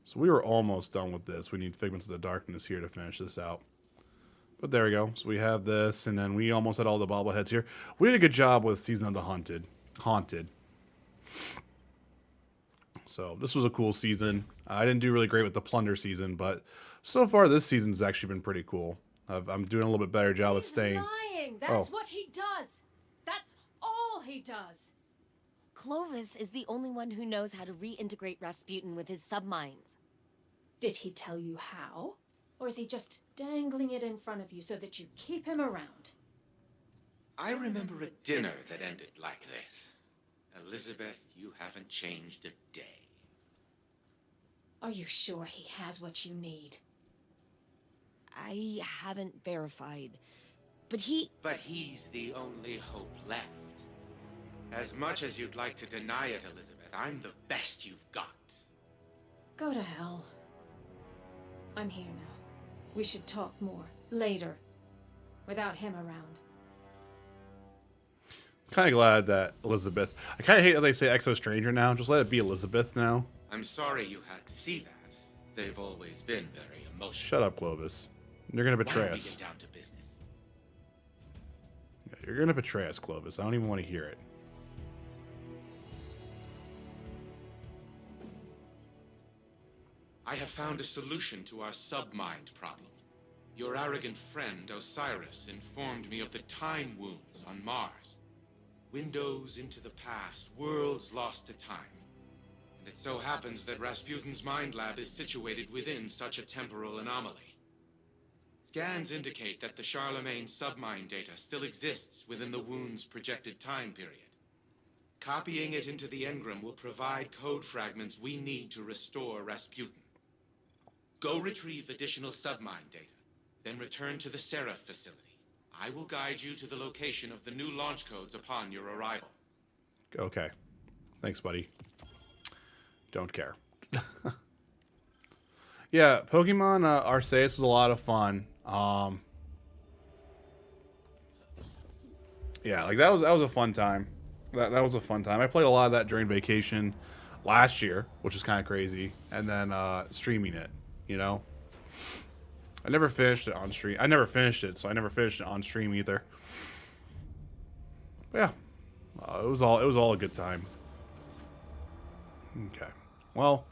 So we were almost done with this. We need Figments of the Darkness here to finish this out. But there we go. So we have this, and then we almost had all the bobbleheads here. We did a good job with Season of the Haunted. So this was a cool season. I didn't do really great with the Plunder season, but so far this season's actually been pretty cool. I'm doing a little bit better job of staying. Lying. That's what he does. That's all he does. Clovis is the only one who knows how to reintegrate Rasputin with his submines. Did he tell you how? Or is he just dangling it in front of you so that you keep him around? I remember a dinner that ended like this. Elizabeth, you haven't changed a day. Are you sure he has what you need? I haven't verified, but But he's the only hope left. As much as you'd like to deny it, Elizabeth, I'm the best you've got. Go to hell. I'm here now. We should talk more later, without him around. I'm kind of glad that Elizabeth... I kind of hate that they say Exo Stranger now. Just let it be Elizabeth now. I'm sorry you had to see that. They've always been very emotional. Shut up, Clovis. You're going to betray Why don't we us. get down to business? Yeah, you're going to betray us, Clovis. I don't even want to hear it. I have found a solution to our submind problem. Your arrogant friend, Osiris, informed me of the time wounds on Mars. Windows into the past, worlds lost to time. And it so happens that Rasputin's mind lab is situated within such a temporal anomaly. Scans indicate that the Charlemagne submind data still exists within the wound's projected time period. Copying it into the engram will provide code fragments we need to restore Rasputin. Go retrieve additional submind data, then return to the Seraph facility. I will guide you to the location of the new launch codes upon your arrival. Okay. Thanks, buddy. Don't care. Yeah, Pokemon Arceus was a lot of fun. Yeah, like that was a fun time. That was a fun time. I played a lot of that during vacation last year, which is kind of crazy, and then streaming it. You know, I never finished it on stream. I never finished it, so I never finished it on stream either. But yeah, it was all a good time. Okay, well,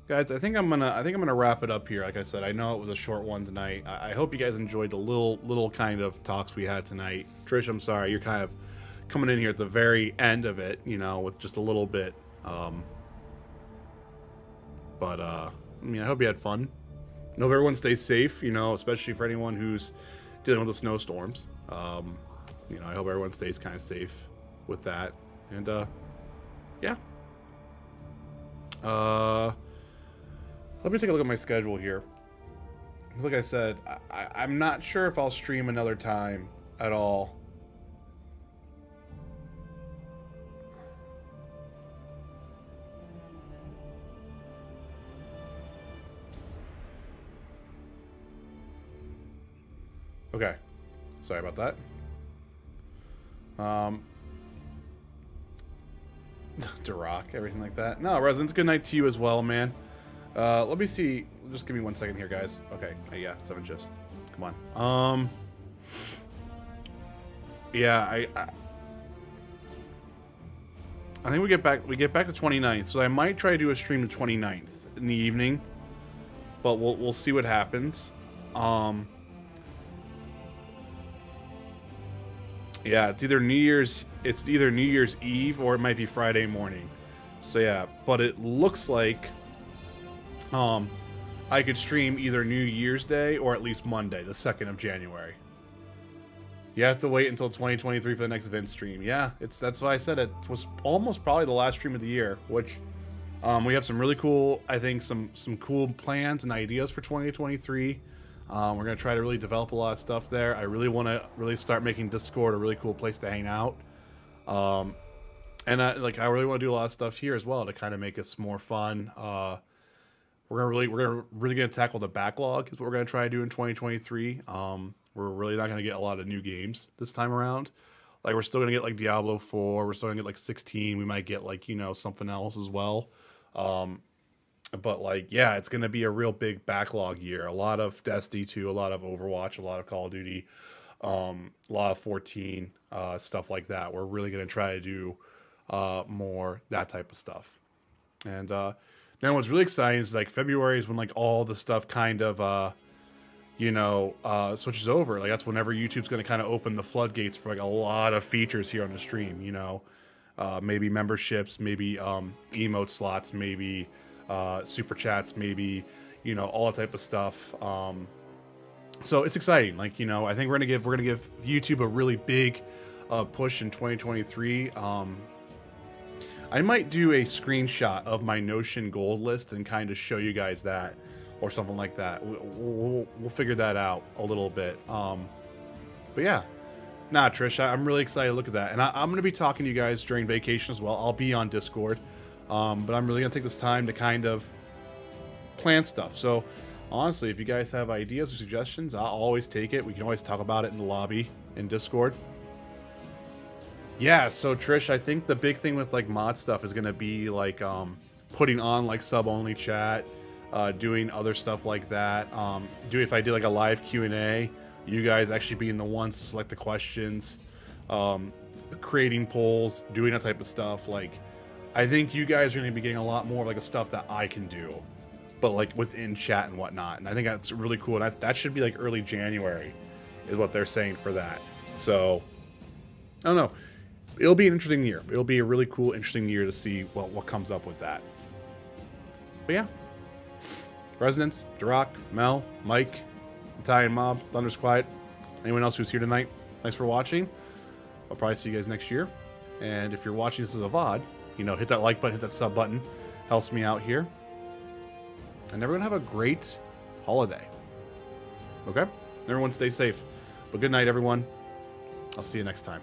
guys, I think I'm gonna wrap it up here. Like I said, I know it was a short one tonight. I hope you guys enjoyed the little kind of talks we had tonight. Trish, I'm sorry, you're kind of coming in here at the very end of it, you know, with just a little bit. I mean, I hope you had fun. I hope everyone stays safe, you know, especially for anyone who's dealing with the snowstorms. You know, I hope everyone stays kind of safe with that. And, yeah. Let me take a look at my schedule here. Because like I said, I'm not sure if I'll stream another time at all. Okay, sorry about that. Duroc, everything like that. No, Residence, good night to you as well, man. Let me see. Just give me 1 second here, guys. Okay, yeah, 7 shifts. Come on. Yeah, I think we get back to 29th, so I might try to do a stream the 29th in the evening, but we'll see what happens. Yeah, it's either New Year's Eve or it might be Friday morning. So yeah, but it looks like I could stream either New Year's Day or at least Monday, the 2nd of January. You have to wait until 2023 for the next Vince stream. Yeah, that's why I said it was almost probably the last stream of the year, which we have some really cool, I think some cool plans and ideas for 2023. We're going to try to really develop a lot of stuff there. I really want to really start making Discord a really cool place to hang out. And I really want to do a lot of stuff here as well to kind of make us more fun. We're really gonna tackle the backlog is what we're gonna try to do in 2023. We're really not gonna get a lot of new games this time around. Like we're still gonna get like Diablo 4. We're still gonna get like 16. We might get like something else as well. But like yeah, it's gonna be a real big backlog year. A lot of Destiny 2, a lot of Overwatch, a lot of Call of Duty, a lot of 14 stuff like that. We're really gonna try to do more that type of stuff. And then what's really exciting is like February is when like all the stuff kind of switches over. Like that's whenever YouTube's going to kind of open the floodgates for like a lot of features here on the stream. Maybe memberships, maybe emote slots, maybe super chats, maybe all that type of stuff. So it's exciting. Like I think we're gonna give YouTube a really big push in 2023. I might do a screenshot of my Notion gold list and kind of show you guys that or something like that. We'll figure that out a little bit. But yeah, Trish, I'm really excited to look at that. And I'm going to be talking to you guys during vacation as well. I'll be on Discord. But I'm really going to take this time to kind of plan stuff. So honestly, if you guys have ideas or suggestions, I'll always take it. We can always talk about it in the lobby in Discord. Yeah, so Trish, I think the big thing with like mod stuff is gonna be like putting on like sub only chat, doing other stuff like that. If I did like a live Q&A, you guys actually being the ones to select the questions, creating polls, doing that type of stuff. Like, I think you guys are gonna be getting a lot more of like the stuff that I can do, but like within chat and whatnot. And I think that's really cool. And that should be like early January, is what they're saying for that. So I don't know. It'll be an interesting year. It'll be a really cool, interesting year to see what comes up with that. But yeah. Resonance, Duroc, Mel, Mike, Italian Mob, Thunder's Quiet, anyone else who's here tonight, thanks for watching. I'll probably see you guys next year. And if you're watching this as a VOD, hit that like button, hit that sub button. Helps me out here. And everyone have a great holiday. Okay? Everyone stay safe. But good night, everyone. I'll see you next time.